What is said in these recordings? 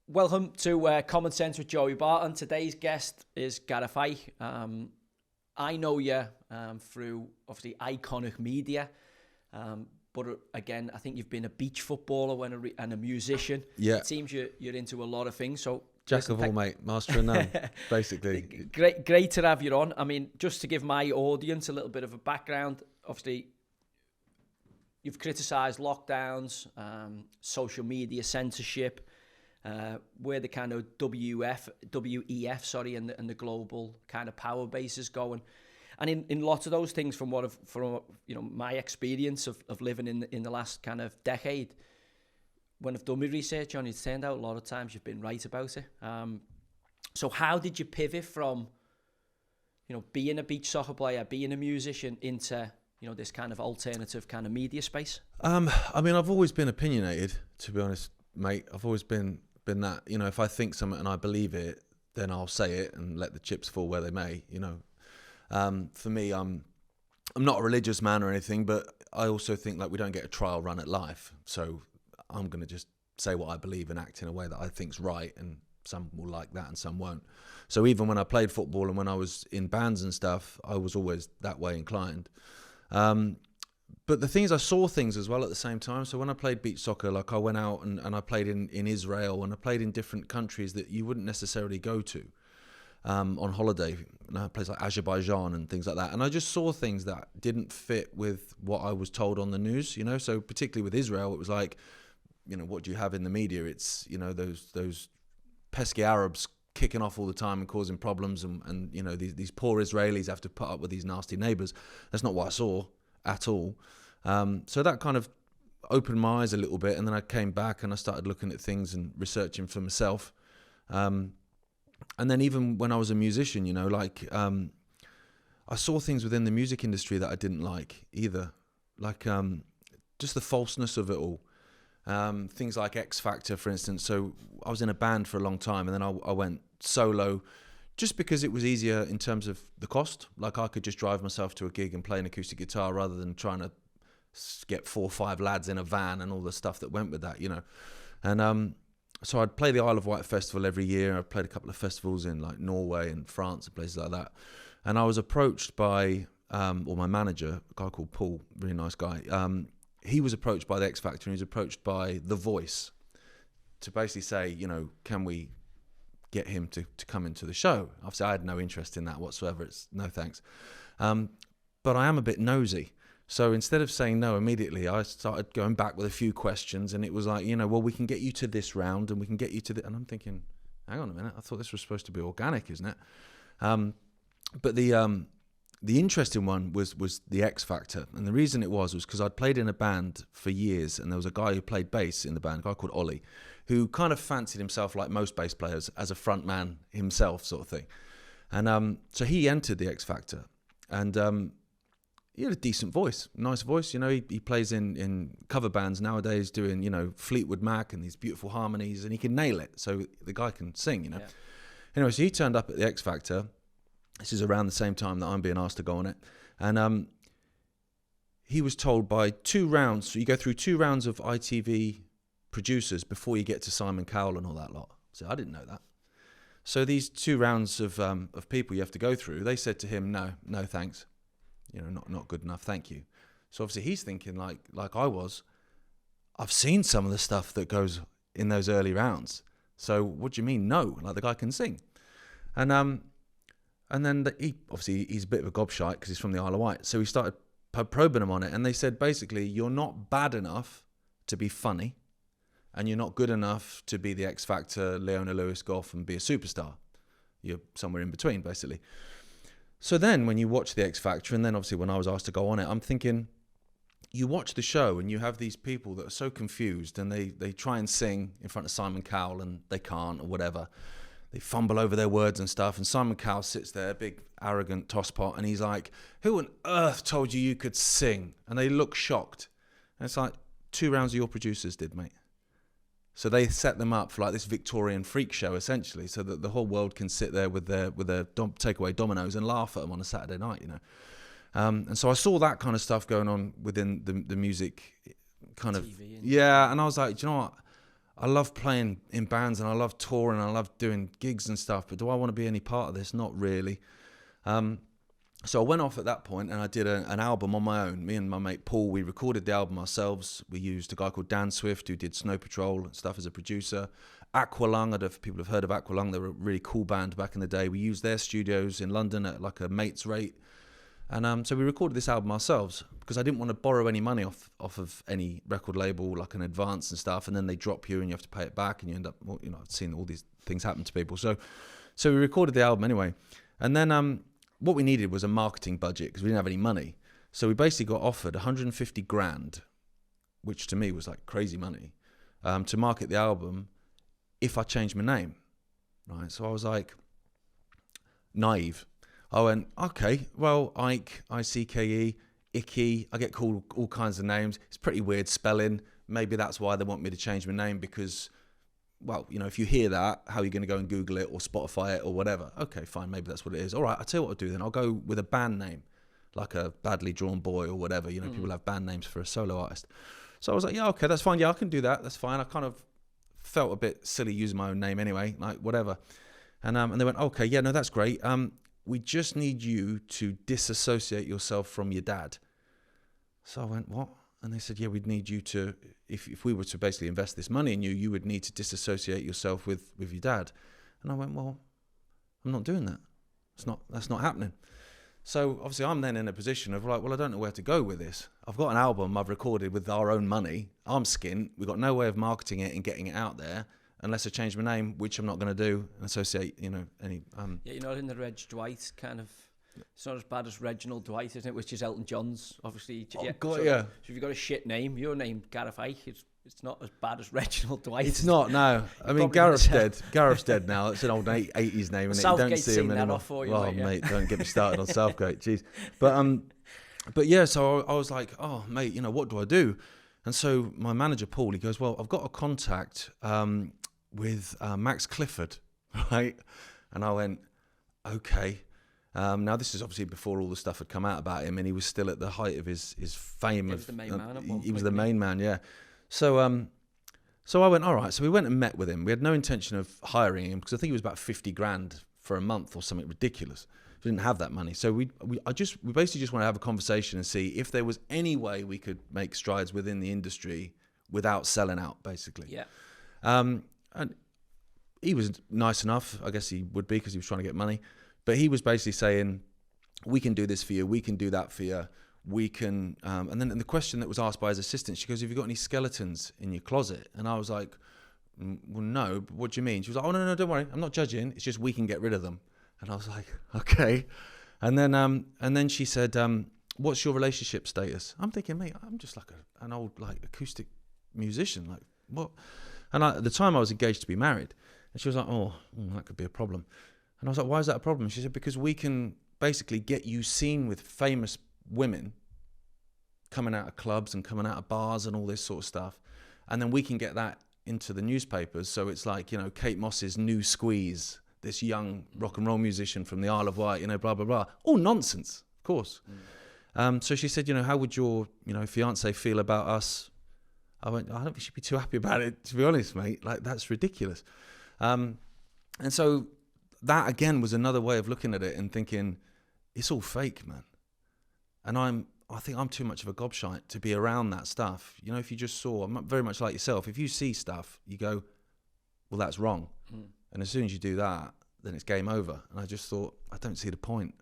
Welcome to Common Sense with Joey Barton. Today's guest is Gareth Icke. I know you through, obviously, iconic media. But again, I think you've been a beach footballer and a musician. Yeah. It seems you're into a lot of things. So Jack of all, mate. Master of none, basically. Great to have you on. I mean, just to give my audience a little bit of a background, obviously, you've criticised lockdowns, social media censorship, where the kind of WEF, and the global kind of power base is going. And in lots of those things, from my experience of living in the last kind of decade, when I've done my research on it, it's turned out a lot of times you've been right about it. So how did you pivot from, being a beach soccer player, being a musician, into, this kind of alternative kind of media space? I mean, I've always been opinionated, to be honest, mate. I've always been that, if I think something and I believe it, then I'll say it and let the chips fall where they may, For me, I'm not a religious man or anything, but I also think like we don't get a trial run at life. So I'm going to just say what I believe and act in a way that I think's right, and some will like that and some won't. So even when I played football and when I was in bands and stuff, I was always that way inclined. But the things, I saw things as well at the same time. So when I played beach soccer, like I went out and I played in Israel, and I played in different countries that you wouldn't necessarily go to on holiday, places like Azerbaijan and things like that. And I just saw things that didn't fit with what I was told on the news, So particularly with Israel, it was like, what do you have in the media? It's, those pesky Arabs kicking off all the time and causing problems, and these poor Israelis have to put up with these nasty neighbours. That's not what I saw at all. So that kind of opened my eyes a little bit, and then I came back and I started looking at things and researching for myself. And then even when I was a musician, I saw things within the music industry that I didn't like either. Like just the falseness of it all. Things like X Factor, for instance. So I was in a band for a long time, and then I went solo just because it was easier in terms of the cost. Like I could just drive myself to a gig and play an acoustic guitar rather than trying to get 4 or 5 lads in a van and all the stuff that went with that, And so I'd play the Isle of Wight festival every year. I played a couple of festivals in like Norway and France and places like that. And I was approached by, my manager, a guy called Paul, really nice guy. He was approached by the X Factor, and he was approached by The Voice to basically say, can we get him to come into the show? Obviously, I had no interest in that whatsoever. It's no thanks. But I am a bit nosy. So instead of saying no immediately, I started going back with a few questions, and it was like, well, we can get you to this round, and we can get you to the... And I'm thinking, hang on a minute, I thought this was supposed to be organic, isn't it? But the interesting one was the X Factor. And the reason it was because I'd played in a band for years, and there was a guy who played bass in the band, a guy called Ollie, who kind of fancied himself, like most bass players, as a front man himself, sort of thing. And so he entered the X Factor, and he had a decent voice, nice voice. He plays in cover bands nowadays doing, Fleetwood Mac and these beautiful harmonies, and he can nail it. So the guy can sing, Yeah. Anyway, so he turned up at the X Factor. This is around the same time that I'm being asked to go on it. And he was told by 2 rounds, so you go through 2 rounds of ITV producers before you get to Simon Cowell and all that lot. So I didn't know that. So these 2 rounds of people you have to go through, they said to him, no thanks. Not good enough, thank you. So obviously he's thinking like I was, I've seen some of the stuff that goes in those early rounds. So what do you mean no? Like the guy can sing. And then he's a bit of a gobshite because he's from the Isle of Wight. So he started probing him on it, and they said basically, you're not bad enough to be funny, and you're not good enough to be the X Factor, Leona Lewis Goff, and be a superstar. You're somewhere in between, basically. So then when you watch the X Factor, and then obviously when I was asked to go on it, I'm thinking, you watch the show and you have these people that are so confused, and they try and sing in front of Simon Cowell and they can't, or whatever. They fumble over their words and stuff, and Simon Cowell sits there, big arrogant tosspot, and he's like, who on earth told you could sing? And they look shocked. And it's like, 2 rounds of your producers did, mate. So they set them up for like this Victorian freak show, essentially, so that the whole world can sit there with their takeaway dominoes and laugh at them on a Saturday night, And so I saw that kind of stuff going on within the music kind of... TV yeah, and I was like, do you know what? I love playing in bands and I love touring and I love doing gigs and stuff, but do I want to be any part of this? Not really. So I went off at that point and I did an album on my own. Me and my mate Paul, we recorded the album ourselves. We used a guy called Dan Swift who did Snow Patrol and stuff as a producer. Aqualung, I don't know if people have heard of Aqualung. They were a really cool band back in the day. We used their studios in London at like a mate's rate. And so we recorded this album ourselves because I didn't want to borrow any money off of any record label, like an advance and stuff, and then they drop you and you have to pay it back and you end up, well, you know, I've seen all these things happen to people. So we recorded the album anyway. And then what we needed was a marketing budget because we didn't have any money. So we basically got offered 150 grand, which to me was like crazy money, to market the album if I changed my name, right? So I was like naive. I went, okay, well, Ike, I-C-K-E, Icke, I get called all kinds of names. It's pretty weird spelling. Maybe that's why they want me to change my name because, well, you know, if you hear that, how are you going to go and Google it or Spotify it or whatever? Okay, fine, maybe that's what it is. All right, I'll tell you what I'll do then. I'll go with a band name, like a Badly Drawn Boy or whatever. You know, people have band names for a solo artist. So I was like, yeah, okay, that's fine. Yeah, I can do that. That's fine. I kind of felt a bit silly using my own name anyway, like whatever. And they went, okay, yeah, no, that's great. We just need you to disassociate yourself from your dad. So I went, what? And they said, yeah, we'd need you to, if we were to basically invest this money in you, you would need to disassociate yourself with your dad. And I went, well, I'm not doing that. That's not happening. So obviously I'm then in a position of like, well, I don't know where to go with this. I've got an album I've recorded with our own money. I'm skint. We've got no way of marketing it and getting it out there unless I change my name, which I'm not going to do, and associate, you know, any... Yeah, you're not in the Reg Dwight kind of... It's not as bad as Reginald Dwight, isn't it? Which is Elton John's, obviously. Oh, yeah. God, So yeah. if you've got a shit name, your name, Gareth Icke, it's not as bad as Reginald Dwight. It's not, no. I mean, Gareth's dead. Gareth's dead now. It's an old 80s name, and you don't see him anymore. For you, oh, mate, don't get me started on Southgate, jeez. But yeah, so I was like, oh, mate, you know, what do I do? And so my manager, Paul, he goes, well, I've got a contact with Max Clifford, right? And I went, okay. Now, this is obviously before all the stuff had come out about him, and he was still at the height of his fame. He was the main man at one point. He was the main man, yeah. So I went, all right. So we went and met with him. We had no intention of hiring him because I think it was about 50 grand for a month or something ridiculous. We didn't have that money. So we basically just want to have a conversation and see if there was any way we could make strides within the industry without selling out, basically. Yeah. And he was nice enough. I guess he would be because he was trying to get money. But he was basically saying, we can do this for you. We can do that for you. We can... and then the question that was asked by his assistant, she goes, have you got any skeletons in your closet? And I was like, well, no. But what do you mean? She was like, oh, no, don't worry. I'm not judging. It's just we can get rid of them. And I was like, okay. And then she said, what's your relationship status? I'm thinking, mate, I'm just like an old like acoustic musician. Like, what? And at the time I was engaged to be married. And she was like, oh, that could be a problem. And I was like, why is that a problem? She said, because we can basically get you seen with famous women coming out of clubs and coming out of bars and all this sort of stuff. And then we can get that into the newspapers. So it's like, you know, Kate Moss's new squeeze, this young rock and roll musician from the Isle of Wight, you know, blah, blah, blah. All nonsense, of course. So she said, you know, how would your, you know, fiance feel about us? I went, I don't think she'd be too happy about it, to be honest, mate. Like, that's ridiculous. And so that, again, was another way of looking at it and thinking, it's all fake, man. And I think I'm too much of a gobshite to be around that stuff. You know, if you just saw, I'm very much like yourself, if you see stuff, you go, well, that's wrong. And as soon as you do that, then it's game over. And I just thought, I don't see the point.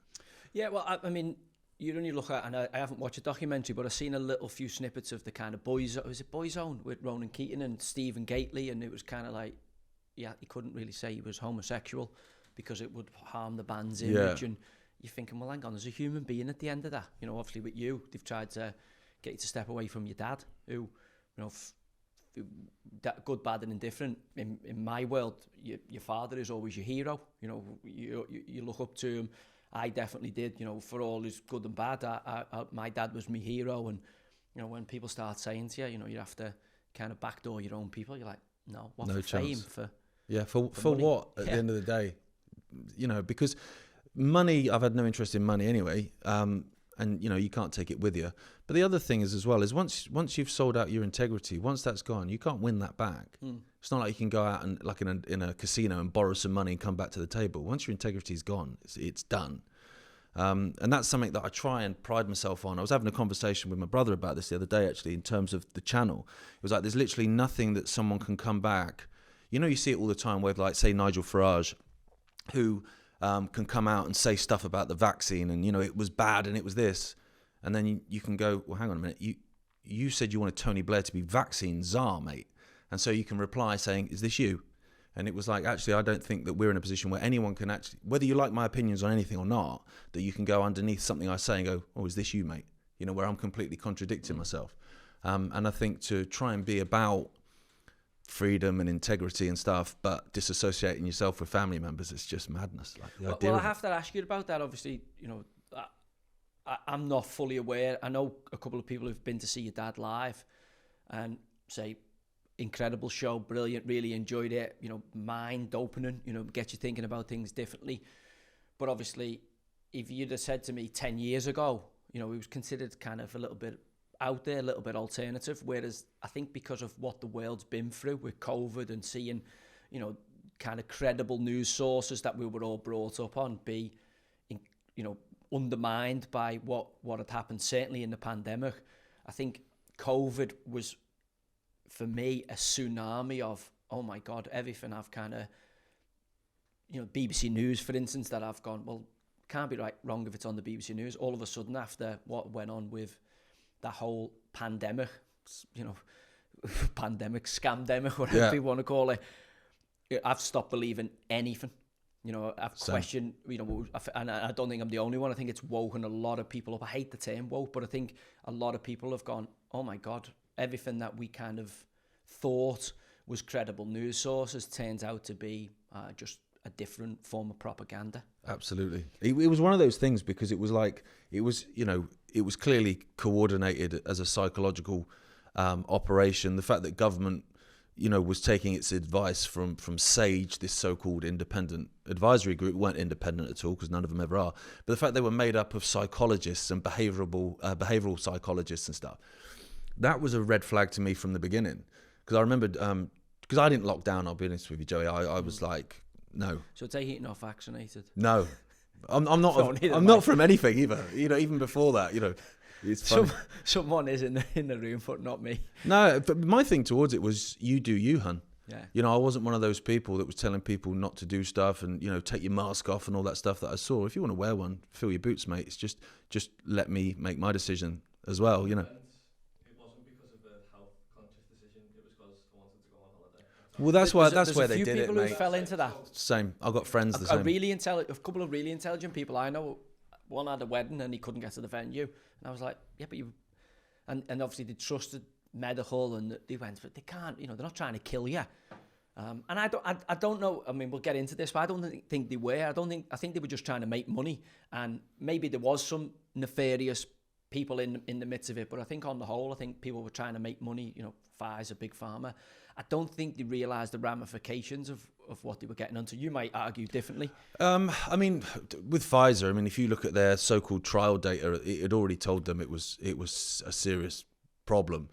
Yeah, well, I mean, you only look at, and I haven't watched a documentary, but I've seen a few snippets of the kind of Boyzone with Ronan Keating and Stephen Gately, and it was kind of like, yeah, he couldn't really say he was homosexual because it would harm the band's image. And you're thinking, well, hang on, there's a human being at the end of that. You know, obviously with you, they've tried to get you to step away from your dad, who, you know, good, bad and indifferent. In my world, your father is always your hero. You know, you look up to him. I definitely did, you know, for all his good and bad. My dad was my hero. And, you know, when people start saying to you, you know, you have to kind of backdoor your own people, you're like, no, what no for chance. Fame? For what at the end of the day? You know, because money, I've had no interest in money anyway. And, you know, you can't take it with you. But the other thing is as well, is once you've sold out your integrity, once that's gone, you can't win that back. It's not like you can go out and like in a casino and borrow some money and come back to the table. Once your integrity is gone, it's done. And that's something that I try and pride myself on. I was having a conversation with my brother about this the other day, actually, in terms of the channel. It was like, there's literally nothing that someone can come back. You know, you see it all the time with, like, say, Nigel Farage, who can come out and say stuff about the vaccine and, you know, it was bad and it was this. And then you can go, well, hang on a minute. You said you wanted Tony Blair to be vaccine czar, mate. And so you can reply saying, is this you? And it was like, actually, I don't think that we're in a position where anyone can actually, whether you like my opinions on anything or not, that you can go underneath something I say and go, oh, is this you, mate? You know, where I'm completely contradicting myself. And I think to try and be about freedom and integrity and stuff, but disassociating yourself with family members, it's just madness. Like well, I have to ask you about that. Obviously, you know, I'm not fully aware. I know a couple of people who've been to see your dad live and say, incredible show, brilliant, really enjoyed it, you know, mind opening, you know, get you thinking about things differently. But obviously, if you'd have said to me 10 years ago, you know, he was considered kind of a little bit out there, a little bit alternative, whereas I think because of what the world's been through with COVID and seeing, you know, kind of credible news sources that we were all brought up on be, you know, undermined by what had happened, certainly in the pandemic. I think COVID was, for me, a tsunami of, oh my God, everything I've kind of, you know, BBC News, for instance, that I've gone, well, can't be wrong if it's on the BBC News. All of a sudden, after what went on with that whole pandemic, you know, pandemic, scamdemic, whatever you want to call it, I've stopped believing anything. You know, I've questioned, you know, and I don't think I'm the only one. I think it's woken a lot of people up. I hate the term woke, but I think a lot of people have gone, oh my God, everything that we kind of thought was credible news sources turns out to be just a different form of propaganda. Absolutely. It was one of those things because it was like, it was, you know, it was clearly coordinated as a psychological operation. The fact that government, you know, was taking its advice from SAGE, this so-called independent advisory group, weren't independent at all because none of them ever are. But the fact they were made up of psychologists and behavioral psychologists and stuff, that was a red flag to me from the beginning. Because I remembered, because I didn't lock down, I'll be honest with you, Joey. I was like, no. So take it not vaccinated? No. I'm not. I'm not from anything either. You know, even before that, you know, it's funny. Someone is in the room, but not me. No, but my thing towards it was, you do you, hun. Yeah. You know, I wasn't one of those people that was telling people not to do stuff and, you know, take your mask off and all that stuff that I saw. If you want to wear one, fill your boots, mate. It's just let me make my decision as well, you know. Well, that's why. That's where they did it, mate. There's a few people who fell into that. Same. I've got friends the same. A couple of really intelligent people I know. One had a wedding and he couldn't get to the venue, and I was like, yeah, but you, and obviously they trusted medical, and they went, but they can't. You know, they're not trying to kill you. And I don't know. I mean, we'll get into this, but I don't think they were. I think they were just trying to make money, and maybe there was some nefarious people in the midst of it. But I think on the whole, I think people were trying to make money. You know, Pfizer, Big Pharma. I don't think they realised the ramifications of what they were getting onto. You might argue differently. I mean, with Pfizer, I mean, if you look at their so-called trial data, it had already told them it was a serious problem.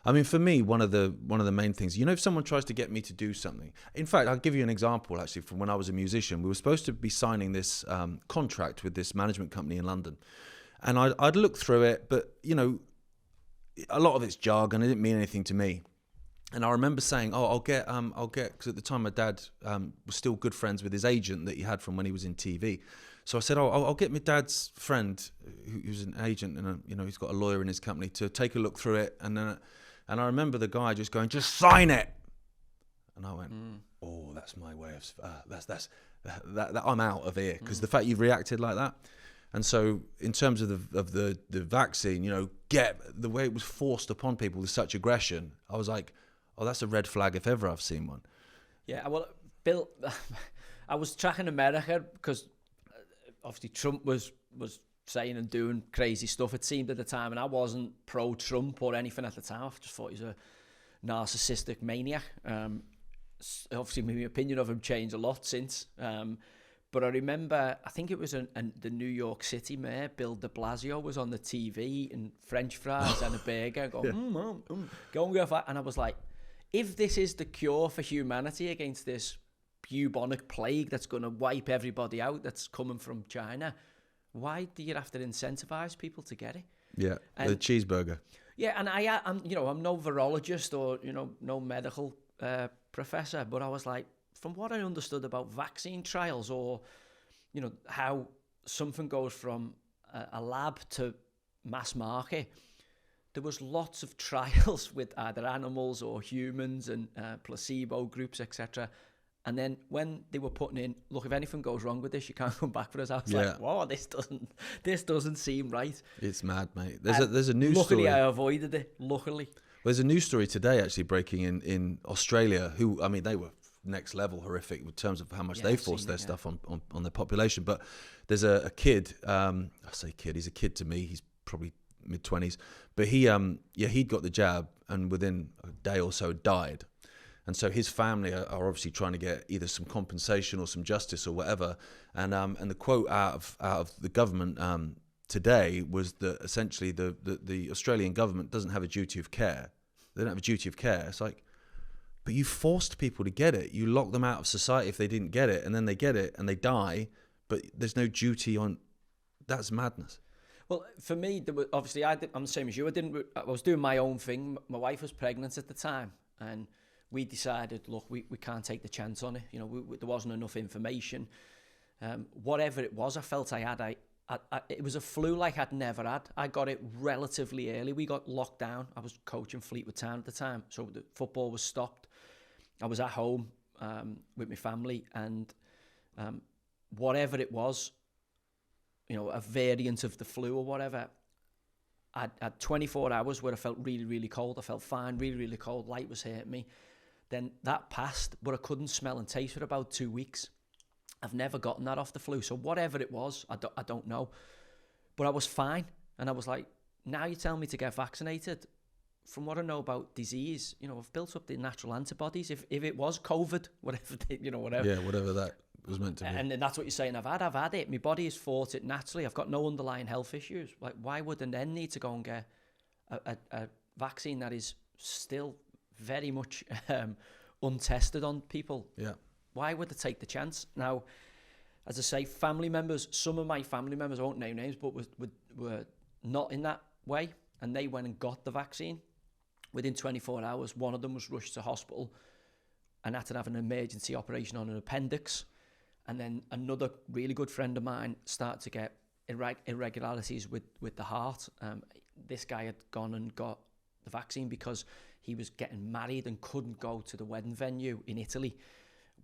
I mean, for me, one of the main things, you know, if someone tries to get me to do something. In fact, I'll give you an example, actually, from when I was a musician. We were supposed to be signing this contract with this management company in London. And I'd look through it, but, you know, a lot of it's jargon. It didn't mean anything to me. And I remember saying, I'll get, because at the time my dad was still good friends with his agent that he had from when he was in TV. So I said, I'll get my dad's friend, who's an agent, and you know, he's got a lawyer in his company, to take a look through it. And I remember the guy just going, just sign it. And I went, oh, that's my way of, that I'm out of here, because the fact you've reacted like that. And so, in terms of the vaccine, you know, the way it was forced upon people with such aggression, I was like, oh, that's a red flag if ever I've seen one. Yeah, well, Bill, I was tracking America because obviously Trump was saying and doing crazy stuff, it seemed at the time, and I wasn't pro-Trump or anything at the time. I just thought he was a narcissistic maniac. Obviously, my opinion of him changed a lot since. But I remember, I think it was the New York City mayor, Bill de Blasio, was on the TV eating French fries and a burger, going, go and get that. And I was like, if this is the cure for humanity against this bubonic plague that's going to wipe everybody out that's coming from China, why do you have to incentivize people to get it? Yeah, the cheeseburger. Yeah, and I'm no virologist or, no medical professor, but I was like, from what I understood about vaccine trials, or, how something goes from a lab to mass market, there was lots of trials with either animals or humans and placebo groups, etc. And then when they were putting in, look, if anything goes wrong with this, you can't come back for us. I was like, whoa, this doesn't seem right. It's mad, mate. There's a news story. Luckily, I avoided it. Luckily. There's a news story today actually breaking in Australia. Who, I mean, they were next level horrific in terms of how much they forced their stuff on their population. But there's a kid. I say kid. He's a kid to me. He's probably mid-20s. But he'd got the jab and within a day or so died. And so his family are obviously trying to get either some compensation or some justice or whatever. And the quote out of the government today was that essentially the Australian government doesn't have a duty of care. They don't have a duty of care. It's like, but you forced people to get it. You locked them out of society if they didn't get it, and then they get it and they die. But there's no duty on. That's madness. Well, for me, obviously I'm the same as you. I was doing my own thing. My wife was pregnant at the time, and we decided, look, we can't take the chance on it. There wasn't enough information. Whatever it was, I felt I had. It was a flu like I'd never had. I got it relatively early. We got locked down. I was coaching Fleetwood Town at the time, so the football was stopped. I was at home with my family, and whatever it was, a variant of the flu or whatever, I had 24 hours where I felt really, really cold. I felt fine, really, really cold. Light was hitting me. Then that passed, but I couldn't smell and taste for about 2 weeks. I've never gotten that off the flu. So whatever it was, I don't know. But I was fine. And I was like, now you tell me to get vaccinated. From what I know about disease, I've built up the natural antibodies. If it was COVID, whatever. Yeah, whatever that was meant to be. And then that's what you're saying. I've had it. My body has fought it naturally. I've got no underlying health issues. Like, why would I then need to go and get a vaccine that is still very much untested on people? Yeah. Why would I take the chance? Now, as I say, family members, some of my family members, I won't name names, but were not in that way. And they went and got the vaccine. Within 24 hours, one of them was rushed to hospital and had to have an emergency operation on an appendix. And then another really good friend of mine started to get irregularities with the heart. This guy had gone and got the vaccine because he was getting married and couldn't go to the wedding venue in Italy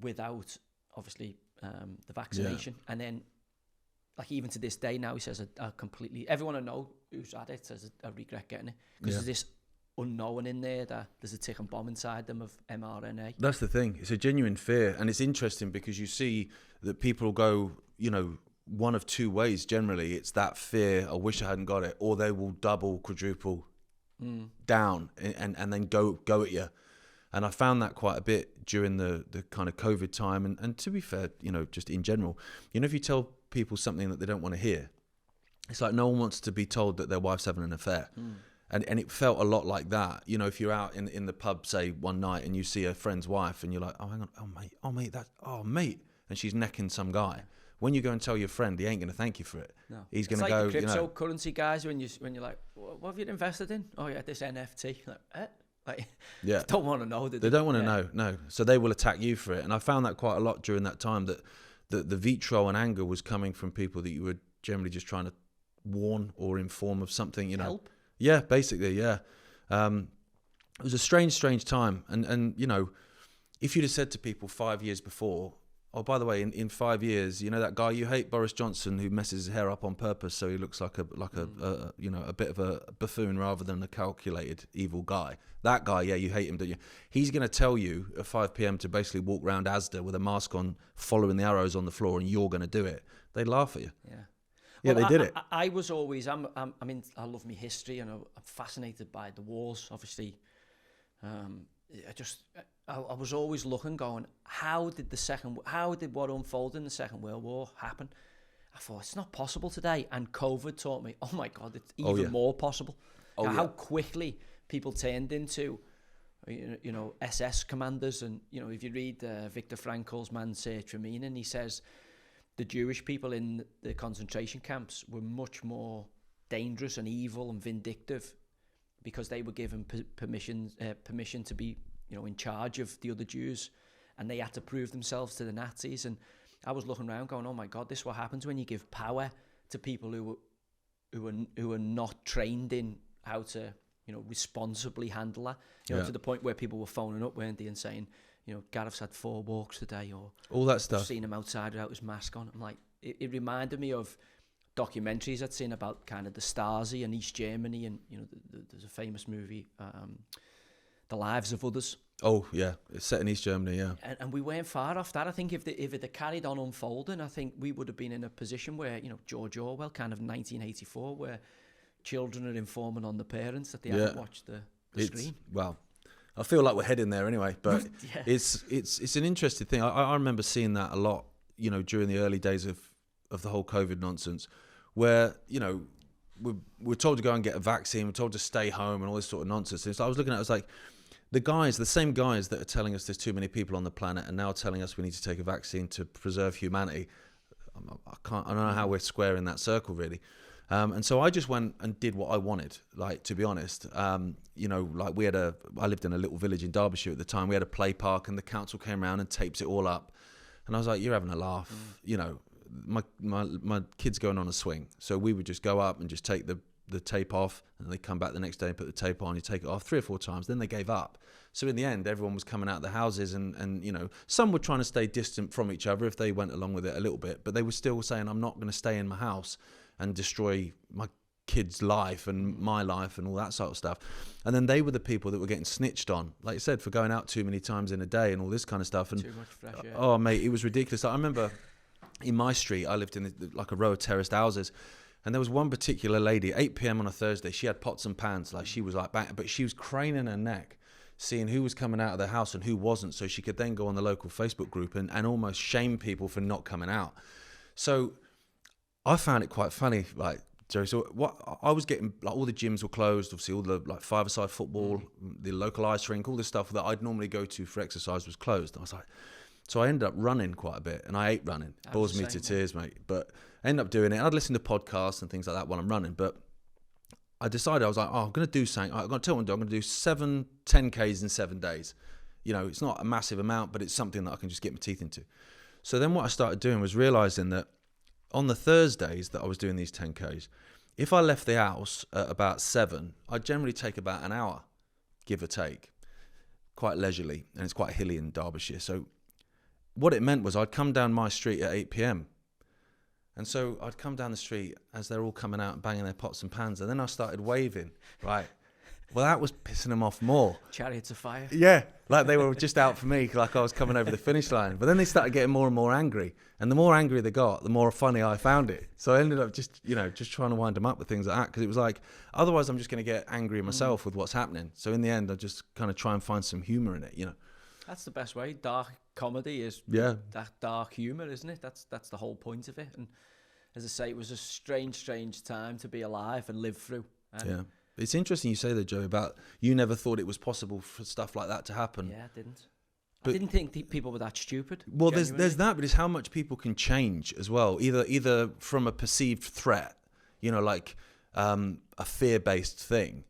without, obviously, the vaccination. Yeah. And then, like, even to this day now, he says, everyone I know who's had it says, I regret getting it. Because there's this unknown in there that there's a ticking bomb inside them of mRNA. That's the thing. It's a genuine fear. And it's interesting because you see that people go, one of two ways generally. It's that fear, I wish I hadn't got it, or they will double, quadruple down and then go at you. And I found that quite a bit during the kind of COVID time. And to be fair, just in general, if you tell people something that they don't want to hear, it's like no one wants to be told that their wife's having an affair. And it felt a lot like that. If you're out in the pub, say, one night and you see a friend's wife and you're like, oh, hang on, mate, and she's necking some guy. When you go and tell your friend, he ain't going to thank you for it. No. He's going to go, the cryptocurrency guys, when you're like, what have you invested in? Oh, yeah, this NFT. Like, yeah, don't want to know. They don't want to know, no. So they will attack you for it. And I found that quite a lot during that time, that the vitriol and anger was coming from people that you were generally just trying to warn or inform of something, Help? Yeah, basically, yeah. It was a strange time. And if you'd have said to people 5 years before, oh, by the way, in 5 years, that guy you hate, Boris Johnson, who messes his hair up on purpose so he looks like a bit of a buffoon rather than a calculated evil guy. That guy, yeah, you hate him, don't you? He's going to tell you at 5 p.m. to basically walk around Asda with a mask on, following the arrows on the floor, and you're going to do it. They laugh at you. Yeah. Yeah, well, they did it. I was always, I love my history, and I'm fascinated by the wars, obviously. I was always looking, going, how did what unfolded in the Second World War happen? I thought, it's not possible today. And COVID taught me, oh my God, it's even more possible. How quickly people turned into you know, SS commanders. And, you know, if you read Viktor Frankl's Man's Search for Meaning, he says the Jewish people in the concentration camps were much more dangerous and evil and vindictive because they were given permission to be, you know, in charge of the other Jews, and they had to prove themselves to the Nazis. And I was looking around going, oh my God, this is what happens when you give power to people who are not trained in how to, you know, responsibly handle that. You know, to the point where people were phoning up, weren't they, and saying, you know, Gareth's had 4 walks today, or all that stuff. I've seen him outside without his mask on. I'm like, it reminded me of documentaries I'd seen about kind of the Stasi and East Germany, and, you know, there's a famous movie, The Lives of Others. Oh yeah, it's set in East Germany, yeah. And we weren't far off that. I think if it had carried on unfolding, I think we would have been in a position where, you know, George Orwell, kind of 1984, where children are informing on the parents that they haven't watched the screen. Well, I feel like we're heading there anyway, but it's an interesting thing. I remember seeing that a lot, you know, during the early days of the whole COVID nonsense, where, you know, we're told to go and get a vaccine, we're told to stay home and all this sort of nonsense. And so I was looking at it, I was like, the same guys that are telling us there's too many people on the planet and now telling us we need to take a vaccine to preserve humanity, I don't know how we're squaring that circle really. And so I just went and did what I wanted, like, to be honest. You know, like I lived in a little village in Derbyshire at the time. We had a play park and the council came around and taped it all up. And I was like, you're having a laugh. You know, my kid's going on a swing. So we would just go up and just take the tape off, and they come back the next day and put the tape on. You take it off 3 or 4 times, then they gave up. So in the end, everyone was coming out of the houses, and you know, some were trying to stay distant from each other if they went along with it a little bit, but they were still saying, I'm not going to stay in my house and destroy my kid's life and my life and all that sort of stuff. And then they were the people that were getting snitched on, like you said, for going out too many times in a day and all this kind of stuff. And too much fresh air. Oh mate, it was ridiculous. I remember in my street, I lived in like a row of terraced houses, and there was one particular lady, 8 p.m. on a Thursday, she had pots and pans, like she was like back, but she was craning her neck, seeing who was coming out of the house and who wasn't, so she could then go on the local Facebook group and almost shame people for not coming out. So I found it quite funny, like, Joe. So what I was getting, like, all the gyms were closed, obviously all the like 5-a-side football, the local ice rink, all the stuff that I'd normally go to for exercise was closed. I was like, so I ended up running quite a bit, and I hate running. Bores me to tears, mate. But I ended up doing it. I'd listen to podcasts and things like that while I'm running. But I decided, I was like, I'm going to do something. I'm going to tell them, I'm going to do 7 10Ks in 7 days. You know, it's not a massive amount, but it's something that I can just get my teeth into. So then what I started doing was realizing that on the Thursdays that I was doing these 10Ks, if I left the house at about 7, I'd generally take about an hour, give or take, quite leisurely. And it's quite hilly in Derbyshire. So what it meant was I'd come down my street at 8 p.m. And so I'd come down the street as they're all coming out and banging their pots and pans. And then I started waving, right? Well, that was pissing them off more. Chariots of fire. Yeah, like they were just out for me, like I was coming over the finish line. But then they started getting more and more angry. And the more angry they got, the more funny I found it. So I ended up just trying to wind them up with things like that. Because it was like, otherwise I'm just going to get angry myself with what's happening. So in the end, I just kind of try and find some humour in it, you know. That's the best way. Dark comedy is that dark humour, isn't it? That's the whole point of it. And as I say, it was a strange time to be alive and live through. And it's interesting you say that, Joe, about you never thought it was possible for stuff like that to happen. Yeah, I didn't. But I didn't think people were that stupid. Well, there's that, but it's how much people can change as well. Either from a perceived threat, you know, like a fear-based thing,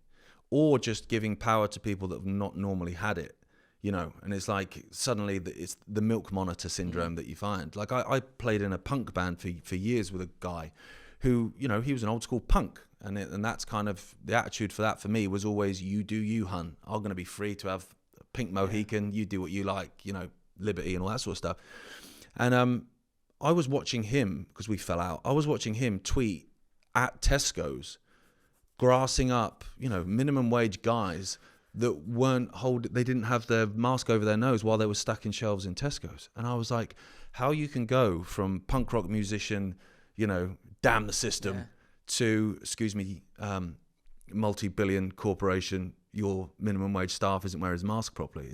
or just giving power to people that have not normally had it. You know, and it's like suddenly it's the milk monitor syndrome that you find. Like I played in a punk band for years with a guy who, you know, he was an old school punk. And that's kind of the attitude for that for me was always, you do you, hun. I'm going to be free to have a pink Mohican. You do what you like, you know, liberty and all that sort of stuff. And I was watching him, because we fell out, I was watching him tweet at Tesco's, grassing up, you know, minimum wage guys that they didn't have their mask over their nose while they were stacking shelves in Tesco's. And I was like, how you can go from punk rock musician, you know, damn the system, to, excuse me, multi-billion corporation, your minimum wage staff isn't wearing his mask properly.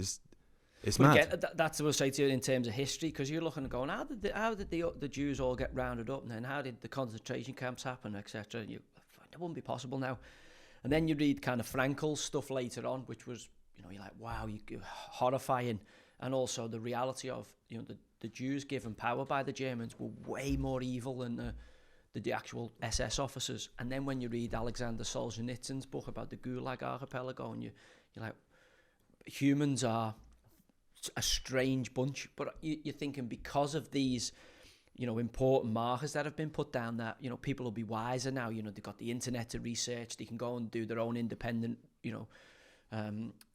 It's mad. Again, that's what I say to you in terms of history, because you're looking and going, how did the Jews all get rounded up, and then how did the concentration camps happen, etc. That wouldn't be possible now. And then you read kind of Frankel's stuff later on, which was, you're like, wow, horrifying. And also the reality of, the Jews given power by the Germans were way more evil than the actual SS officers. And then when you read Alexander Solzhenitsyn's book about the Gulag Archipelago, and you're like, humans are a strange bunch. But you're thinking, because of these, important markers that have been put down, that, people will be wiser now. They've got the internet to research. They can go and do their own independent,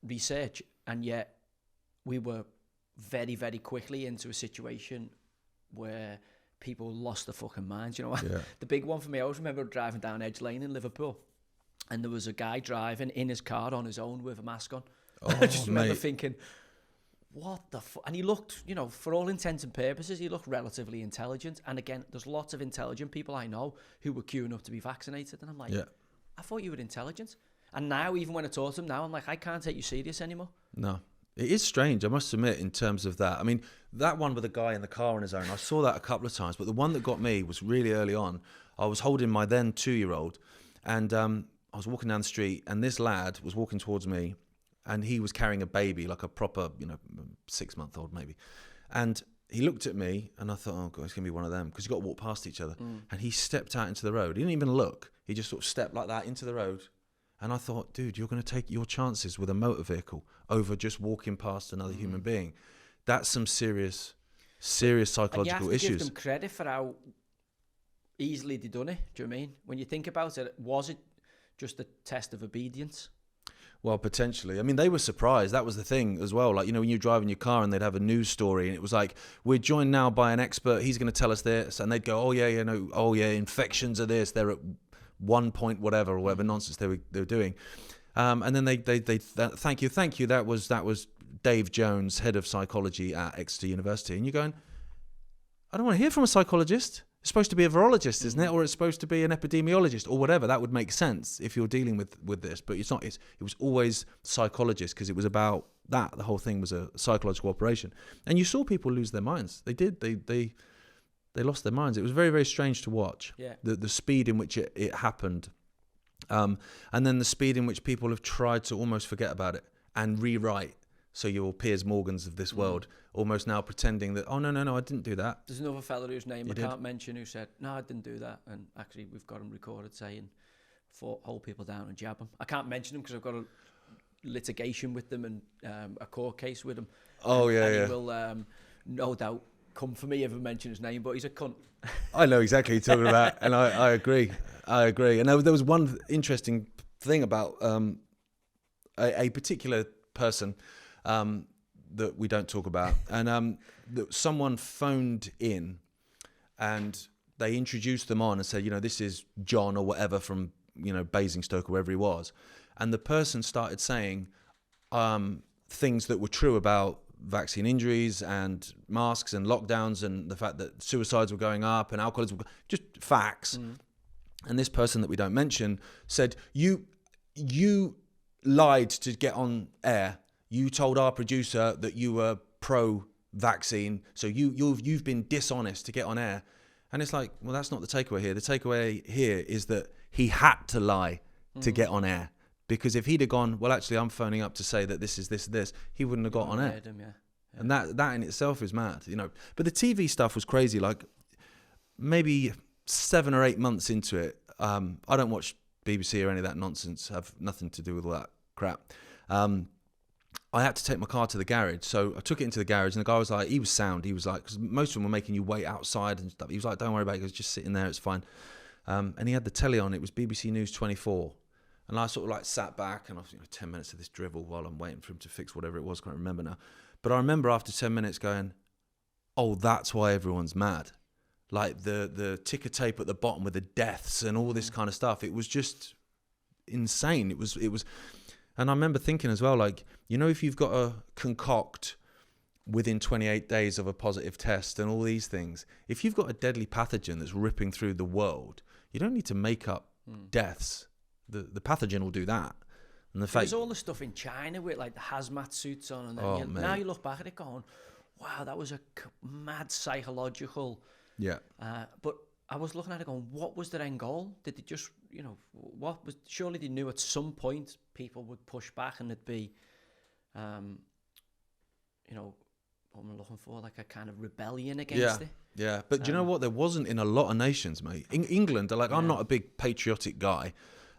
research. And yet we were very, very quickly into a situation where people lost their fucking minds. The big one for me, I always remember driving down Edge Lane in Liverpool, and there was a guy driving in his car on his own with a mask on. I just remember thinking, what the fuck? And he looked, for all intents and purposes, he looked relatively intelligent. And again, there's lots of intelligent people I know who were queuing up to be vaccinated. And I'm like, I thought you were intelligent. And now, even when I talk to them now, I'm like, I can't take you serious anymore. No. It is strange, I must admit, in terms of that. I mean, that one with the guy in the car on his own, I saw that a couple of times, but the one that got me was really early on. I was holding my then 2-year-old, and I was walking down the street, and this lad was walking towards me, and he was carrying a baby, like a proper, 6-month-old maybe. And he looked at me, and I thought, oh God, it's going to be one of them, because you got to walk past each other. And he stepped out into the road. He didn't even look. He just sort of stepped like that into the road. And I thought, dude, you're going to take your chances with a motor vehicle over just walking past another human being. That's some serious psychological issues. You have to give them credit for how easily they done it. Do you know what I mean? When you think about it, was it just a test of obedience? Well, potentially. I mean, they were surprised. That was the thing as well. Like, when you drive in your car and they'd have a news story and it was like, we're joined now by an expert. He's going to tell us this. And they'd go, infections are this. They're at 1 point whatever or whatever nonsense they were doing, and then they thank you. That was Dave Jones, head of psychology at Exeter University, and you're going, I don't want to hear from a psychologist. It's supposed to be a virologist, isn't it? Or it's supposed to be an epidemiologist or whatever. That would make sense if you're dealing with this, but it's not. It was always psychologist, because it was about that. The whole thing was a psychological operation, and you saw people lose their minds. They did. They lost their minds. It was very, very strange to watch. Yeah. The speed in which it happened. And then the speed in which people have tried to almost forget about it and rewrite. So your Piers Morgans of this world almost now pretending that, oh, no, I didn't do that. There's another fella whose name I can't mention who said, no, I didn't do that. And actually, we've got him recorded saying, hold people down and jab them. I can't mention him because I've got a litigation with them and a court case with him. Oh, and he will no doubt come for me if I mention his name, but he's a cunt. I know exactly what you're talking about, and I agree. And there was one interesting thing about a particular person that we don't talk about, and that someone phoned in, and they introduced them on and said, this is John or whatever from Basingstoke or wherever he was, and the person started saying things that were true about vaccine injuries and masks and lockdowns and the fact that suicides were going up and alcoholism, just facts. And this person that we don't mention said, you lied to get on air. You told our producer that you were pro-vaccine, so you've been dishonest to get on air. And it's like, well, that's not the takeaway here. The takeaway here is that he had to lie to get on air. Because if he'd have gone, well, actually, I'm phoning up to say that this is this, he wouldn't have got on air. Him, yeah. And that in itself is mad, But the TV stuff was crazy. Like, maybe 7 or 8 months into it, I don't watch BBC or any of that nonsense. Have nothing to do with all that crap. I had to take my car to the garage. So I took it into the garage, and the guy was like, he was sound. He was like, because most of them were making you wait outside and stuff. He was like, don't worry about it. He goes, just sit in there. It's fine. And he had the telly on. It was BBC News 24. And I sort of like sat back, and I was 10 minutes of this drivel while I'm waiting for him to fix whatever it was. Can't remember now. But I remember after 10 minutes going, oh, that's why everyone's mad. Like the ticker tape at the bottom with the deaths and all this kind of stuff. It was just insane. It was, and I remember thinking as well, like, if you've got to concoct within 28 days of a positive test and all these things, if you've got a deadly pathogen that's ripping through the world, you don't need to make up deaths. The pathogen will do that. And there's all the stuff in China with like the hazmat suits on, and then now you look back at it going, wow, that was a mad psychological. Yeah. But I was looking at it going, what was their end goal? Did they just, surely they knew at some point people would push back and it'd be you know, what I'm looking for, like a kind of rebellion against it. Yeah, but do you know what? There wasn't in a lot of nations, mate. In England, like, I'm not a big patriotic guy,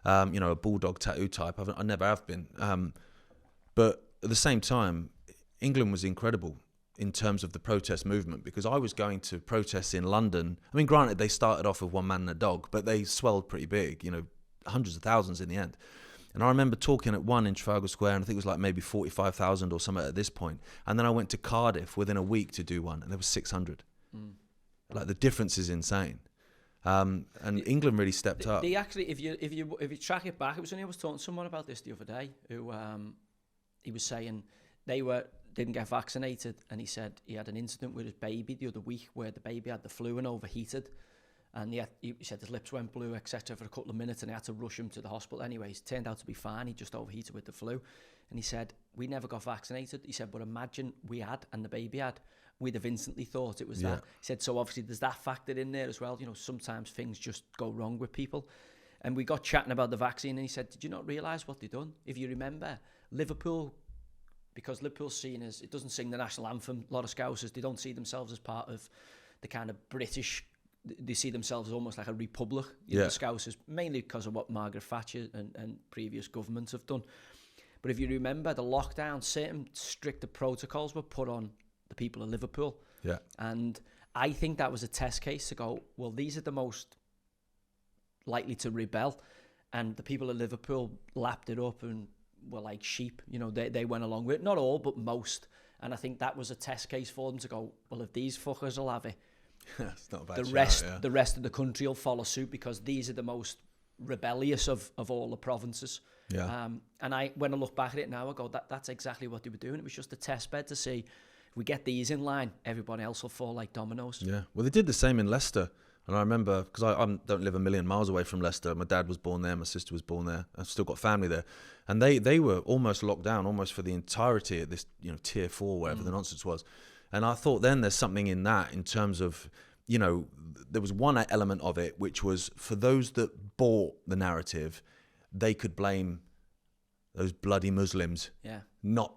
you know, a bulldog tattoo type. I never have been. But at the same time, England was incredible in terms of the protest movement, because I was going to protests in London. I mean, granted, they started off with one man and a dog, but they swelled pretty big, you know, hundreds of thousands in the end. And I remember talking at one in Trafalgar Square, and I think it was like maybe 45,000 or something at this point. And then I went to Cardiff within a week to do one, and there was 600. Like, the difference is insane. And England really stepped up. They actually, if you track it back, it was only I was talking to someone about this the other day, who he was saying they didn't get vaccinated, and he said he had an incident with his baby the other week where the baby had the flu and overheated, and he said his lips went blue, etc., for a couple of minutes, and they had to rush him to the hospital. Anyways, turned out to be fine. He just overheated with the flu, and he said we never got vaccinated. He said, but imagine we had and the baby had, we'd have instantly thought it was that. He said, so obviously there's that factor in there as well. You know, sometimes things just go wrong with people. And we got chatting about the vaccine, and he said, did you not realise what they've done? If you remember, Liverpool, because Liverpool's seen as, it doesn't sing the national anthem, a lot of Scousers, they don't see themselves as part of the kind of British, they see themselves as almost like a republic, you know, the Scousers, mainly because of what Margaret Thatcher and previous governments have done. But if you remember, the lockdown, certain stricter protocols were put on the people of Liverpool. Yeah. And I think that was a test case to go, well, these are the most likely to rebel. And the people of Liverpool lapped it up and were like sheep. You know, they went along with it. Not all, but most. And I think that was a test case for them to go, well, if these fuckers will have it, it's not a bad the rest of the country will follow suit, because these are the most rebellious of all the provinces. Yeah. And when I look back at it now, I go, that's exactly what they were doing. It was just a test bed to see, if we get these in line, everybody else will fall like dominoes. Yeah. Well, they did the same in Leicester. And I remember, because I don't live a million miles away from Leicester. My dad was born there. My sister was born there. I've still got family there. And they were almost locked down, almost for the entirety of this, you know, tier 4, whatever the nonsense was. And I thought then there's something in that, in terms of, you know, there was one element of it, which was for those that bought the narrative, they could blame those bloody Muslims. Yeah. Not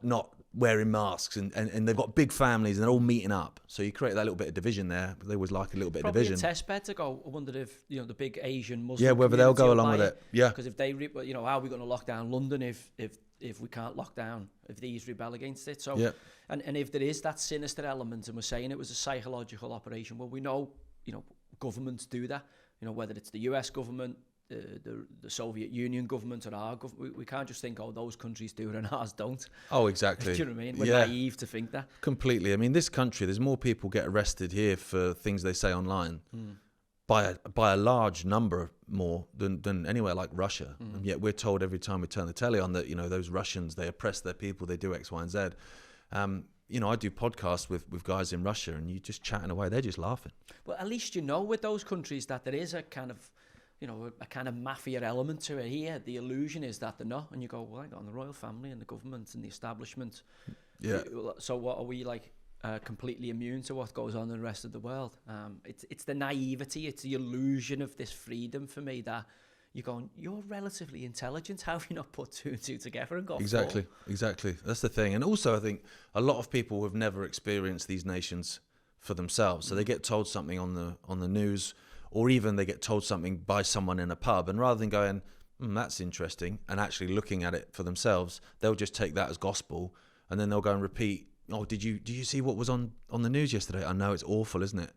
wearing masks, and they've got big families and they're all meeting up. So you create that little bit of division there. They always like a little bit of division. Probably a test bed to go. I wondered if, you know, the big Asian Muslim, whether they'll go along with it. Yeah. Because if they, you know, how are we going to lock down London if we can't lock down, if these rebel against it? So, and if there is that sinister element, and we're saying it was a psychological operation, well, we know, you know, governments do that. You know, whether it's the US government, the Soviet Union government, or our government, we can't just think, oh, those countries do it and ours don't. Oh, exactly. Do you know what I mean? We're naive to think that. Completely. I mean, this country, there's more people get arrested here for things they say online by a large number more than anywhere like Russia. And yet we're told every time we turn the telly on that, you know, those Russians, they oppress their people, they do X, Y, and Z. You know, I do podcasts with guys in Russia, and you just chatting away, they're just laughing. Well, at least you know with those countries that there is a kind of, you know, a kind of mafia element to it. Here, the illusion is that they're not, and you go, well, I got on the royal family and the government and the establishment. Yeah. So what are we like? Completely immune to what goes on in the rest of the world. It's the naivety, it's the illusion of this freedom for me that you're going, you're relatively intelligent. How have you not put 2 and 2 together and got 4? Exactly. That's the thing. And also, I think a lot of people have never experienced these nations for themselves. So they get told something on the news, or even they get told something by someone in a pub, and rather than going, that's interesting, and actually looking at it for themselves, they'll just take that as gospel, and then they'll go and repeat, oh, did you see what was on the news yesterday? I know, it's awful, isn't it?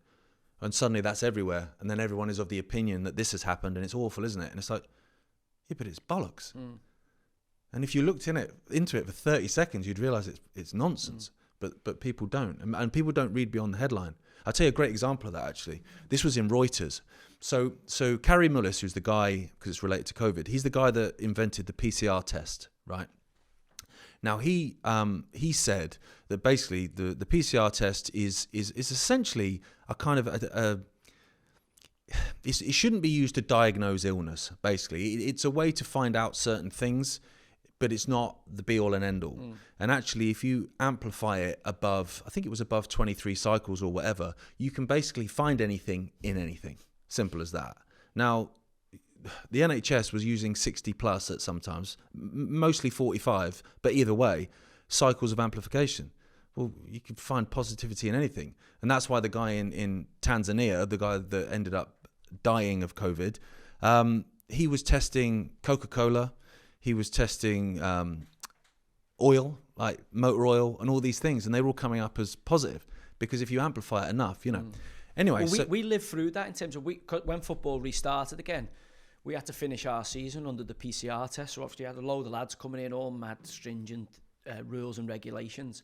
And suddenly that's everywhere, and then everyone is of the opinion that this has happened and it's awful, isn't it? And it's like, yeah, but it's bollocks. And if you looked into it for 30 seconds, you'd realise it's nonsense. But people don't, and people don't read beyond the headline. I'll tell you a great example of that, actually. This was in Reuters. So Kary Mullis, who's the guy, because it's related to COVID, he's the guy that invented the PCR test, right? Now, he said that basically the PCR test is essentially a kind of it shouldn't be used to diagnose illness, basically. It's a way to find out certain things, but it's not the be-all and end-all. And actually, if you amplify it above, I think it was above 23 cycles or whatever, you can basically find anything in anything. Simple as that. Now, the NHS was using 60 plus at sometimes, mostly 45, but either way. cycles of amplification. Well, you can find positivity in anything. And that's why the guy in Tanzania, the guy that ended up dying of COVID, he was testing Coca-Cola, he was testing oil, like motor oil and all these things, and they were all coming up as positive, because if you amplify it enough, you know. Anyway, well, we lived through that in terms of when football restarted again, we had to finish our season under the PCR test. So obviously, we had a load of lads coming in, all mad stringent rules and regulations.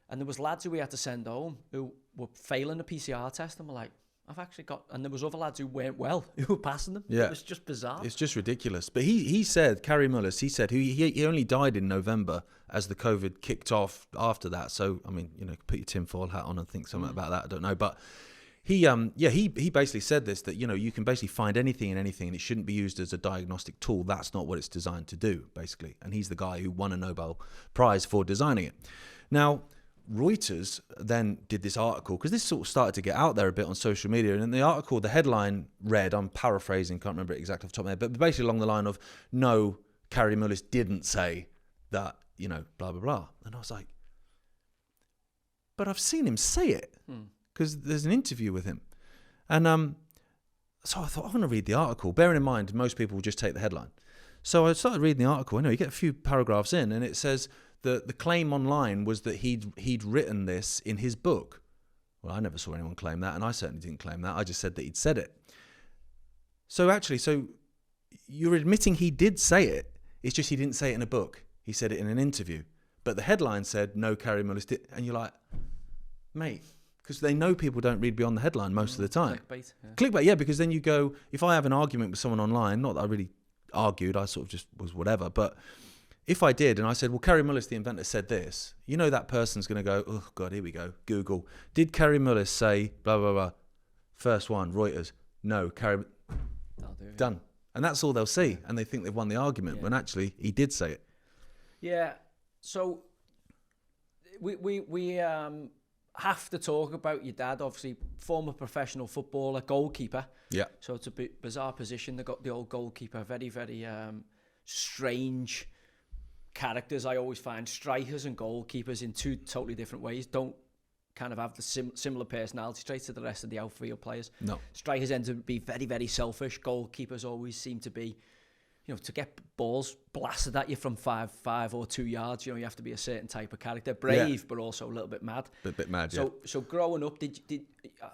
And there was lads who we had to send home who were failing the PCR test, and we're like, I've actually got... And there was other lads who weren't well, who were passing them. Yeah. It was just bizarre. It's just ridiculous. But he said, Carrie Mullis, he said he only died in November as the COVID kicked off after that. So, I mean, you know, put your tinfoil hat on and think something about that. I don't know. But he basically said this, that, you know, you can basically find anything in anything and it shouldn't be used as a diagnostic tool. That's not what it's designed to do, basically. And he's the guy who won a Nobel Prize for designing it. Now, Reuters then did this article, because this sort of started to get out there a bit on social media, and in the article, the headline read, I'm paraphrasing, can't remember it exactly off the top of my head, but basically along the line of, no, Carrie Mullis didn't say that, you know, blah, blah, blah. And I was like, but I've seen him say it, because there's an interview with him. And so I thought, I'm going to read the article, bearing in mind most people will just take the headline. So I started reading the article. You get a few paragraphs in, and it says, the claim online was that he'd written this in his book. Well, I never saw anyone claim that, and I certainly didn't claim that. I just said that he'd said it. So you're admitting he did say it. It's just he didn't say it in a book. He said it in an interview. But the headline said, no, Carrie Mullis did. And you're like, mate, because they know people don't read beyond the headline most of the time. Clickbait. Yeah. Clickbait, yeah, because then you go, if I have an argument with someone online, not that I really argued, I sort of just was whatever, but if I did, and I said, well, Carrie Mullis, the inventor, said this, you know that person's going to go, oh, God, here we go, Google. Did Carrie Mullis say, blah, blah, blah? First one, Reuters. No, Carrie... Done. And that's all they'll see, and they think they've won the argument, when actually he did say it. Yeah, so we have to talk about your dad, obviously, former professional footballer, goalkeeper. Yeah. So it's a bit bizarre position. They got the old goalkeeper, very, very strange characters. I always find strikers and goalkeepers in two totally different ways don't kind of have the similar personality traits to the rest of the outfield players. No. Strikers tend to be very, very selfish. Goalkeepers always seem to be, you know, to get balls blasted at you from 5 or 2 yards, you know, you have to be a certain type of character. Brave, but also a little bit mad. A bit mad, So growing up, did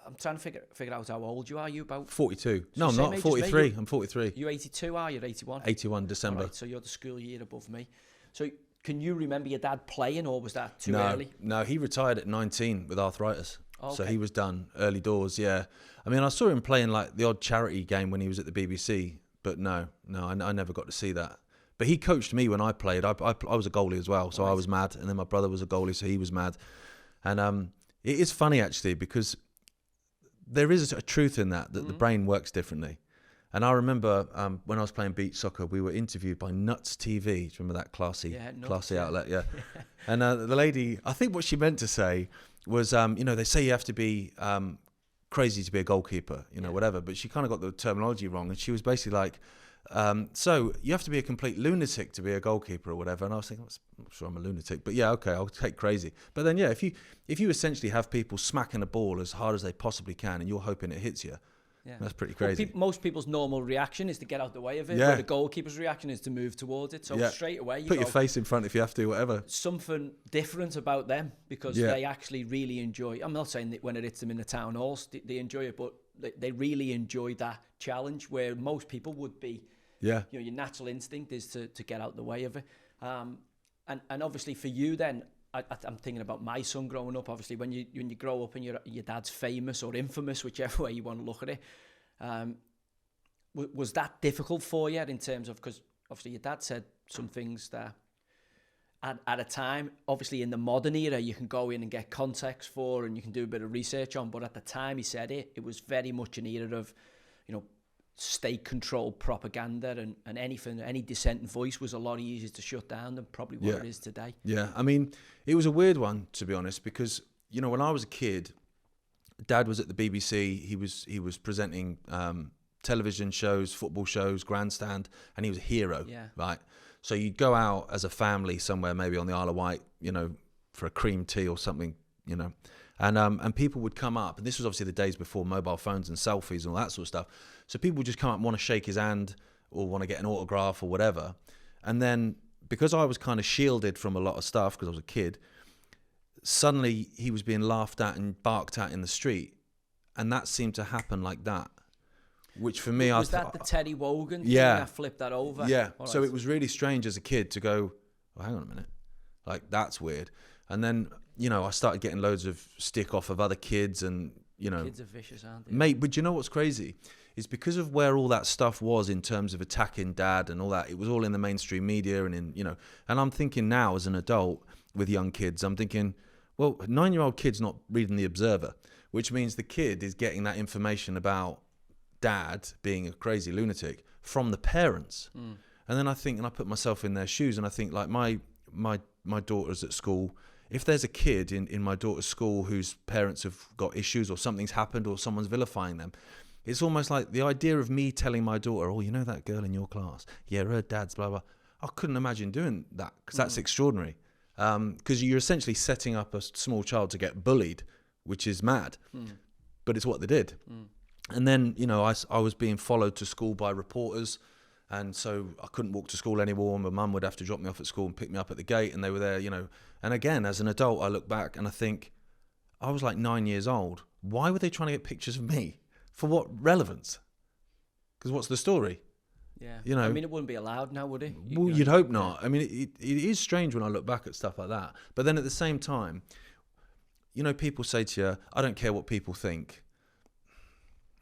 I'm trying to figure out how old you are. You about 42? No, I'm not. 43. I'm 43. You 82? Are you 81? 81 December. Right, so you're the school year above me. So can you remember your dad playing, or was that too early? No, he retired at 19 with arthritis. Okay. So he was done early doors, yeah. I mean, I saw him playing like the odd charity game when he was at the BBC, but no, I never got to see that. But he coached me when I played. I was a goalie as well, so I was mad. And then my brother was a goalie, so he was mad. And it is funny, actually, because there is a truth in that the brain works differently. And I remember when I was playing beach soccer, we were interviewed by Nuts TV. Do you remember that classy outlet? Yeah. And the lady, I think what she meant to say was, they say you have to be crazy to be a goalkeeper, whatever. But she kind of got the terminology wrong. And she was basically like, so you have to be a complete lunatic to be a goalkeeper or whatever. And I was thinking, I'm not sure I'm a lunatic, but yeah, okay, I'll take crazy. But then, yeah, if you essentially have people smacking a ball as hard as they possibly can and you're hoping it hits you, that's pretty crazy. Well, most people's normal reaction is to get out the way of it, where the goalkeeper's reaction is to move towards it. So straight away, you put your face in front if you have to, whatever. Something different about them, because they actually really enjoy. I'm not saying that when it hits them in the town halls, they enjoy it, but they really enjoy that challenge, where most people would be. Yeah. Your natural instinct is to get out the way of it. And obviously for you then, I'm thinking about my son growing up. Obviously, when you grow up and your dad's famous or infamous, whichever way you want to look at it, was that difficult for you in terms of, because obviously your dad said some things that at a time, obviously in the modern era, you can go in and get context for and you can do a bit of research on, but at the time he said it was very much an era of, state-controlled propaganda, and any dissenting voice was a lot easier to shut down than probably what it is today. Yeah, I mean, it was a weird one, to be honest, because, when I was a kid, Dad was at the BBC, he was presenting television shows, football shows, Grandstand, and he was a hero, right? So you'd go out as a family somewhere, maybe on the Isle of Wight, you know, for a cream tea or something, you know, and people would come up, and this was obviously the days before mobile phones and selfies and all that sort of stuff. So people would just come up and want to shake his hand or want to get an autograph or whatever. And then because I was kind of shielded from a lot of stuff because I was a kid, suddenly he was being laughed at and barked at in the street. And that seemed to happen like that, which for me, was that the Terry Wogan thing yeah, that flipped that over? Yeah. All So right. it was really strange as a kid to go, well, hang on a minute, like that's weird. And then, you know, I started getting loads of stick off of other kids, and you know, Kids are vicious, aren't they? mate. But you know what's crazy is because of where all that stuff was in terms of attacking dad and all that. It was all in the mainstream media and in, you know. And I'm thinking now as an adult with young kids, I'm thinking, well, a 9-year-old kid's not reading the Observer, which means the kid is getting that information about dad being a crazy lunatic from the parents. And then I think, and I put myself in their shoes, and I think, like, my daughter's at school. If there's a kid in my daughter's school whose parents have got issues or something's happened or someone's vilifying them, it's almost like the idea of me telling my daughter, oh, you know that girl in your class? Yeah, her dad's blah, blah. I couldn't imagine doing that because that's extraordinary. Because you're essentially setting up a small child to get bullied, which is mad. But it's what they did. And then, you know, I was being followed to school by reporters. And so I couldn't walk to school anymore. My mum would have to drop me off at school and pick me up at the gate. And they were there, you know. And again, as an adult, I look back and I think, I was like 9 years old. Why were they trying to get pictures of me? For what relevance? Because what's the story? Yeah. You know, I mean, it wouldn't be allowed now, would it? Well, you'd hope not. I mean, it is strange when I look back at stuff like that. But then at the same time, you know, people say to you, I don't care what people think.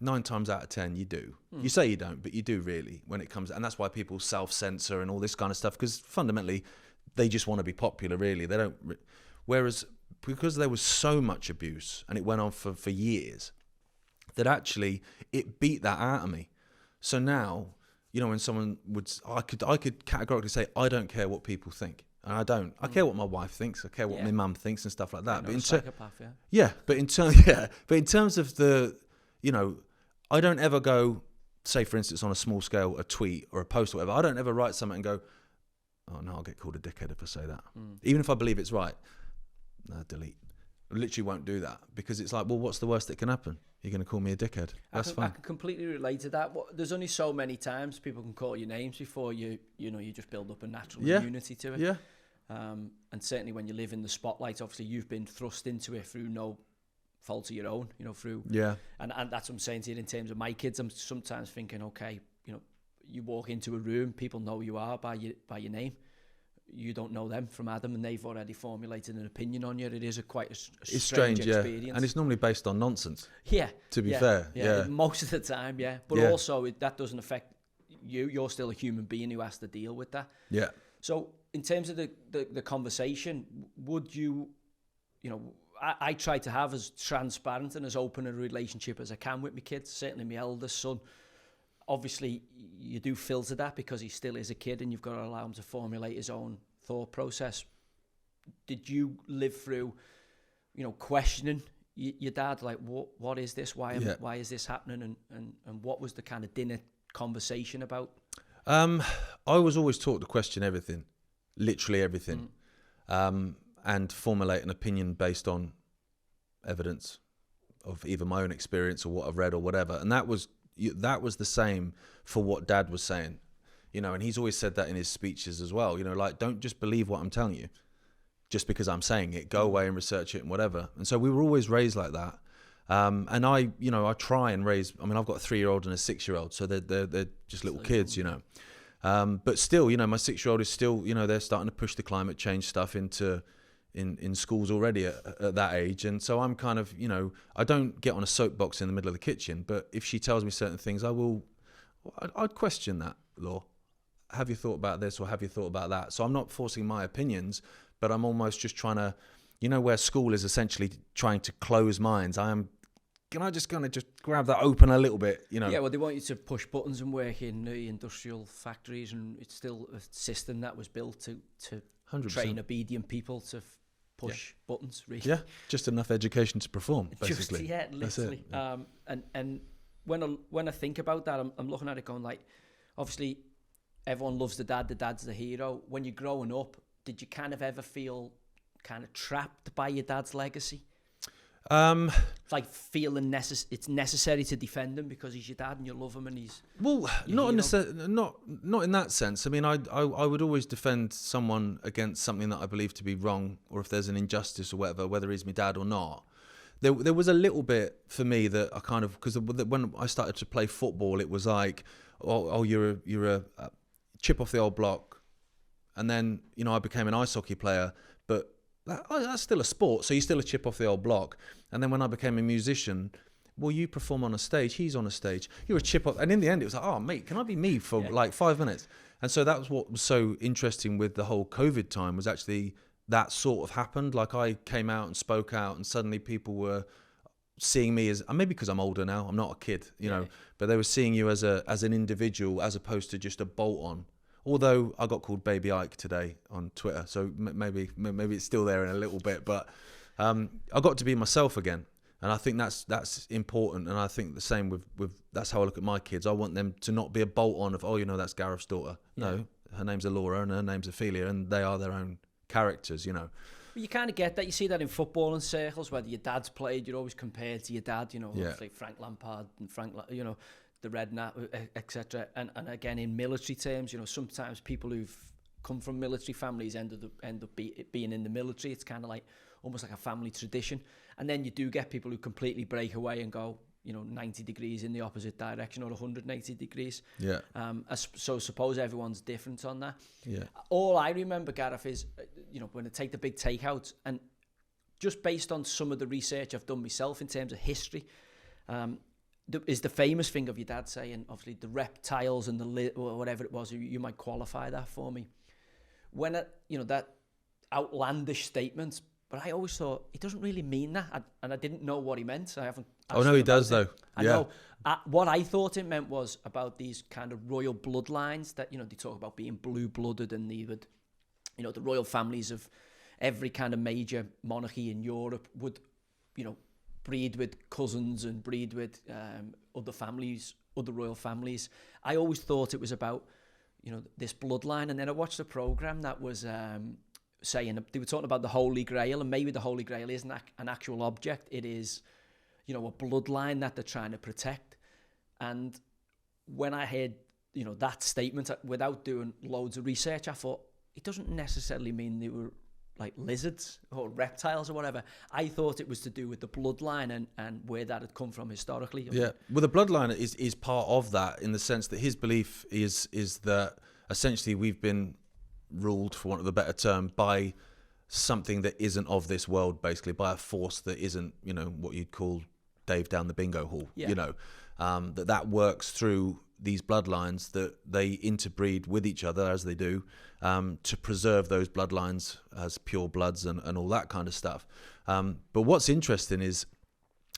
9 times out of 10, you do. You say you don't, but you do really when it comes. And that's why people self-censor and all this kind of stuff, because fundamentally, they just want to be popular, really. They don't. Whereas, because there was so much abuse and it went on for years, that actually it beat that out of me. So now, you know, when someone would, I could categorically say, I don't care what people think. And I don't. I care what my wife thinks. I care what my mum thinks and stuff like that. But but in terms of the, you know, I don't ever go, say for instance on a small scale, a tweet or a post or whatever. I don't ever write something and go, oh no, I'll get called a dickhead if I say that. Even if I believe it's right, no, delete. I literally won't do that because it's like, well, what's the worst that can happen? You're going to call me a dickhead. That's fine. I can completely relate to that. There's only so many times people can call you names before you just build up a natural immunity to it. Yeah. And certainly when you live in the spotlight, obviously you've been thrust into it through no fault of your own, you know, through. Yeah. And that's what I'm saying to you in terms of my kids. I'm sometimes thinking, okay, you know, you walk into a room, people know who you are by your name. You don't know them from Adam, and they've already formulated an opinion on you. It is quite a strange experience. Yeah. And it's normally based on nonsense. Yeah. To be fair. Yeah. Most of the time, yeah. But also, that doesn't affect you. You're still a human being who has to deal with that. Yeah. So, in terms of the conversation, would you know, I try to have as transparent and as open a relationship as I can with my kids, certainly my eldest son. Obviously, you do filter that because he still is a kid and you've got to allow him to formulate his own thought process. Did you live through, you know, questioning your dad, like, what is this? Why is this happening? And what was the kind of dinner conversation about? I was always taught to question everything, literally everything, and formulate an opinion based on evidence of either my own experience or what I've read or whatever. And that was the same for what Dad was saying, you know, and he's always said that in his speeches as well, you know, like, don't just believe what I'm telling you just because I'm saying it. Go away and research it and whatever. And so we were always raised like that. And I try and raise, I mean, I've got a 3-year-old and a 6-year-old, so they're just little kids, you know. But still, you know, my 6-year-old is still, you know, they're starting to push the climate change stuff into in schools already at that age. And so I'm kind of, you know, I don't get on a soapbox in the middle of the kitchen, but if she tells me certain things, I'd question that, Law. Have you thought about this or have you thought about that? So I'm not forcing my opinions, but I'm almost just trying to, you know, where school is essentially trying to close minds. Can I just kind of just grab that open a little bit, you know? Yeah, well, they want you to push buttons and work in the industrial factories, and it's still a system that was built to 100%. Train obedient people to push buttons, really. Yeah, just enough education to perform, basically. Literally. That's it. And when I think about that, I'm looking at it going like, obviously, everyone loves the dad's the hero. When you're growing up, did you kind of ever feel kind of trapped by your dad's legacy? It's like feeling it's necessary to defend him because he's your dad and you love him and he's not in that sense. I mean, I would always defend someone against something that I believe to be wrong, or if there's an injustice or whatever, whether he's my dad or not. There was a little bit for me that I kind of, because when I started to play football, it was like, oh, you're a chip off the old block, and then I became an ice hockey player, but that's still a sport, so you're still a chip off the old block. And then when I became a musician, well, you perform on a stage, he's on a stage, you're a chip off. And in the end, it was like, oh, mate, can I be me for like 5 minutes? And so that was what was so interesting with the whole COVID time, was actually that sort of happened. Like, I came out and spoke out, and suddenly people were seeing me as, maybe because I'm older now, I'm not a kid, you know, but they were seeing you as an individual as opposed to just a bolt on. Although I got called Baby Icke today on Twitter, so maybe it's still there in a little bit. But I got to be myself again, and I think that's important. And I think the same with that's how I look at my kids. I want them to not be a bolt on of, oh, that's Gareth's daughter. No, her name's Alora and her name's Ophelia, and they are their own characters. Well, you kind of get that. You see that in footballing circles, whether your dad's played, you're always compared to your dad. Like Frank Lampard and the Red Nat, etc. And again, in military terms, sometimes people who've come from military families end up being in the military. It's kind of like almost like a family tradition. And then you do get people who completely break away and go, 90 degrees in the opposite direction, or 180 degrees. Yeah. So suppose everyone's different on that. Yeah. All I remember, Gareth, is when I take the big takeouts, and just based on some of the research I've done myself in terms of history. Is the famous thing of your dad saying, obviously, the reptiles and or whatever it was, you might qualify that for me. When, that outlandish statement, but I always thought, he doesn't really mean that. And I didn't know what he meant. I haven't. Oh, no, he does, though. I know. What I thought it meant was about these kind of royal bloodlines that, they talk about being blue-blooded, and they would, the royal families of every kind of major monarchy in Europe would, breed with cousins and breed with other royal families. I always thought it was about, this bloodline. And then I watched a program that was saying, they were talking about the Holy Grail, and maybe the Holy Grail isn't an actual object. It is, a bloodline that they're trying to protect. And when I heard, that statement, without doing loads of research, I thought, it doesn't necessarily mean they were like lizards or reptiles or whatever. I thought it was to do with the bloodline and where that had come from historically. Yeah, well, the bloodline is part of that, in the sense that his belief is that essentially we've been ruled, for want of a better term, by something that isn't of this world, basically by a force that isn't, what you'd call Dave down the bingo hall. That works through these bloodlines, that they interbreed with each other as they do, to preserve those bloodlines as pure bloods and all that kind of stuff. But what's interesting is,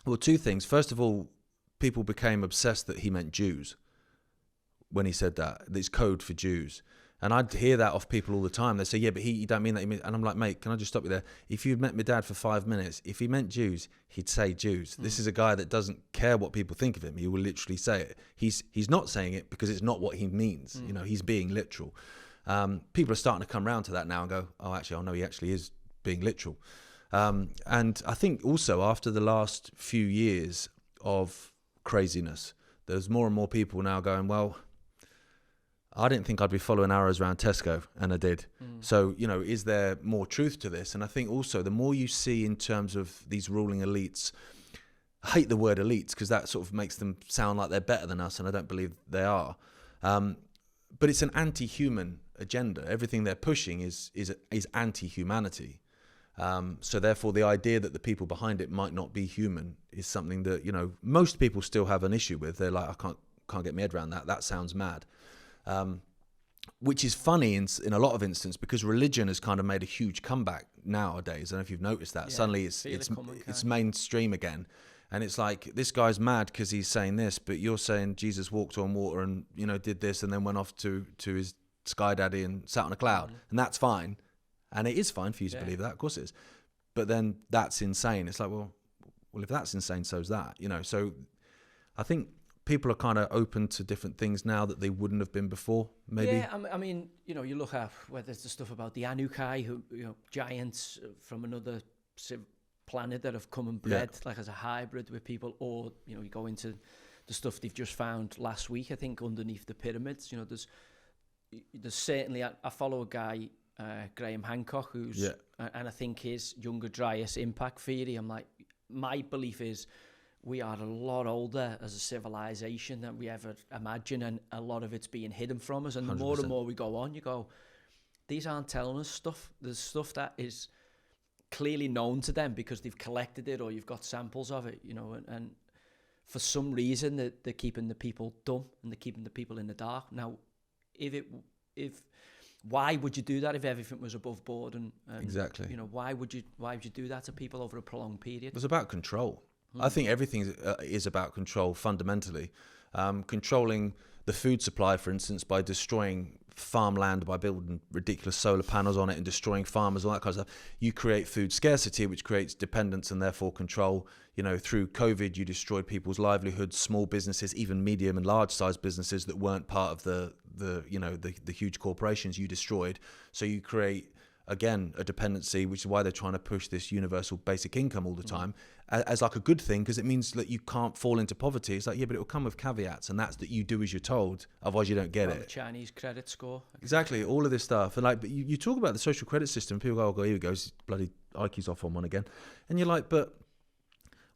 well, two things. First of all, people became obsessed that he meant Jews when he said that. It's code for Jews. And I'd hear that off people all the time. They say, yeah, but he don't mean that. And I'm like, mate, can I just stop you there? If you'd met my dad for 5 minutes, if he meant Jews, he'd say Jews. This is a guy that doesn't care what people think of him. He will literally say it. He's not saying it because it's not what he means. He's being literal. People are starting to come around to that now and go, oh, actually, I know he actually is being literal. And I think also after the last few years of craziness, there's more and more people now going, well, I didn't think I'd be following arrows around Tesco, and I did. So, is there more truth to this? And I think also the more you see in terms of these ruling elites, I hate the word elites because that sort of makes them sound like they're better than us, and I don't believe they are. But it's an anti-human agenda. Everything they're pushing is anti-humanity. So therefore, the idea that the people behind it might not be human is something that, most people still have an issue with. They're like, I can't get my head around that. That sounds mad. Which is funny in a lot of instances, because religion has kind of made a huge comeback nowadays. I don't know if you've noticed that. Yeah, suddenly it's mainstream again, and it's like, this guy's mad because he's saying this, but you're saying Jesus walked on water and did this and then went off to his sky daddy and sat on a cloud, and that's fine, and it is fine for you to believe that, of course it is. But then that's insane. It's like, well, if that's insane, so's that. So I think people are kind of open to different things now that they wouldn't have been before, maybe. Yeah, I mean, you know, you look at whether it's the stuff about the Anukai, who, you know, giants from another planet that have come and bred like as a hybrid with people, or, you know, you go into the stuff they've just found last week, I think, underneath the pyramids. You know, there's certainly, I follow a guy, Graham Hancock, who's, and I think his Younger Dryas impact theory, I'm like, my belief is we are a lot older as a civilization than we ever imagine, and a lot of it's being hidden from us. And the 100%. more and more we go on, you go, these aren't telling us stuff. There's stuff that is clearly known to them because they've collected it or you've got samples of it, you know, and for some reason they're keeping the people dumb and they're keeping the people in the dark. Now, why would you do that if everything was above board? And exactly, you know, why would you do that to people over a prolonged period? It's about control. I think everything is about control fundamentally. Controlling the food supply, for instance, by destroying farmland, by building ridiculous solar panels on it and destroying farmers, all that kind of stuff. You create food scarcity, which creates dependence and therefore control. You know, through COVID, you destroyed people's livelihoods, small businesses, even medium and large sized businesses that weren't part of the huge corporations you destroyed. So you create, again, a dependency, which is why they're trying to push this universal basic income all the time as like a good thing, because it means that you can't fall into poverty. It's like, yeah, but it will come with caveats, and that's that you do as you're told, otherwise you don't get it. The Chinese credit score. Exactly, all of this stuff. And like, but you talk about the social credit system, people go, oh, here he goes, bloody Icke's off on one again. And you're like, but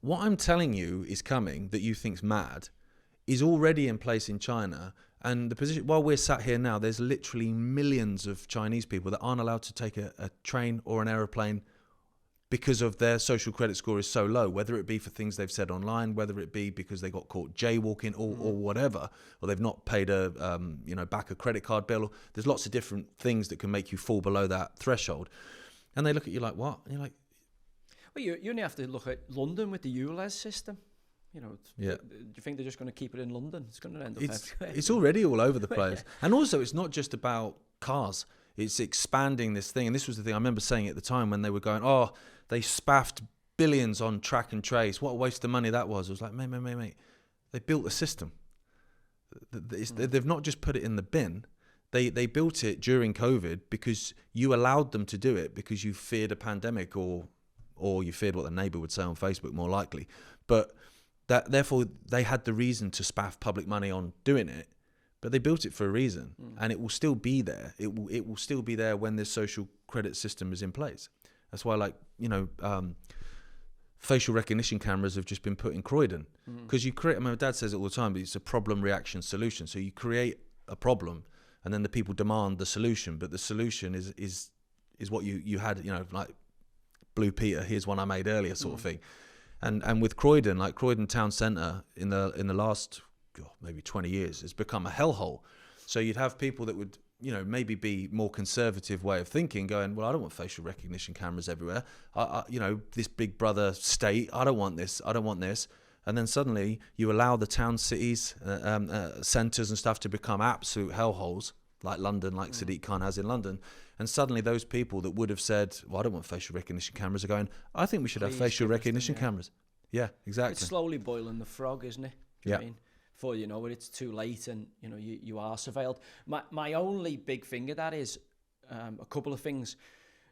what I'm telling you is coming that you think's mad is already in place in China. And the position, while we're sat here now, there's literally millions of Chinese people that aren't allowed to take a train or an aeroplane because of their social credit score is so low, whether it be for things they've said online, whether it be because they got caught jaywalking or whatever, or they've not paid back a credit card bill. There's lots of different things that can make you fall below that threshold. And they look at you like, what? And you're like... Well, you only have to look at London with the ULEZ system. You know, do you think they're just going to keep it in London? It's going to end up everywhere. It's already all over the place. And also, it's not just about cars. It's expanding this thing. And this was the thing I remember saying at the time when they were going, oh, they spaffed billions on track and trace. What a waste of money that was. I was like, mate. They built a system. They've not just put it in the bin. They built it during COVID because you allowed them to do it because you feared a pandemic or you feared what the neighbour would say on Facebook, more likely. But that therefore they had the reason to spaff public money on doing it, but they built it for a reason, and it will still be there. It will still be there when this social credit system is in place. That's why, like, you know, facial recognition cameras have just been put in Croydon because you create. I mean, my dad says it all the time, but it's a problem, reaction, solution. So you create a problem, and then the people demand the solution, but the solution is what you had, you know, like Blue Peter. Here's one I made earlier, sort of thing. And with Croydon, like Croydon Town Centre in the last maybe 20 years has become a hellhole. So you'd have people that would, you know, maybe be more conservative way of thinking, going, well, I don't want facial recognition cameras everywhere. You know, this big brother state, I don't want this. And then suddenly you allow the town cities, centres and stuff to become absolute hellholes, like London, like Sadiq Khan has in London. And suddenly those people that would have said, well, I don't want facial recognition cameras, are going, I think we should have facial recognition cameras. Yeah, exactly. It's slowly boiling the frog, isn't it? Do you know what I mean? Before you know it, it's too late and, you know, you are surveilled. My only big thing of that is a couple of things.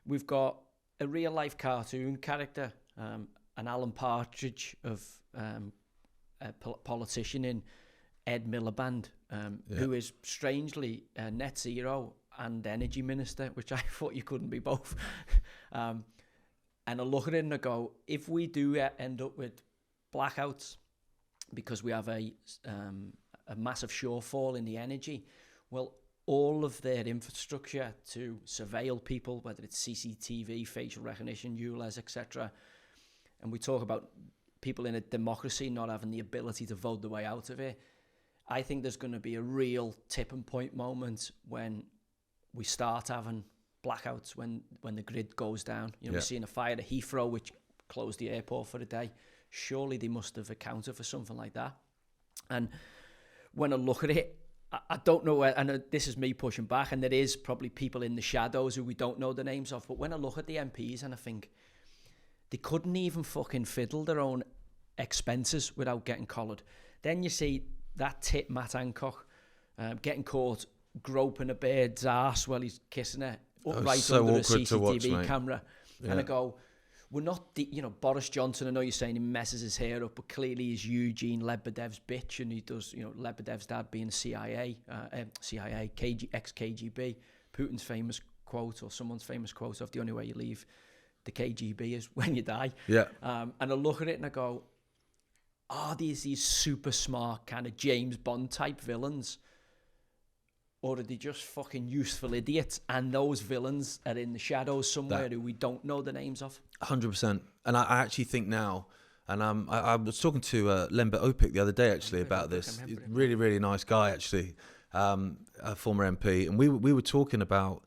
We've got a real life cartoon character, an Alan Partridge of a politician in Ed Miliband, who is strangely net zero and energy minister, which I thought you couldn't be both. And I look at it and I go, if we do end up with blackouts because we have a massive shortfall in the energy, well, all of their infrastructure to surveil people, whether it's CCTV, facial recognition, ULEZ, etc., and we talk about people in a democracy not having the ability to vote their way out of it, I think there's going to be a real tipping point moment when we start having blackouts, when the grid goes down. You know, we're seeing a fire at Heathrow, which closed the airport for a day. Surely they must have accounted for something like that. And when I look at it, I don't know, and this is me pushing back, and there is probably people in the shadows who we don't know the names of, but when I look at the MPs and I think they couldn't even fucking fiddle their own expenses without getting collared. Then you see that tit Matt Hancock getting caught groping a bird's arse while he's kissing her right so under a awkward to watch, CCTV mate. camera. Yeah. And I go, we're not, Boris Johnson, I know you're saying he messes his hair up, but clearly he's Eugene Lebedev's bitch, and he does, Lebedev's dad being CIA, ex-KGB. Putin's famous quote, or someone's famous quote of the only way you leave the KGB is when you die. Yeah. And I look at it and I go, are these super smart kind of James Bond type villains? Or are they just fucking useful idiots? And those villains are in the shadows somewhere who we don't know the names of. 100%. And I actually think now, and I was talking to Lembit Opik the other day actually about this. Really, really nice guy actually, a former MP. And we were talking about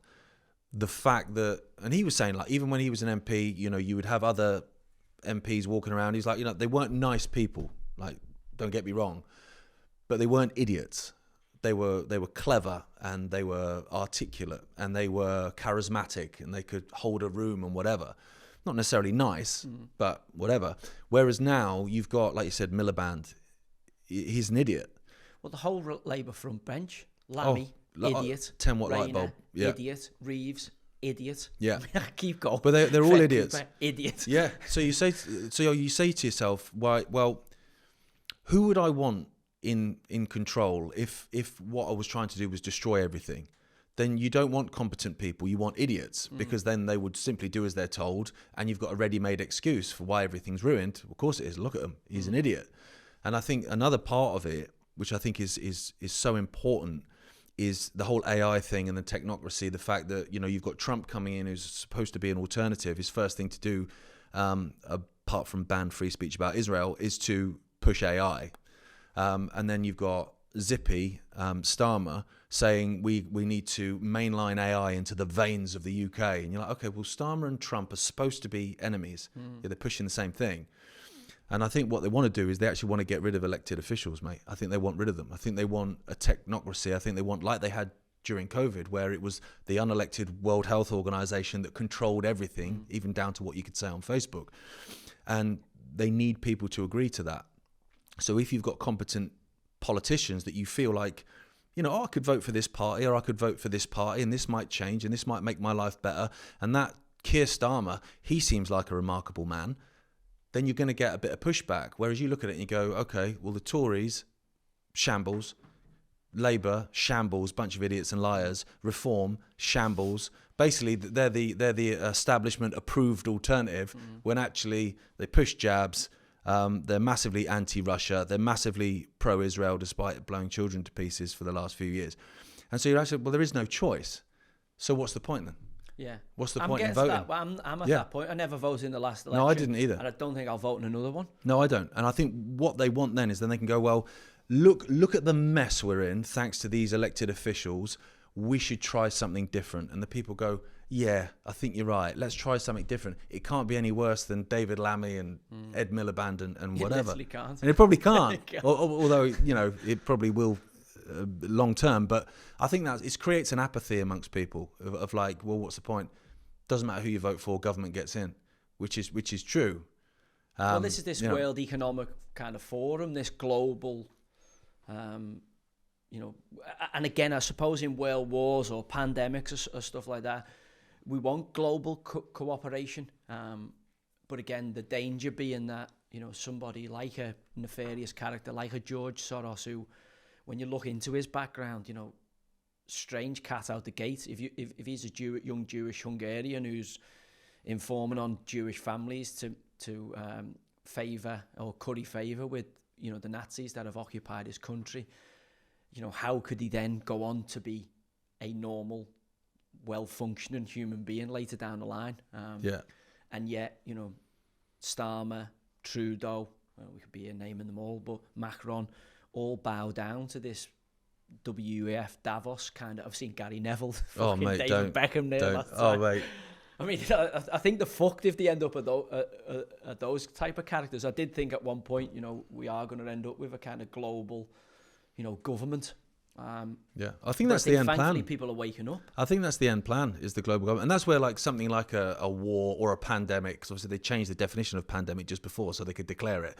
the fact that, and he was saying like, even when he was an MP, you would have other MPs walking around. He's like, they weren't nice people. Like, don't get me wrong, but they weren't idiots. They were clever, and they were articulate, and they were charismatic, and they could hold a room and whatever. Not necessarily nice, but whatever. Whereas now you've got, like you said, Miliband. He's an idiot. Well, the whole Labour front bench, Lammy, idiot. 10-watt light Rayner, bulb. Yeah. Idiot. Reeves, idiot. Yeah. Keep going. But they're all Fred idiots. Cooper, idiot. Yeah. So you say to yourself, why? Well, who would I want in control if what I was trying to do was destroy everything? Then you don't want competent people, you want idiots, because then they would simply do as they're told, and you've got a ready-made excuse for why everything's ruined. Of course it is. Look at him. He's an idiot. And I think another part of it, which I think is so important, is the whole AI thing and the technocracy, the fact that, you've got Trump coming in who's supposed to be an alternative. His first thing to do, apart from ban free speech about Israel, is to push AI. And then you've got Zippy, Starmer, saying we need to mainline AI into the veins of the UK. And you're like, okay, well, Starmer and Trump are supposed to be enemies. Yeah, they're pushing the same thing. And I think what they want to do is they actually want to get rid of elected officials, mate. I think they want rid of them. I think they want a technocracy. I think they want, like they had during COVID, where it was the unelected World Health Organization that controlled everything, even down to what you could say on Facebook. And they need people to agree to that. So if you've got competent politicians that you feel like, I could vote for this party, or I could vote for this party, and this might change, and this might make my life better, and that Keir Starmer, he seems like a remarkable man, then you're going to get a bit of pushback. Whereas you look at it and you go, okay, well, the Tories, shambles, Labour, shambles, bunch of idiots and liars, Reform, shambles. Basically, they're the establishment approved alternative, when actually they push jabs. They're massively anti-Russia. They're massively pro-Israel, despite blowing children to pieces for the last few years. And so you're actually, well, there is no choice. So what's the point then? Yeah. What's the point in voting? I'm at that point. I never voted in the last election. No, I didn't either. And I don't think I'll vote in another one. No, I don't. And I think what they want then is then they can go, well, look at the mess we're in, thanks to these elected officials. We should try something different. And the people go, yeah, I think you're right. Let's try something different. It can't be any worse than David Lammy and Ed Miliband and whatever. It literally can't. And it probably can't. It can't. Although, it probably will long term. But I think that it creates an apathy amongst people of like, well, what's the point? Doesn't matter who you vote for, government gets in, which is true. Well, this is this World Economic kind of Forum, this global, and again, I suppose in world wars or pandemics or stuff like that, we want global cooperation. But again, the danger being that, somebody like a nefarious character, like a George Soros, who, when you look into his background, strange cat out the gate. If he's a young Jewish Hungarian who's informing on Jewish families to favour or curry favour with, the Nazis that have occupied his country, how could he then go on to be a normal, well-functioning human being later down the line? And yet, Starmer, Trudeau, we could be naming them all, but Macron, all bow down to this WEF Davos kind of. I've seen Gary Neville, mate, David Beckham there. Don't. Oh, mate. I mean, I think they're fucked if they end up at those type of characters. I did think at one point, we are going to end up with a kind of global, government. Yeah, I think that's the end thankfully plan. people are waking up. I think that's the end plan, is the global government. And that's where like something like a war or a pandemic, because obviously they changed the definition of pandemic just before so they could declare it,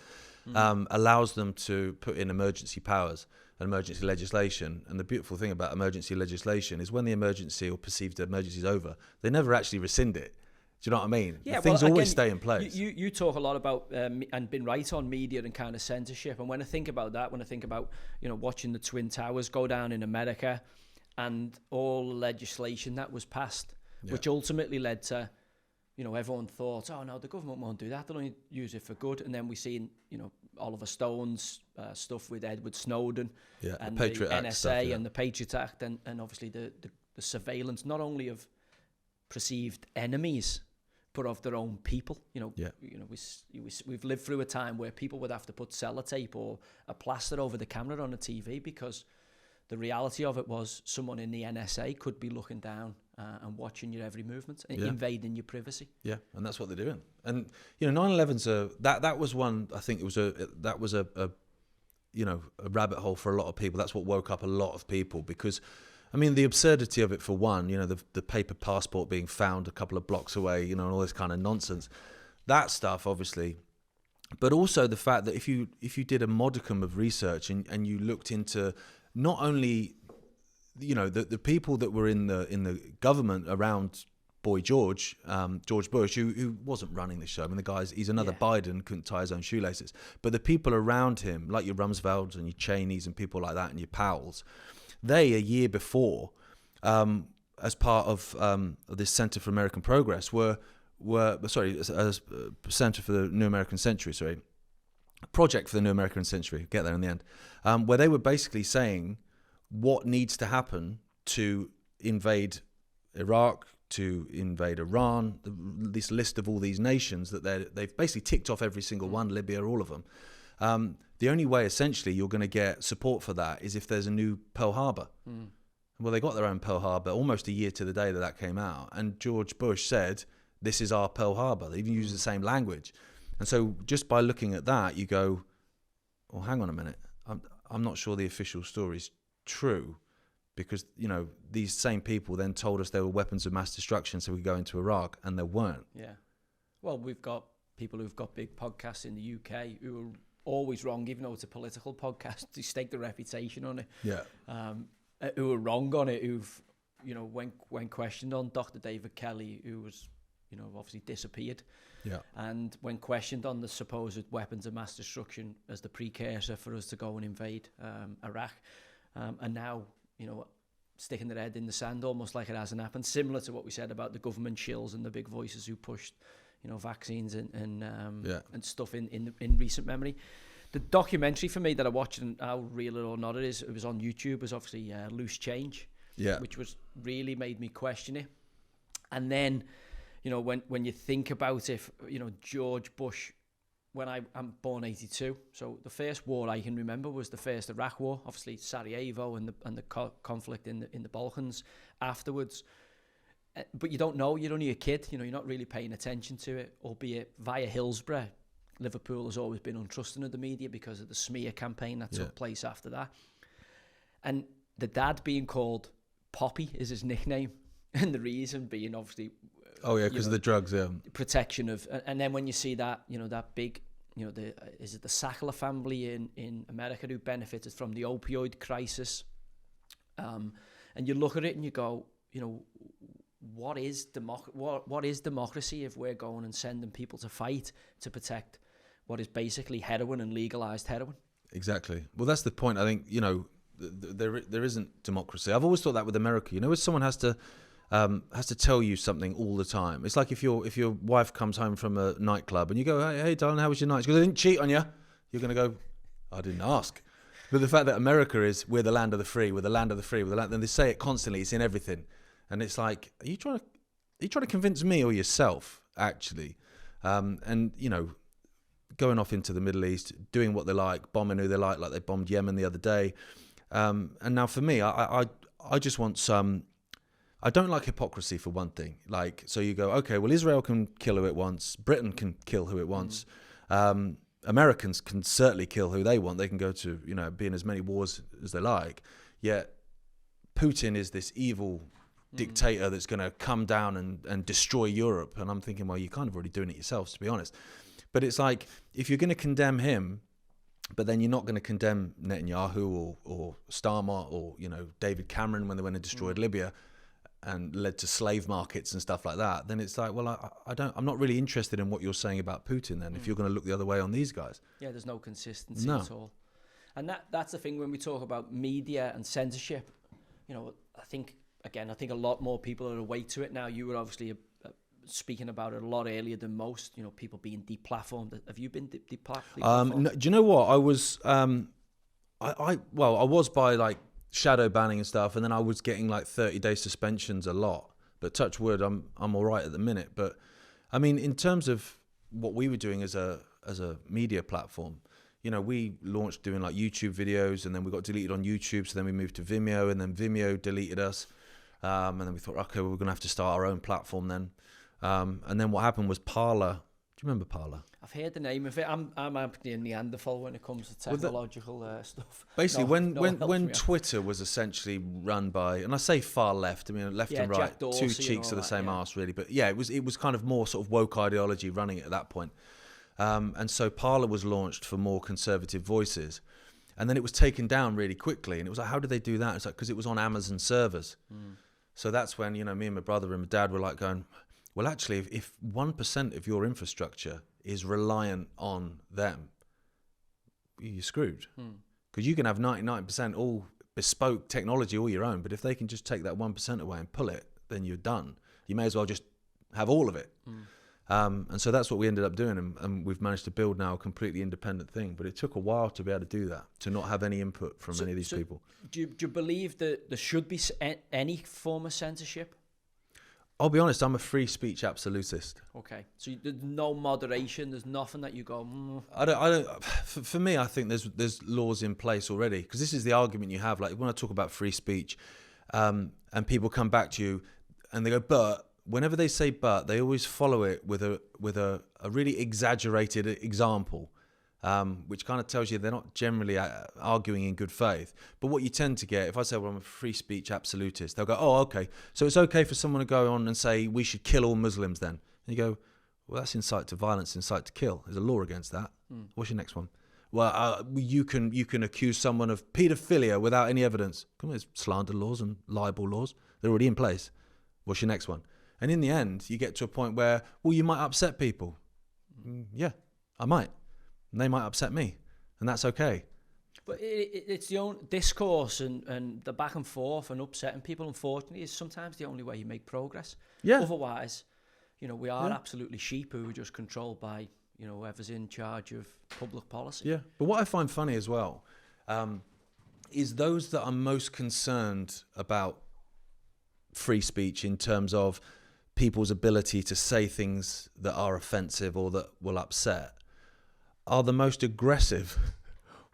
allows them to put in emergency powers and emergency legislation. And the beautiful thing about emergency legislation is when the emergency or perceived emergency is over, they never actually rescind it. Do you know what I mean? Yeah, things well, always again, stay in place. You talk a lot about and been right on media and kind of censorship. And when I think about that, when I think about watching the Twin Towers go down in America, and all the legislation that was passed, which ultimately led to, everyone thought, oh no, the government won't do that; they'll only use it for good. And then we seen, Oliver Stone's stuff with Edward Snowden, and the NSA and the Patriot Act, and obviously the surveillance not only of perceived enemies, but of their own people. We've lived through a time where people would have to put sellotape or a plaster over the camera on a TV because the reality of it was someone in the NSA could be looking down and watching your every movement, invading your privacy. Yeah, and that's what they're doing. And 9/11's that was one. I think it was a rabbit hole for a lot of people. That's what woke up a lot of people because. I mean, the absurdity of it, for one, the paper passport being found a couple of blocks away, and all this kind of nonsense. That stuff, obviously. But also the fact that if you did a modicum of research and you looked into not only, the people that were in the government around Boy George Bush, who wasn't running the show. I mean, the guy's, he's another Biden, couldn't tie his own shoelaces. But the people around him, like your Rumsfelds and your Cheneys and people like that and your Powells, they, a year before, as part of this Center for American Progress, were Center for the New American Century, Project for the New American Century, get there in the end, where they were basically saying what needs to happen to invade Iraq, to invade Iran, this list of all these nations that they've basically ticked off every single one, Libya, all of them. The only way, essentially, you're going to get support for that is if there's a new Pearl Harbor. Well, they got their own Pearl Harbor almost a year to the day that came out. And George Bush said, this is our Pearl Harbor. They even use the same language. And so just by looking at that, you go, well, hang on a minute. I'm not sure the official story's true because, these same people then told us there were weapons of mass destruction so we could go into Iraq, and there weren't. Yeah. Well, we've got people who've got big podcasts in the UK who are always wrong, even though it's a political podcast. They stake their reputation on it. Yeah. Who are wrong on it, who've, when questioned on Dr. David Kelly, who was, obviously disappeared. Yeah. And when questioned on the supposed weapons of mass destruction as the precursor for us to go and invade Iraq, and now, sticking their head in the sand almost like it hasn't happened, similar to what we said about the government shills and the big voices who pushed vaccines and stuff in recent memory. The documentary for me that I watched, and how real it or not it is, it was on YouTube, was obviously Loose Change, which was really made me question it. And then, when you think about it, George Bush, when I'm born 82, so the first war I can remember was the first Iraq war, obviously Sarajevo and the conflict in the Balkans afterwards. But you don't know, you're only a kid, you're not really paying attention to it, albeit via Hillsborough. Liverpool has always been untrusting of the media because of the smear campaign that took place after that. And the dad being called Poppy is his nickname, and the reason being obviously... because of the drugs, protection of... And then when you see that, that big... is it the Sackler family in America who benefited from the opioid crisis? And you look at it and you go, what is democracy if we're going and sending people to fight to protect what is basically heroin and legalized heroin? Exactly. Well, that's the point. I think, there isn't democracy. I've always thought that with America. If someone has to tell you something all the time. It's like if your wife comes home from a nightclub and you go, hey darling, how was your night? She goes, I didn't cheat on you. You're going to go, I didn't ask. But the fact that America is, we're the land of the free, we're the land of the free, and they say it constantly, it's in everything. And it's like, are you trying to convince me or yourself, actually? Going off into the Middle East, doing what they like, bombing who they like they bombed Yemen the other day. And now for me, I just want some... I don't like hypocrisy, for one thing. So you go, okay, well, Israel can kill who it wants. Britain can kill who it wants. Americans can certainly kill who they want. They can go to, be in as many wars as they like. Yet Putin is this evil dictator that's going to come down and destroy Europe. And I'm thinking, well, you're kind of already doing it yourselves, to be honest. But it's like, if you're going to condemn him, but then you're not going to condemn Netanyahu or Starmer or, David Cameron when they went and destroyed Libya and led to slave markets and stuff like that, then it's like, well, I'm not really interested in what you're saying about Putin then, if you're going to look the other way on these guys. Yeah, there's no consistency at all. And that's the thing when we talk about media and censorship. I think a lot more people are awake to it now. You were obviously speaking about it a lot earlier than most, people being deplatformed. Have you been deplatformed? No, do you know what? I was, I was by like shadow banning and stuff, and then I was getting like 30-day suspensions a lot. But touch wood, I'm all right at the minute. But I mean, in terms of what we were doing as a media platform, we launched doing like YouTube videos, and then we got deleted on YouTube. So then we moved to Vimeo, and then Vimeo deleted us. And then we thought, okay, well, we're going to have to start our own platform then. And then what happened was Parler. Do you remember Parler? I've heard the name of it. I'm actually a Neanderthal when it comes to technological stuff. Basically, when Twitter was essentially run by, and I say far left, I mean left and right, two cheeks of the same arse really. But yeah, it was kind of more sort of woke ideology running it at that point. And so Parler was launched for more conservative voices. And then it was taken down really quickly. And it was like, how did they do that? It's like, because it was on Amazon servers. So that's when, me and my brother and my dad were like going, well, actually, if 1% of your infrastructure is reliant on them, you're screwed. Because you can have 99% all bespoke technology all your own, but if they can just take that 1% away and pull it, then you're done. You may as well just have all of it. And so that's what we ended up doing, and we've managed to build now a completely independent thing. But it took a while to be able to do that, to not have any input from any of these people. Do you believe that there should be any form of censorship? I'll be honest, I'm a free speech absolutist. Okay, so there's no moderation. There's nothing that you go. I don't. For me, I think there's laws in place already, because this is the argument you have. Like when I talk about free speech, and people come back to you, and they go, but. Whenever they say but, they always follow it with a really exaggerated example, which kind of tells you they're not generally arguing in good faith. But what you tend to get, if I say, well, I'm a free speech absolutist, they'll go, oh, okay. So it's okay for someone to go on and say, we should kill all Muslims then. And you go, well, that's incite to violence, incite to kill. There's a law against that. What's your next one? Well, you can accuse someone of paedophilia without any evidence. Come on, there's slander laws and libel laws. They're already in place. What's your next one? And in the end, you get to a point where, well, you might upset people. Yeah, I might. And they might upset me. And that's okay. But it's the only discourse and the back and forth and upsetting people, unfortunately, is sometimes the only way you make progress. Yeah. Otherwise, we are absolutely sheep who are just controlled by, whoever's in charge of public policy. Yeah. But what I find funny as well is those that are most concerned about free speech in terms of people's ability to say things that are offensive or that will upset are the most aggressive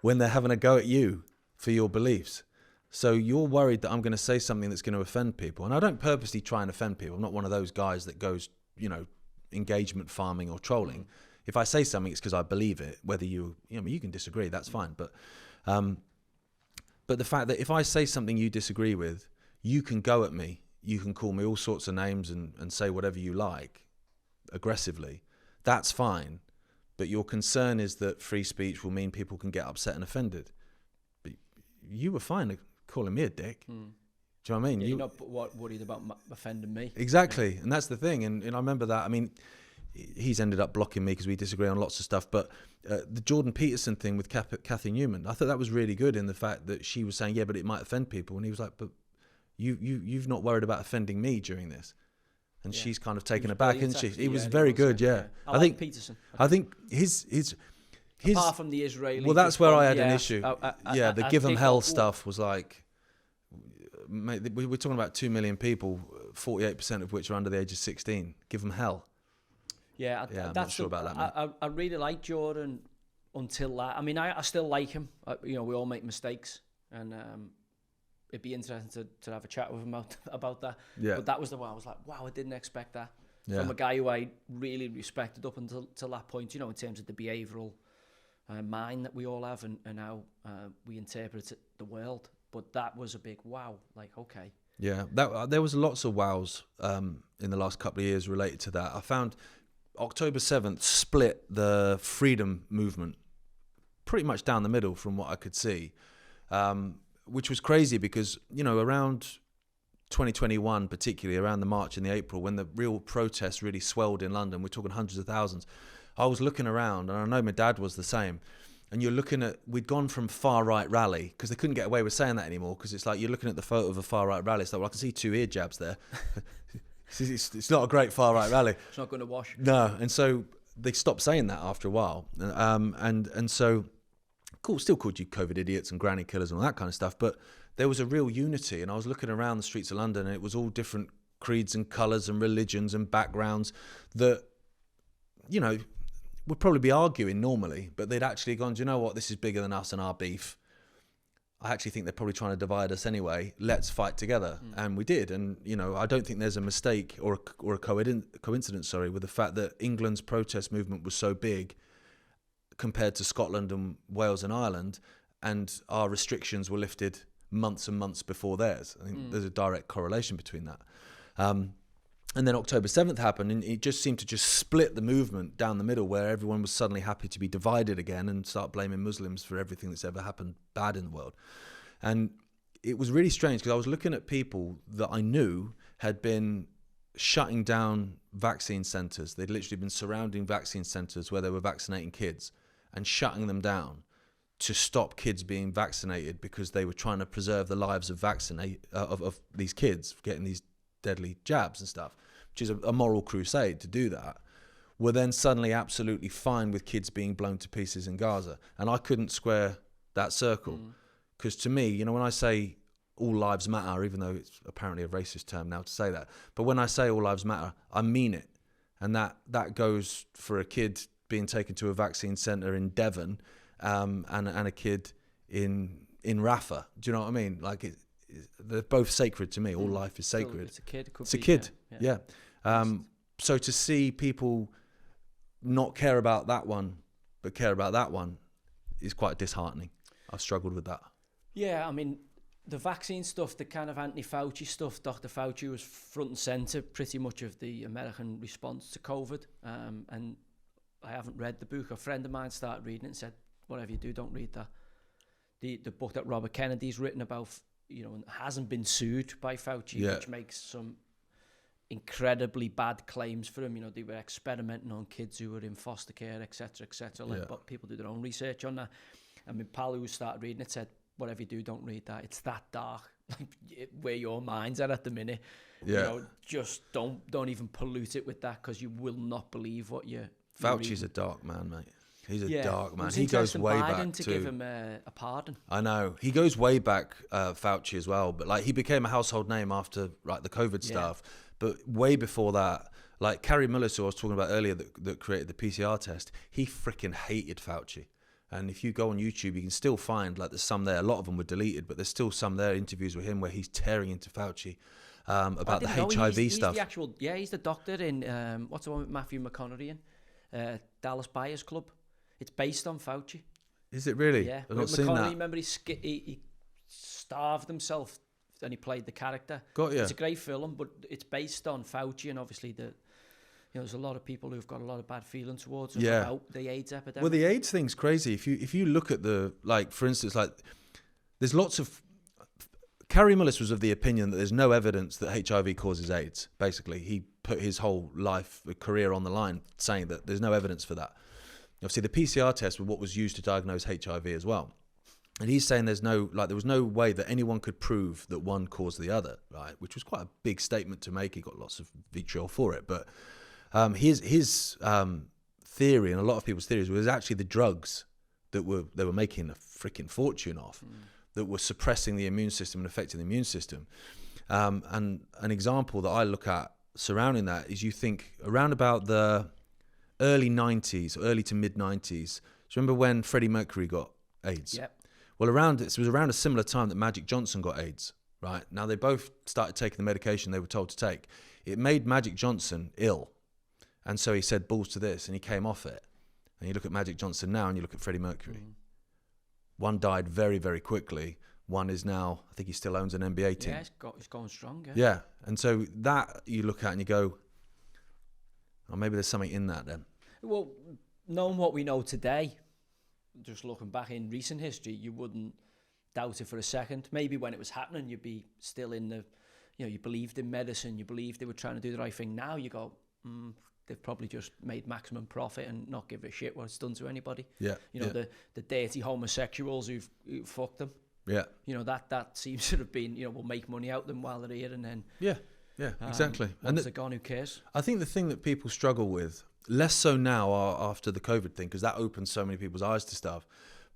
when they're having a go at you for your beliefs. So you're worried that I'm going to say something that's going to offend people. And I don't purposely try and offend people. I'm not one of those guys that goes, engagement farming or trolling. If I say something, it's because I believe it, whether you can disagree, that's fine. But the fact that if I say something you disagree with, you can go at me. You can call me all sorts of names and say whatever you like aggressively. That's fine. But your concern is that free speech will mean people can get upset and offended. But you were fine calling me a dick. Do you know what I mean? Yeah, you're not worried about offending me. Exactly. Yeah. And that's the thing. And I remember that. I mean, he's ended up blocking me because we disagree on lots of stuff. But the Jordan Peterson thing with Kathy Newman, I thought that was really good in the fact that she was saying, yeah, but it might offend people. And he was like, but you've not worried about offending me during this. And she's kind of taken aback, isn't she? He was very good, yeah. I think Peterson. I think his apart from the Israeli. Well, that's where I had an issue. The give them hell stuff was like, mate, we're talking about 2 million people, 48% of which are under the age of 16. Give them hell. Yeah, I'm not sure about that, mate. I really like Jordan until that. I mean, I still like him. We all make mistakes, and it'd be interesting to have a chat with him about that. Yeah. But that was the one I was like, wow, I didn't expect that from a guy who I really respected up until that point. In terms of the behavioural mind that we all have, and how we interpret the world. But that was a big wow. Like, okay. Yeah, there was lots of wows in the last couple of years related to that. I found October 7th split the freedom movement pretty much down the middle from what I could see, which was crazy because, you know, around 2021, particularly around the March and the April, when the real protests really swelled in London, we're talking hundreds of thousands, I was looking around, and I know my dad was the same, and you're looking at, we'd gone from far-right rally, because they couldn't get away with saying that anymore, because it's like you're looking at the photo of a far-right rally, it's like, well, I can see 2 ear jabs there. It's not a great far-right rally. It's not going to wash. No, and so they stopped saying that after a while, and so cool, still called you COVID idiots and granny killers and all that kind of stuff, but there was a real unity, and I was looking around the streets of London, and it was all different creeds and colours and religions and backgrounds that, you know, would probably be arguing normally, but they'd actually gone, do you know what, this is bigger than us and our beef. I actually think they're probably trying to divide us anyway. Let's fight together. And we did. And, you know, I don't think there's a mistake or a coincidence, with the fact that England's protest movement was so big compared to Scotland and Wales and Ireland, and our restrictions were lifted months and months before theirs. I think there's a direct correlation between that. And then October 7th happened, and it just seemed to just split the movement down the middle, where everyone was suddenly happy to be divided again and start blaming Muslims for everything that's ever happened bad in the world. And it was really strange, because I was looking at people that I knew had been shutting down vaccine centres. They'd literally been surrounding vaccine centres where they were vaccinating kids and shutting them down to stop kids being vaccinated, because they were trying to preserve the lives of these kids getting these deadly jabs and stuff, which is a moral crusade to do that, were then suddenly absolutely fine with kids being blown to pieces in Gaza. And I couldn't square that circle, because to me, you know, when I say all lives matter, even though it's apparently a racist term now to say that, but when I say all lives matter, I mean it. And that goes for a kid being taken to a vaccine centre in Devon, and a kid in Rafah. Do you know what I mean? Like, they're both sacred to me. All life is sacred. It's a kid. It's a kid. Yeah. So to see people not care about that one, but care about that one, is quite disheartening. I've struggled with that. Yeah, I mean, the vaccine stuff, the kind of anti-Fauci stuff, Dr. Fauci was front and centre pretty much of the American response to COVID. And I haven't read the book. A friend of mine started reading it and said, whatever you do, don't read that. The book that Robert Kennedy's written about, you know, and hasn't been sued by Fauci, which makes some incredibly bad claims for him. You know, they were experimenting on kids who were in foster care, etc., etc. But people do their own research on that. I mean, pal who started reading it said, whatever you do, don't read that. It's that dark, where your minds are at the minute. You know, just don't even pollute it with that, because you will not believe what you. Fauci's a dark man, mate. He's a dark man. It was he goes way Biden back to give him a pardon. I know. He goes way back, Fauci as well. But like, he became a household name after the COVID stuff. But way before that, like Carrie Mullis, who I was talking about earlier, that created the PCR test, he freaking hated Fauci. And if you go on YouTube, you can still find, like, there's some there. A lot of them were deleted, but there's still some there, interviews with him where he's tearing into Fauci about the HIV stuff. He's the doctor in what's the one with Matthew McConaughey in Dallas Buyers Club. It's based on Fauci. Is it really? Yeah. I've not seen that. Remember, he starved himself and he played the character. Got you. It's a great film, but it's based on Fauci, and obviously there's a lot of people who've got a lot of bad feeling towards him about the AIDS epidemic. Well, the AIDS thing's crazy. If you look at for instance, there's lots of. Carrie Mullis was of the opinion that there's no evidence that HIV causes AIDS. Basically, he put his whole career on the line, saying that there's no evidence for that. Obviously, the PCR test was what was used to diagnose HIV as well. And he's saying there was no way that anyone could prove that one caused the other, right? Which was quite a big statement to make. He got lots of vitriol for it. But his theory, and a lot of people's theories, was actually the drugs that they were making a freaking fortune off, that were suppressing the immune system and affecting the immune system. And an example that I look at surrounding that is, you think around about the early 90s, early to mid 90s. Do you remember when Freddie Mercury got AIDS? Yep. Well, it was around a similar time that Magic Johnson got AIDS, right? Now, they both started taking the medication they were told to take. It made Magic Johnson ill. And so he said balls to this, and he came off it. And you look at Magic Johnson now, and you look at Freddie Mercury. One died very, very quickly. One is now, I think he still owns an NBA team. Yeah, it's going strong. Yeah, and so that you look at and you go, oh, maybe there's something in that then. Well, knowing what we know today, just looking back in recent history, you wouldn't doubt it for a second. Maybe when it was happening, you'd be still in the, you believed in medicine, you believed they were trying to do the right thing. Now you go, they've probably just made maximum profit and not give a shit what it's done to anybody. Yeah. The dirty homosexuals who've fucked them. Yeah. That seems to have been, we'll make money out of them while they're here, and then yeah, exactly. Once they're gone, who cares? I think the thing that people struggle with, less so now after the COVID thing, because that opened so many people's eyes to stuff.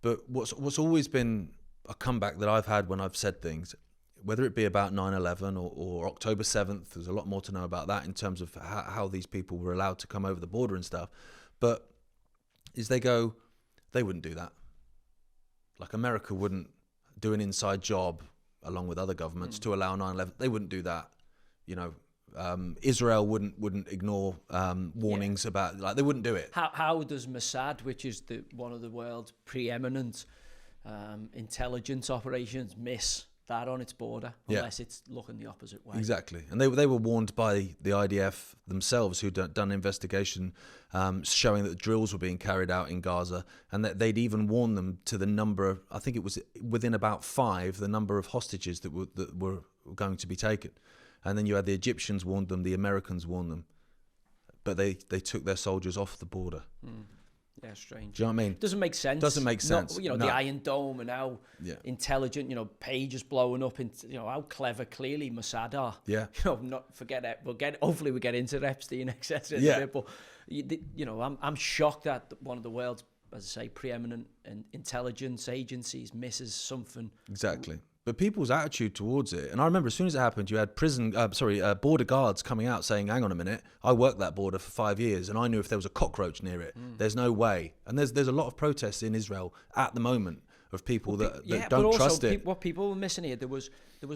But what's always been a comeback that I've had when I've said things, whether it be about 9/11 or October 7th, there's a lot more to know about that in terms of how these people were allowed to come over the border and stuff. But is they wouldn't do that. Like America wouldn't do an inside job along with other governments to allow 9/11. They wouldn't do that. Israel wouldn't ignore warnings about, like, they wouldn't do it. How does Mossad, which is one of the world's preeminent intelligence operations, miss that on its border unless it's looking the opposite way? Exactly. And they were warned by the IDF themselves, who'd done an investigation showing that drills were being carried out in Gaza, and that they'd even warned them to the number of, I think it was within about 5, the number of hostages that were going to be taken. And then you had the Egyptians warned them, the Americans warned them, but they took their soldiers off the border. Yeah, strange. Do you know what I mean? Doesn't make sense. Doesn't make sense. The Iron Dome and how intelligent, pages blowing up, how clever clearly Mossad are. Yeah. Not forget it. Hopefully we get into Epstein, etc. Yeah. But I'm shocked that one of the world's, as I say, preeminent intelligence agencies misses something. Exactly. But people's attitude towards it, and I remember as soon as it happened, you had border guards coming out saying, hang on a minute, I worked that border for 5 years and I knew if there was a cockroach near it, there's no way. And there's a lot of protests in Israel at the moment of people that don't trust it. What people were missing here, there was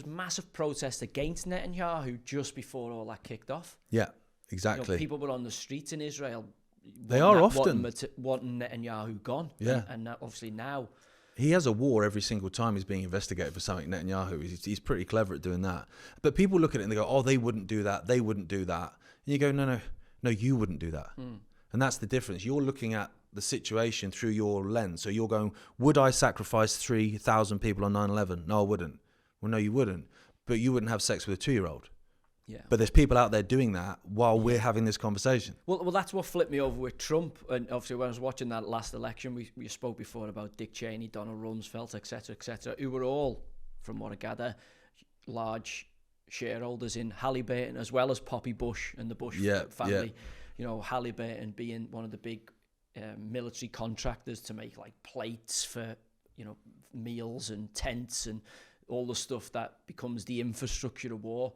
massive protests against Netanyahu just before all that kicked off. Yeah, exactly. People were on the streets in Israel. They are often wanting Netanyahu gone. Yeah. And obviously now, he has a war every single time he's being investigated for something, Netanyahu. He's pretty clever at doing that. But people look at it and they go, oh, they wouldn't do that. They wouldn't do that. And you go, no, you wouldn't do that. And that's the difference. You're looking at the situation through your lens. So you're going, would I sacrifice 3,000 people on 9/11? No, I wouldn't. Well, no, you wouldn't. But you wouldn't have sex with a 2-year-old. Yeah. But there's people out there doing that while we're having this conversation. Well, that's what flipped me over with Trump. And obviously, when I was watching that last election, we spoke before about Dick Cheney, Donald Rumsfeld, etc., who were all, from what I gather, large shareholders in Halliburton, as well as Poppy Bush and the Bush family. Yeah. Halliburton being one of the big military contractors to make like plates for meals and tents and all the stuff that becomes the infrastructure of war.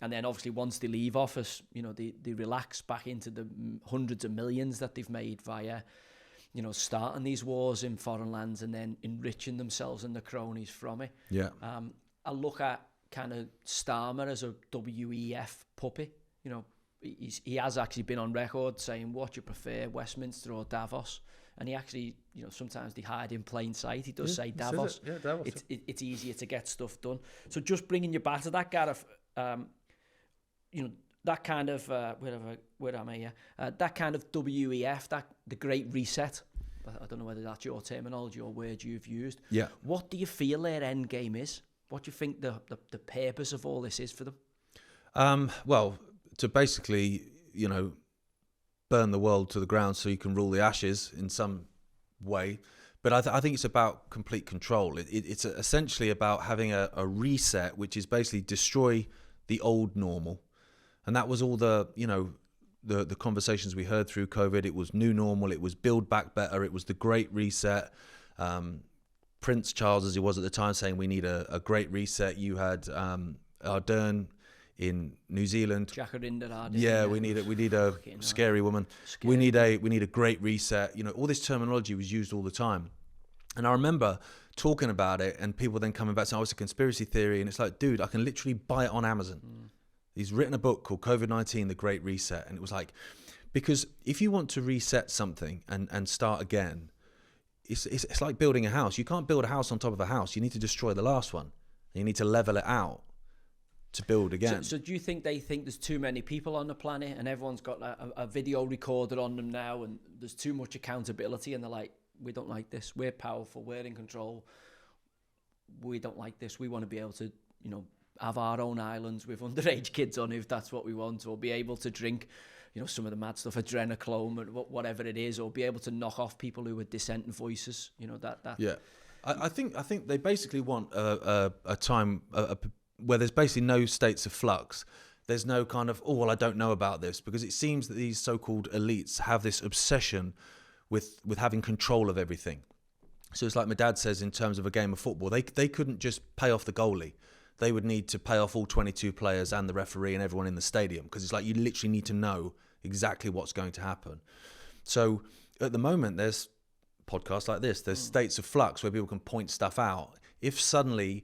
And then obviously once they leave office, they relax back into the hundreds of millions that they've made via, starting these wars in foreign lands and then enriching themselves and the cronies from it. Yeah. I look at kind of Starmer as a WEF puppy. He has actually been on record saying, what do you prefer, Westminster or Davos? And he actually, sometimes they hide in plain sight. He does say Davos. Yeah, Davos. It's easier to get stuff done. So just bringing you back to that, Gareth, that kind of where am I here? That kind of WEF, the Great Reset. I don't know whether that's your terminology or word you've used. Yeah. What do you feel their end game is? What do you think the purpose of all this is for them? Well, to basically, burn the world to the ground so you can rule the ashes in some way. But I think it's about complete control. It's essentially about having a reset, which is basically destroy the old normal. And that was all the conversations we heard through COVID. It was new normal. It was build back better. It was the Great Reset. Prince Charles, as he was at the time, saying we need a great reset. You had Ardern in New Zealand. Jacinda Ardern. Yeah, we need a scary woman. We need a great reset. All this terminology was used all the time. And I remember talking about it and people then coming back saying, it's a conspiracy theory. And it's like, dude, I can literally buy it on Amazon. He's written a book called COVID-19, The Great Reset. And it was like, Because if you want to reset something and start again, it's like building a house. You can't build a house on top of a house. You need to destroy the last one. You need to level it out to build again. So do you think they think there's too many people on the planet and everyone's got a video recorder on them now and there's too much accountability and they're like, we don't like this. We're powerful. We're in control. We don't like this. We want to be able to, have our own islands with underage kids on if that's what we want, or be able to drink, some of the mad stuff, adrenochrome or whatever it is, or be able to knock off people who are dissenting voices. That. Yeah, I think they basically want a time where there's basically no states of flux. There's no kind of, I don't know about this, because it seems that these so-called elites have this obsession with having control of everything. So it's like my dad says in terms of a game of football, they couldn't just pay off the goalie. They would need to pay off all 22 players and the referee and everyone in the stadium, because it's like you literally need to know exactly what's going to happen. So at the moment, there's podcasts like this. There's states of flux where people can point stuff out. If suddenly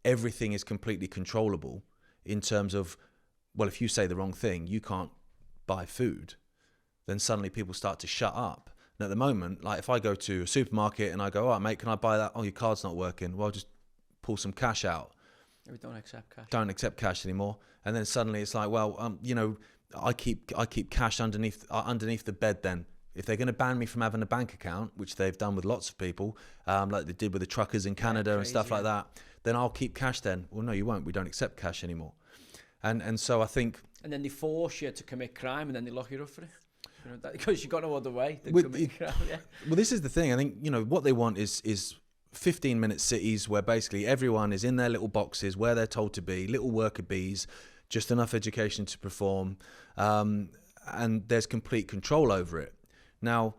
everything is completely controllable in terms of, well, if you say the wrong thing, you can't buy food, then suddenly people start to shut up. And at the moment, like if I go to a supermarket and I go, all right, mate, can I buy that? Oh, your card's not working. Well, I'll just pull some cash out. We don't accept cash. Don't accept cash anymore. And then suddenly it's like, well, I keep cash underneath the bed then. If they're going to ban me from having a bank account, which they've done with lots of people, like they did with the truckers in Canada and stuff like that, then I'll keep cash then. Well, no, you won't. We don't accept cash anymore. And so I think... And then they force you to commit crime and then they lock you up for it. Because you've got no other way than commit crime. Yeah. Well, this is the thing. I think, what they want is 15-minute cities where basically everyone is in their little boxes where they're told to be, little worker bees, just enough education to perform, and there's complete control over it. Now,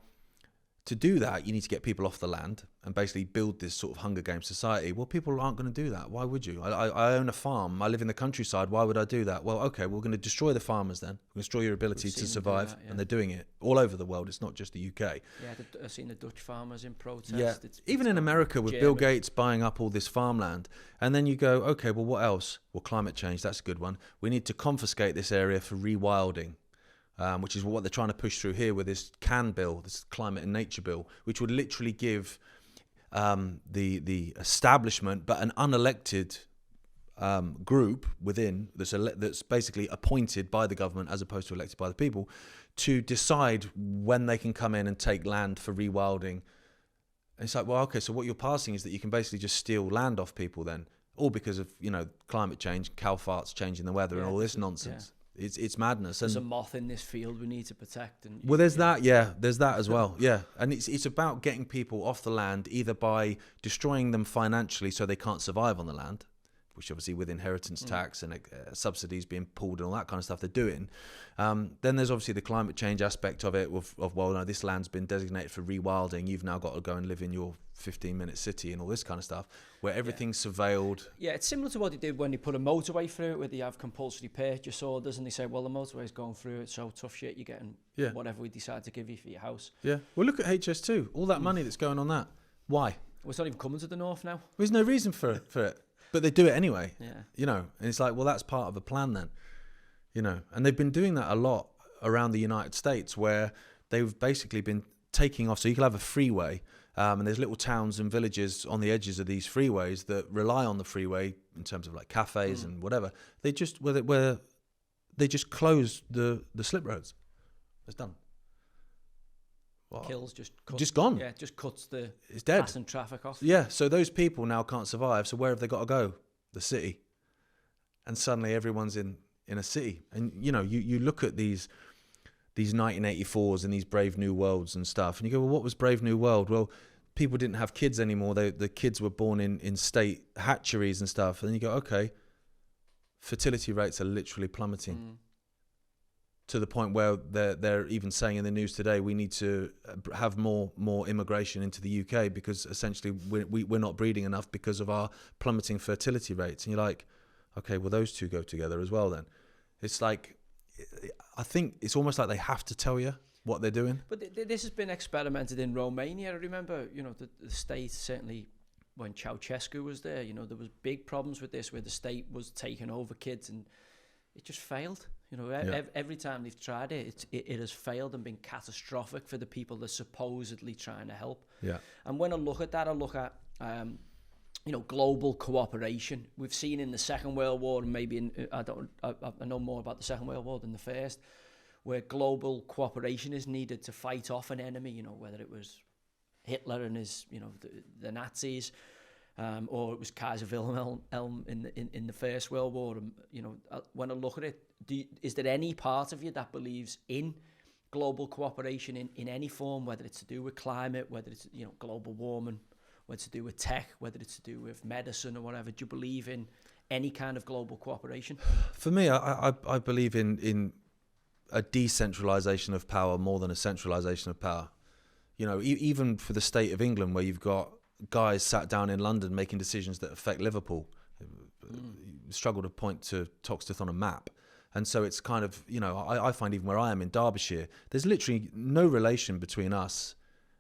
to do that, you need to get people off the land and basically build this sort of Hunger Games society. Well, people aren't going to do that. Why would you? I own a farm. I live in the countryside. Why would I do that? Well, okay, we're going to destroy the farmers then. We're going to destroy your ability to survive. That, yeah. And they're doing it all over the world. It's not just the UK. Yeah, I've seen the Dutch farmers in protest. Yeah, even in America with Bill Gates buying up all this farmland. And then you go, okay, well, what else? Well, climate change, that's a good one. We need to confiscate this area for rewilding. Which is what they're trying to push through here with this CAN bill, this climate and nature bill, which would literally give the establishment, but an unelected group within that's basically appointed by the government as opposed to elected by the people, to decide when they can come in and take land for rewilding. And it's like, well, okay, so what you're passing is that you can basically just steal land off people then, all because of climate change, cow farts changing the weather, and all this nonsense. Yeah. It's madness. There's a moth in this field we need to protect. And well, there's that. Yeah, there's that as well. Yeah, and it's about getting people off the land either by destroying them financially so they can't survive on the land, which obviously with inheritance tax and subsidies being pulled and all that kind of stuff they're doing. Then there's obviously the climate change aspect of it. Of well, no, this land's been designated for rewilding. You've now got to go and live in your 15-minute city and all this kind of stuff, where everything's surveilled. Yeah, it's similar to what they did when they put a motorway through it, where they have compulsory purchase orders, and they say, well, the motorway's going through it, so tough shit, you're getting whatever we decide to give you for your house. Yeah. Well, look at HS2, all that money that's going on that. Why? Well, it's not even coming to the north now. There's no reason for it. But they do it anyway. Yeah. And it's like, well, that's part of a plan then. And they've been doing that a lot around the United States, where they've basically been taking off. So you can have a freeway, and there's little towns and villages on the edges of these freeways that rely on the freeway in terms of like cafes and whatever. They just where they just close the slip roads. It's done. Kills just gone. Yeah, it just cuts the it's dead. Passing traffic off. Yeah, so those people now can't survive. So where have they got to go? The city. And suddenly everyone's in a city. And you look at these 1984s and these Brave New Worlds and stuff, and you go, well, what was Brave New World? Well, people didn't have kids anymore. The kids were born in state hatcheries and stuff. And then you go, okay, fertility rates are literally plummeting. To the point where they're even saying in the news today, we need to have more immigration into the UK because essentially we're not breeding enough because of our plummeting fertility rates. And you're like, okay, well, those two go together as well then. It's like, I think it's almost like they have to tell you what they're doing. But this has been experimented in Romania. I remember, the state, certainly when Ceausescu was there, there was big problems with this, where the state was taking over kids, and it just failed. You know, every time they've tried it, it has failed and been catastrophic for the people they're supposedly trying to help. Yeah. And when I look at that, I look at global cooperation. We've seen in the Second World War, and maybe I know more about the Second World War than the First, where global cooperation is needed to fight off an enemy. You know, whether it was Hitler and his, the Nazis, or it was Kaiser Wilhelm in the First World War. When I look at it, is there any part of you that believes in global cooperation in any form, whether it's to do with climate, whether it's global warming, whether it's to do with tech, whether it's to do with medicine or whatever? Do you believe in any kind of global cooperation? For me, I believe in a decentralization of power more than a centralization of power. Even for the state of England, where you've got guys sat down in London making decisions that affect Liverpool, struggle to point to Toxteth on a map. And so it's kind of, I find even where I am in Derbyshire, there's literally no relation between us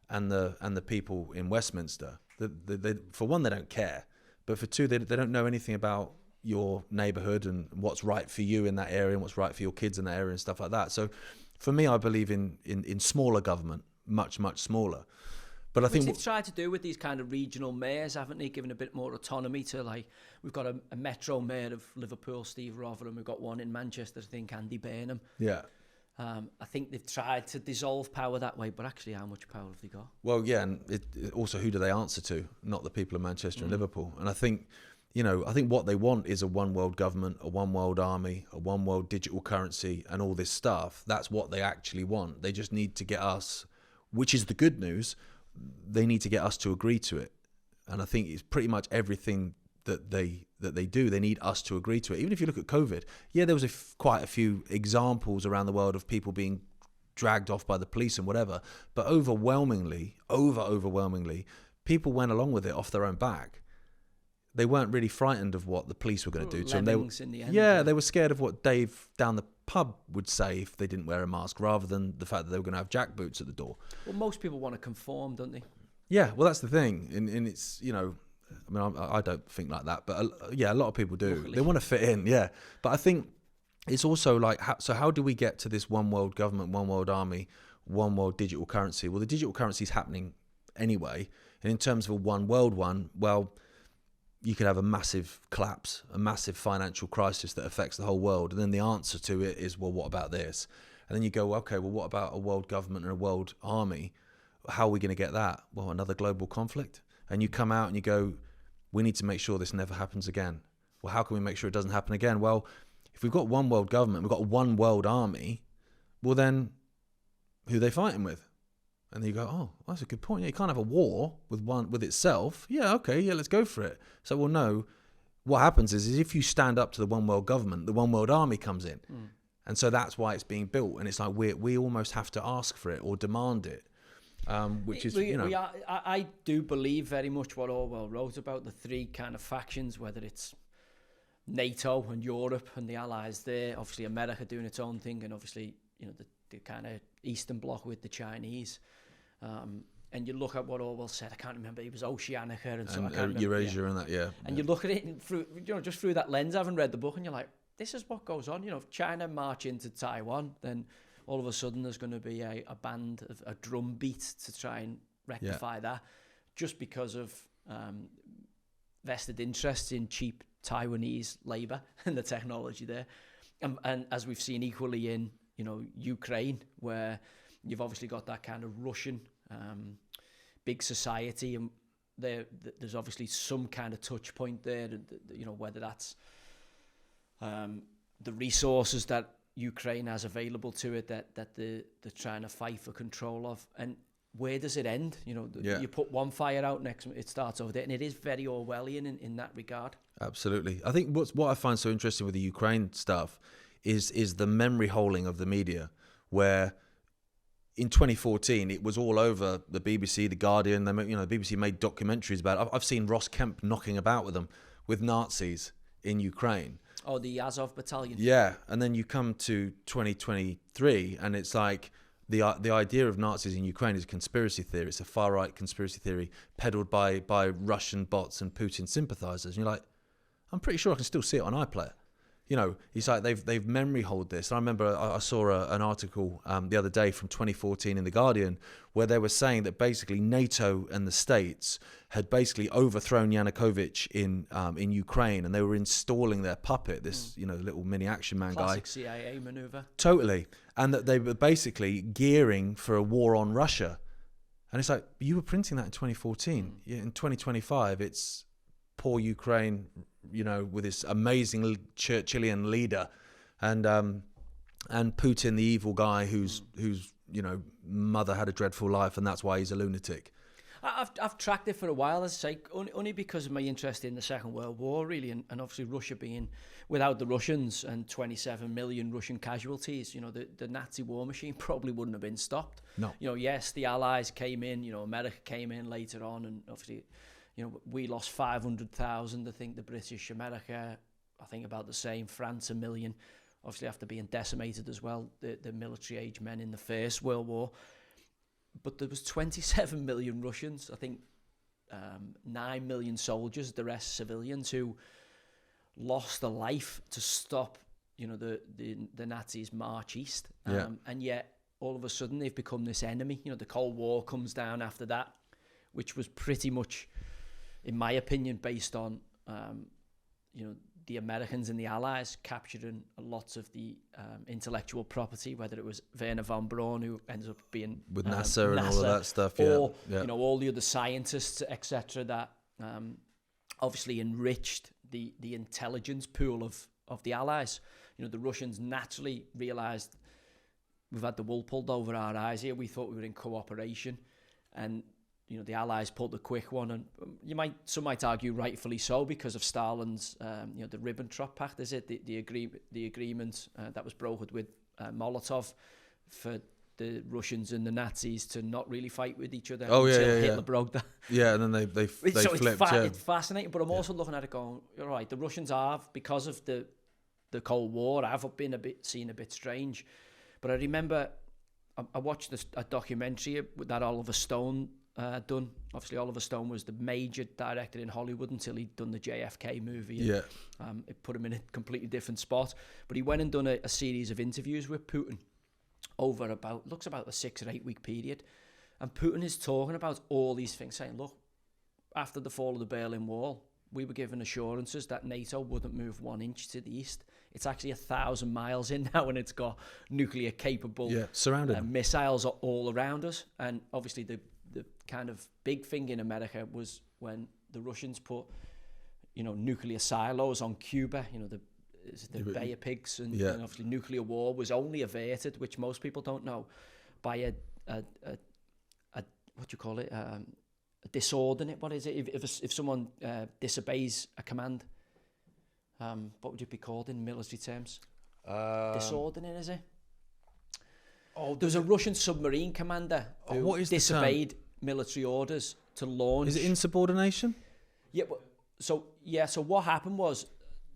and the people in Westminster. They, for one, they don't care, but for two, they don't know anything about your neighbourhood and what's right for you in that area and what's right for your kids in that area and stuff like that. So for me, I believe in smaller government, much, much smaller. But I think they've tried to do with these kind of regional mayors, haven't they? Given a bit more autonomy to, like, we've got a metro mayor of Liverpool, Steve Rotherham. We've got one in Manchester, I think, Andy Burnham. Yeah. I think they've tried to dissolve power that way, but actually, how much power have they got? Well, yeah, and also, who do they answer to? Not the people of Manchester and Liverpool. And I think, what they want is a one world government, a one world army, a one world digital currency, and all this stuff. That's what they actually want. They just need to get us, which is the good news. They need to get us to agree to it. And I think it's pretty much everything that they do. They need us to agree to it. Even if you look at COVID, there was quite a few examples around the world of people being dragged off by the police and whatever. But overwhelmingly, people went along with it off their own back. They weren't really frightened of what the police were going to do to them. They were scared of what Dave down the pub would say if they didn't wear a mask, rather than the fact that they were going to have jackboots at the door. Well, most people want to conform, don't they? Yeah, well, that's the thing. And it's, I don't think like that, but a lot of people do. Luckily. They want to fit in, yeah. But I think it's also like, how do we get to this one world government, one world army, one world digital currency? Well, the digital currency is happening anyway. And in terms of a one world one, well, you could have a massive collapse, a massive financial crisis that affects the whole world. And then the answer to it is, well, what about this? And then you go, okay, well, what about a world government and a world army? How are we going to get that? Well, another global conflict. And you come out and you go, we need to make sure this never happens again. Well, how can we make sure it doesn't happen again? Well, if we've got one world government, we've got one world army, well then, who are they fighting with? And then you go, oh, that's a good point. Yeah, you can't have a war with itself. Yeah, okay, yeah, let's go for it. So, well, no. What happens is if you stand up to the one world government, the one world army comes in. And so that's why it's being built. And it's like we almost have to ask for it or demand it. Which is, I do believe very much what Orwell wrote about the three kind of factions, whether it's NATO and Europe and the allies there, obviously America doing its own thing, and obviously, the kind of Eastern Bloc with the Chinese. And you look at what Orwell said, I can't remember, it was Oceanica and so I can't remember, Eurasia and that, yeah. And you look at it through, just through that lens. I haven't read the book, and you're like, this is what goes on. If China march into Taiwan, then all of a sudden there's going to be a band of a drum beat to try and rectify that, just because of vested interests in cheap Taiwanese labour and the technology there. And as we've seen equally in, Ukraine, where you've obviously got that kind of Russian big society, and there's obviously some kind of touch point there, whether that's the resources that Ukraine has available to it that they're trying to fight for control of. And where does it end? You put one fire out, next it starts over there, and it is very Orwellian in that regard. Absolutely. I think what I find so interesting with the Ukraine stuff is the memory holding of the media, where in 2014 it was all over the BBC, the Guardian. The BBC made documentaries about it. I've seen Ross Kemp knocking about with Nazis in Ukraine. Oh, the Azov battalion. Yeah, and then you come to 2023, and it's like the idea of Nazis in Ukraine is a conspiracy theory. It's a far-right conspiracy theory peddled by Russian bots and Putin sympathizers. And you're like, I'm pretty sure I can still see it on iPlayer. You know, he's like they've memory hold this. And I remember I saw an article the other day from 2014 in The Guardian where they were saying that basically NATO and the States had basically overthrown Yanukovych in Ukraine, and they were installing their puppet, this little mini action man Classic guy. CIA maneuver. Totally. And that they were basically gearing for a war on Russia. And it's like, you were printing that in 2014. In 2025, it's poor Ukraine, with this amazing Churchillian leader, and Putin, the evil guy whose mother had a dreadful life, and that's why he's a lunatic. I've tracked it for a while, as I say, only because of my interest in the Second World War, really, and obviously Russia being, without the Russians and 27 million Russian casualties, the Nazi war machine probably wouldn't have been stopped. No. Yes, the Allies came in, America came in later on, and obviously, we lost 500,000. I think the British, America, I think about the same. France, 1 million. Obviously, after being decimated as well, the military-age men in the First World War. But there was 27 million Russians. I think 9 million soldiers, the rest civilians, who lost a life to stop, the Nazis' march east. And yet, all of a sudden, they've become this enemy. The Cold War comes down after that, which was pretty much, in my opinion, based on, the Americans and the Allies capturing lots of the intellectual property, whether it was Werner von Braun, who ends up being with NASA and all of that stuff, or all the other scientists, etc., that obviously enriched the intelligence pool of the Allies. The Russians naturally realised we've had the wool pulled over our eyes here. We thought we were in cooperation, and the Allies pulled the quick one, and some might argue rightfully so, because of Stalin's, the Ribbentrop Pact, is it the agreement that was brokered with Molotov for the Russians and the Nazis to not really fight with each other until Hitler broke that. Yeah, and then they flipped. It's fascinating, but I'm also looking at it going, all right, the Russians have, because of the Cold War, have been seen a bit strange. But I remember I watched a documentary that Oliver Stone done. Obviously, Oliver Stone was the major director in Hollywood until he'd done the JFK movie. And, it put him in a completely different spot. But he went and done a series of interviews with Putin over about a 6 or 8 week period. And Putin is talking about all these things, saying, look, after the fall of the Berlin Wall, we were given assurances that NATO wouldn't move 1 inch to the east. It's actually 1,000 miles in now, and it's got nuclear capable surrounded missiles all around us. And obviously the kind of big thing in America was when the Russians put, nuclear silos on Cuba, the Bay of Pigs, and obviously nuclear war was only averted, which most people don't know, by a what do you call it, a disordinate, what is it, if someone disobeys a command, what would it be called in military terms? Disordinate, is it? There was a Russian submarine commander who disobeyed military orders to launch. Is it insubordination? Yeah, so what happened was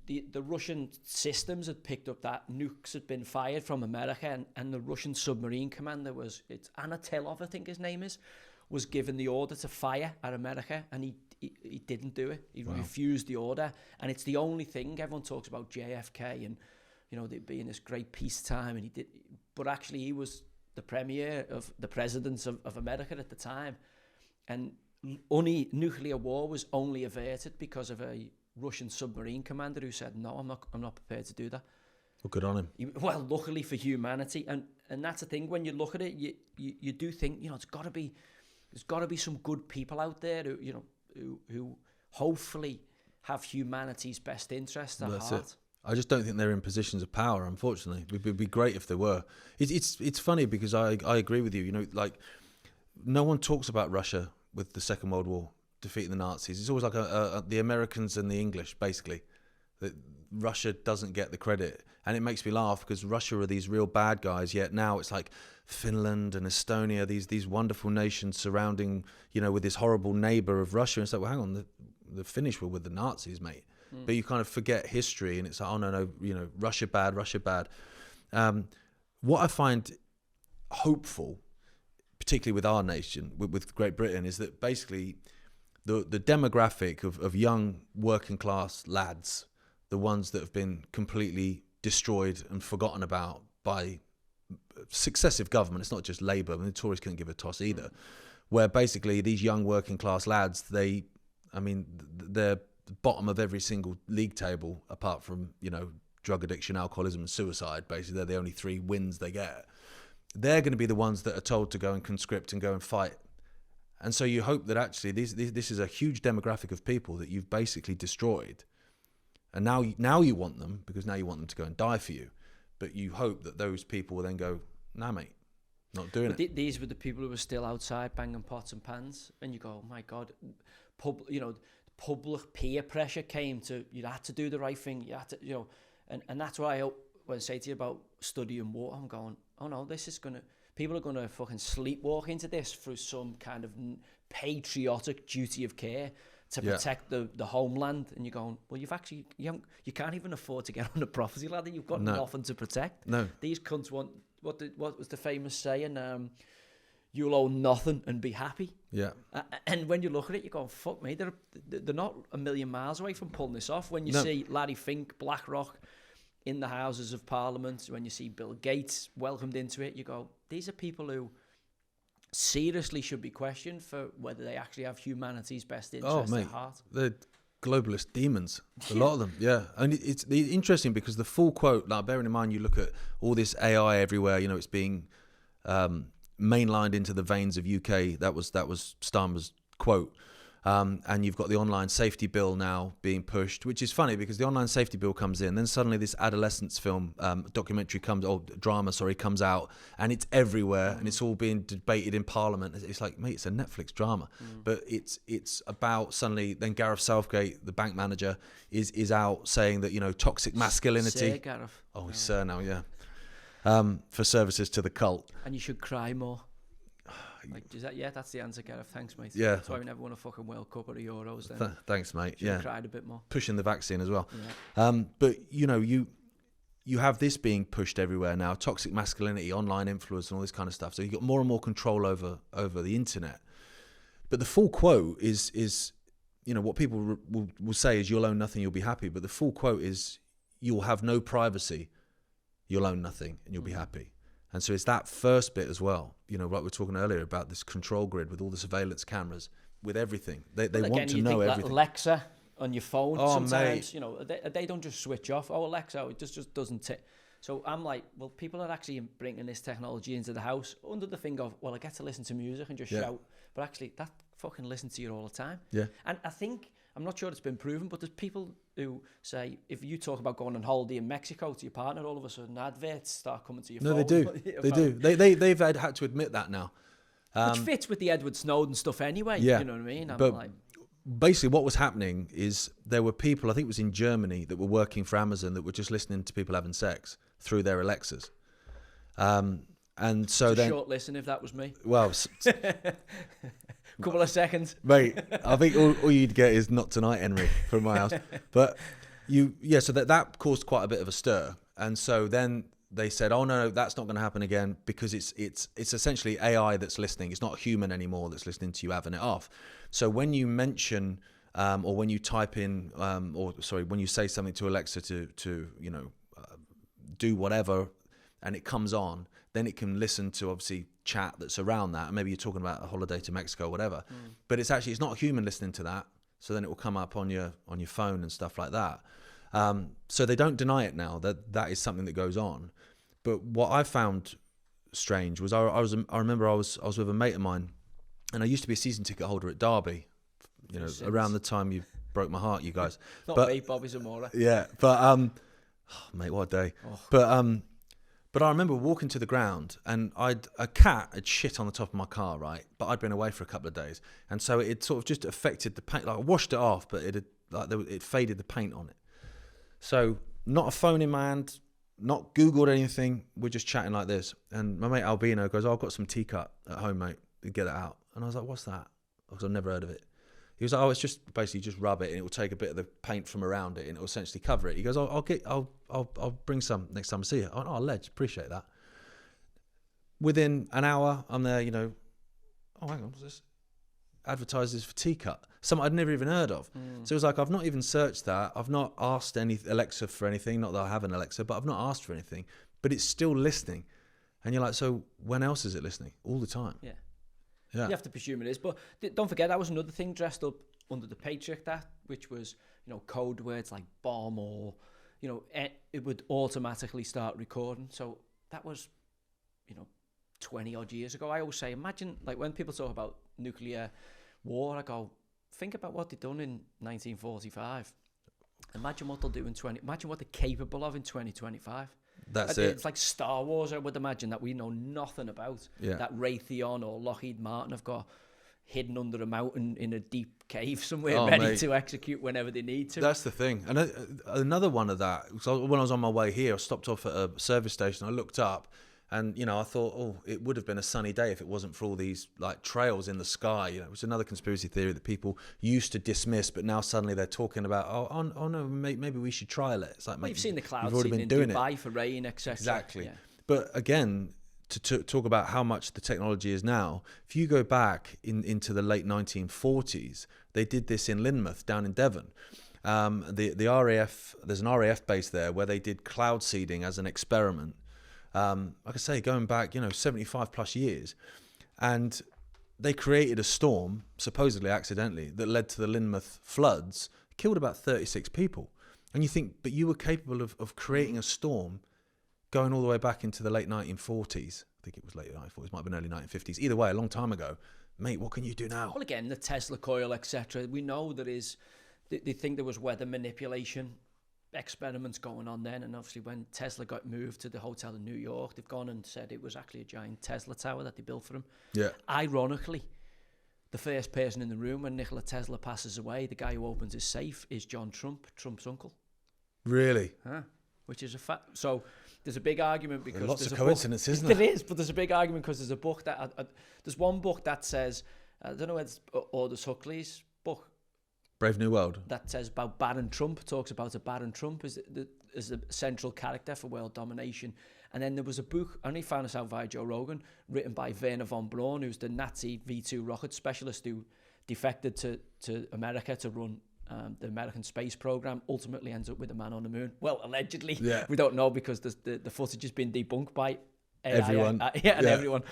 the Russian systems had picked up that nukes had been fired from America, and the Russian submarine commander it's Anatilov, I think his name is, was given the order to fire at America, and he didn't do it. He refused the order, and it's the only thing. Everyone talks about JFK and there being this great peacetime, and he did, but actually he was the premier of the presidents of America at the time, and nuclear war was only averted because of a Russian submarine commander who said, no, I'm not prepared to do that. Well, good on him. Well, luckily for humanity, and that's the thing, when you look at it, you do think, there's got to be some good people out there who hopefully have humanity's best interest at heart. It. I just don't think they're in positions of power, unfortunately. It would be great if they were. It's funny because I agree with you. No one talks about Russia with the Second World War defeating the Nazis. It's always like the Americans and the English, basically. That Russia doesn't get the credit. And it makes me laugh because Russia are these real bad guys, yet now it's like Finland and Estonia, these wonderful nations surrounding, with this horrible neighbour of Russia. And it's like, well, hang on, the Finnish were with the Nazis, mate. But you kind of forget history, and it's like, oh no, Russia bad. What I find hopeful, particularly with our nation, with Great Britain, is that basically the demographic of young working class lads the ones that have been completely destroyed and forgotten about by successive government. It's not just Labour. I mean, the Tories couldn't give a toss either. Where basically these young working class lads, they're the bottom of every single league table apart from, drug addiction, alcoholism and suicide. Basically, they're the only 3 wins they get. They're going to be the ones that are told to go and conscript and go and fight. And so you hope that actually this is a huge demographic of people that you've basically destroyed. And now you want them, because now you want them to go and die for you. But you hope that those people will then go, nah, mate, not doing it. These were the people who were still outside banging pots and pans. And you go, oh my God, public peer pressure came to, you had to do the right thing. You had to, and that's why when I say to you about studying war, I'm going, oh no, people are going to fucking sleepwalk into this through some kind of patriotic duty of care to protect the homeland. And you're going, well, you can't even afford to get on the property ladder. You've got nothing to protect. No. These cunts want, what was the famous saying? You'll own nothing and be happy. Yeah. And when you look at it, you go, fuck me, they're not a million miles away from pulling this off. When you see Larry Fink, BlackRock in the Houses of Parliament, when you see Bill Gates welcomed into it, you go, these are people who seriously should be questioned for whether they actually have humanity's best interest at heart. They're globalist demons, a lot of them, yeah. And it's interesting because the full quote, like bearing in mind you look at all this AI everywhere, it's being mainlined into the veins of UK. That was Starmer's quote. And you've got the online safety bill now being pushed, which is funny because the online safety bill comes in, then suddenly this adolescence film, drama comes out, and it's everywhere, and it's all being debated in Parliament. It's like, mate, it's a Netflix drama, but it's about suddenly. Then Gareth Southgate, the bank manager, is out saying that toxic masculinity. Sir Gareth. Oh, he's Sir now, yeah. For services to the cult. And you should cry more. That's the answer, Gareth. Thanks, mate. Yeah. That's why we never won a fucking World Cup or a Euros then. Thanks, mate. Should have cried a bit more. Pushing the vaccine as well. Yeah. But you have this being pushed everywhere now, toxic masculinity, online influence and all this kind of stuff. So you've got more and more control over the internet. But the full quote is what people will say is you'll own nothing, you'll be happy. But the full quote is you'll have no privacy, you'll own nothing and you'll be happy. And so it's that first bit as well, like we were talking earlier about this control grid with all the surveillance cameras, with everything. They want to know everything. Alexa on your phone, sometimes, they don't just switch off. Oh, Alexa, it just doesn't tick. So I'm like, well, people are actually bringing this technology into the house under the thing of, well, I get to listen to music and just shout. But actually, that fucking listen to you all the time. Yeah. And I think, I'm not sure it's been proven, but there's people who say, if you talk about going on holiday in Mexico to your partner, all of a sudden adverts start coming to your phone. No, they do. They've had to admit that now. Which fits with the Edward Snowden stuff anyway. Yeah. You know what I mean? But basically what was happening is there were people, I think it was in Germany, that were working for Amazon that were just listening to people having sex through their Alexas. And so it's then... short listen if that was me. Well... Couple of seconds, mate. I think all you'd get is "Not tonight, Henry" from my house. But so that caused quite a bit of a stir, and so then they said, "Oh no, that's not going to happen again because it's essentially AI that's listening. It's not a human anymore that's listening to you having it off." So when you mention or when you type in when you say something to Alexa to do whatever, and it comes on, then it can listen to obviously chat that's around that, and maybe you're talking about a holiday to Mexico or whatever, but it's not a human listening to that, so then it will come up on your phone and stuff like that. So they don't deny it now, that is something that goes on. But what I found strange was I remember I was with a mate of mine, and I used to be a season ticket holder at Derby, around the time you broke my heart, you guys. Not me, Bobby Zamora. Yeah, but mate, what a day. But I remember walking to the ground, and a cat had shit on the top of my car, right? But I'd been away for a couple of days, and so it sort of just affected the paint. Like I washed it off, but it faded the paint on it. So not a phone in my hand, not Googled anything. We're just chatting like this, and my mate Albino goes, "Oh, I've got some tea cut at home, mate. Get it out." And I was like, "What's that?" Because I've never heard of it. He was like, "Oh, it's just basically just rub it, and it will take a bit of the paint from around it, and it will essentially cover it." He goes, "I'll bring some next time I see you." I went, "Oh, ledge, appreciate that." Within an hour, I'm there, oh, hang on, what's this? advertises for T-Cut, something I'd never even heard of. So it was like, I've not even searched that. I've not asked Alexa for anything. Not that I have an Alexa, but I've not asked for anything. But it's still listening. And you're like, so when else is it listening? All the time. Yeah. Yeah. You have to presume it is. But don't forget, that was another thing dressed up under the Patriot Act, which was, code words like bomb or, it would automatically start recording. So that was, 20 odd years ago. I always say, imagine, like when people talk about nuclear war, I go, think about what they've done in 1945. Imagine what they'll do imagine what they're capable of in 2025. That's It's like Star Wars, I would imagine, that we know nothing about. Yeah. That Raytheon or Lockheed Martin have got hidden under a mountain in a deep cave somewhere, ready to execute whenever they need to. That's the thing. And another one of that, so when I was on my way here, I stopped off at a service station. I looked up and, I thought, it would have been a sunny day if it wasn't for all these like trails in the sky. It was another conspiracy theory that people used to dismiss, but now suddenly they're talking about, oh no, maybe we should trial it. It's like, you've seen the clouds already been doing Dubai for rain, etc. Exactly. Yeah. But again, to talk about how much the technology is now, if you go back into the late 1940s, they did this in Lynmouth down in Devon. The RAF, there's an RAF base there where they did cloud seeding as an experiment. Like I say, going back, 75 plus years, and they created a storm, supposedly accidentally, that led to the Lynmouth floods, killed about 36 people. And you think, but you were capable of creating a storm going all the way back into the late 1940s. I think it was late 1940s, might have been early 1950s. Either way, a long time ago. Mate, what can you do now? Well, again, the Tesla coil, etc. We know there is, they think there was weather manipulation experiments going on then, and obviously when Tesla got moved to the hotel in New York, they've gone and said it was actually a giant Tesla tower that they built for him. Yeah. Ironically, the first person in the room when Nikola Tesla passes away, the guy who opens his safe, is John Trump, Trump's uncle. Really? Which is a fact. So there's a big argument because lots there's of coincidence, isn't there? There is, but there's a big argument because there's a book that there's one book that says, I don't know whether it's Aldous Huxley's book, Brave New World, that says about Baron Trump, talks about a Baron Trump as a central character for world domination. And then there was a book, I only found this out via Joe Rogan, written by Werner von Braun, who's the Nazi V2 rocket specialist who defected to America to run the American space program, ultimately ends up with a man on the moon. Well, allegedly. Yeah. We don't know because the footage has been debunked by AI, everyone. Everyone.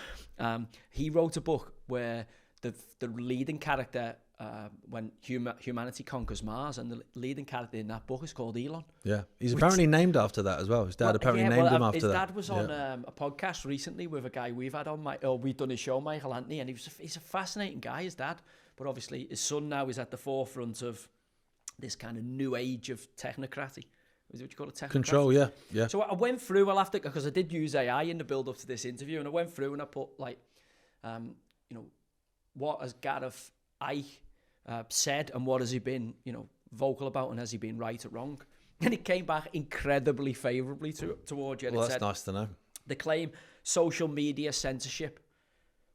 He wrote a book where the leading character, when humanity conquers Mars, and the leading character in that book is called Elon. Yeah, he's apparently named after that as well. His dad apparently named him after that. His dad was on a podcast recently with a guy we've had on, we've done his show, Michael Anthony, and he's a fascinating guy, his dad. But obviously his son now is at the forefront of this kind of new age of technocracy. Is it what you call it? Technocracy? Control, yeah. So I went through, I'll have to, because I did use AI in the build up to this interview, and I went through and I put what has Gareth Icke said and what has he been, vocal about, and has he been right or wrong? And it came back incredibly favourably towards you. Well, that's nice to know. The claim, social media censorship,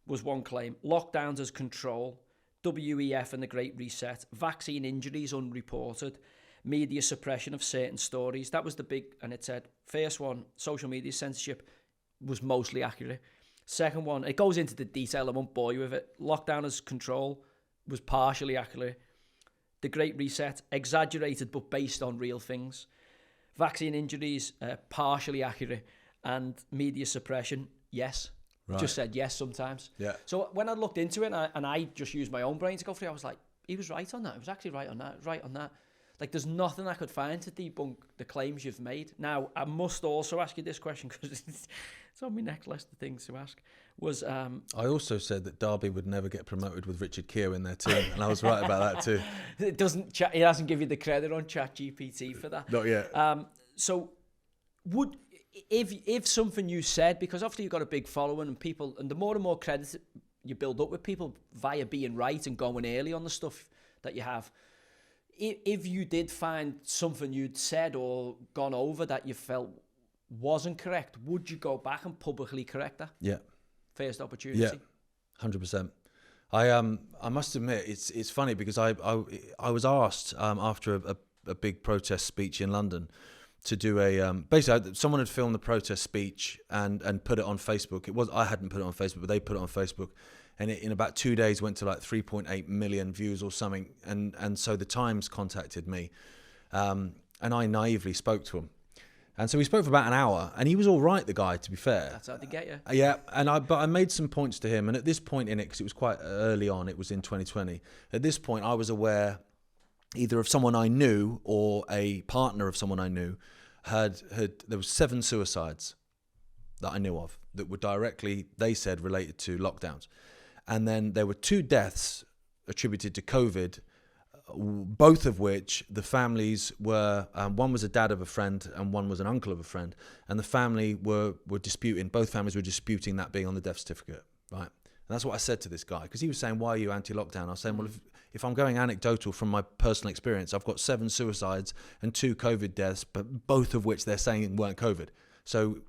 was one claim. Lockdowns as control. WEF and the Great Reset. Vaccine injuries unreported. Media suppression of certain stories. That was the big, and it said, first one, social media censorship, was mostly accurate. Second one, it goes into the detail, I won't bore you with it. Lockdown as control was partially accurate. The Great Reset, exaggerated but based on real things. Vaccine injuries, partially accurate. And media suppression, yes. Right. Just said yes sometimes. Yeah. So when I looked into it, and I just used my own brain to go through it, I was like, he was right on that. He was actually right on that. Right on that. Like, there's nothing I could find to debunk the claims you've made. Now, I must also ask you this question, because it's on my neck list of things to ask. I also said that Derby would never get promoted with Richard Keogh in their team, and I was right about that too. It hasn't given you the credit on ChatGPT for that. Not yet. So, if something you said, because obviously you've got a big following and people, and the more credit you build up with people via being right and going early on the stuff that you have, if you did find something you'd said or gone over that you felt wasn't correct, would you go back and publicly correct that? Yeah. First opportunity. Yeah, 100%. I must admit, it's funny because I was asked after a big protest speech in London to do basically someone had filmed the protest speech and put it on Facebook. I hadn't put it on Facebook, but they put it on Facebook, and it, in about 2 days, went to like 3.8 million views or something. And so the Times contacted me, and I naively spoke to him. And so we spoke for about an hour, and he was all right, the guy, to be fair. That's how they get you. Yeah, but I made some points to him, and at this point in it, because it was quite early on, it was in 2020. At this point, I was aware either of someone I knew or a partner of someone I knew there was 7 suicides that I knew of that were directly, they said, related to lockdowns. And then there were 2 deaths attributed to COVID, both of which the families were, one was a dad of a friend and one was an uncle of a friend, and the family were disputing, both families were disputing that being on the death certificate, right? And that's what I said to this guy, because he was saying, why are you anti-lockdown? I was saying, well, if I'm going anecdotal from my personal experience, I've got 7 suicides and 2 COVID deaths, but both of which they're saying weren't COVID. So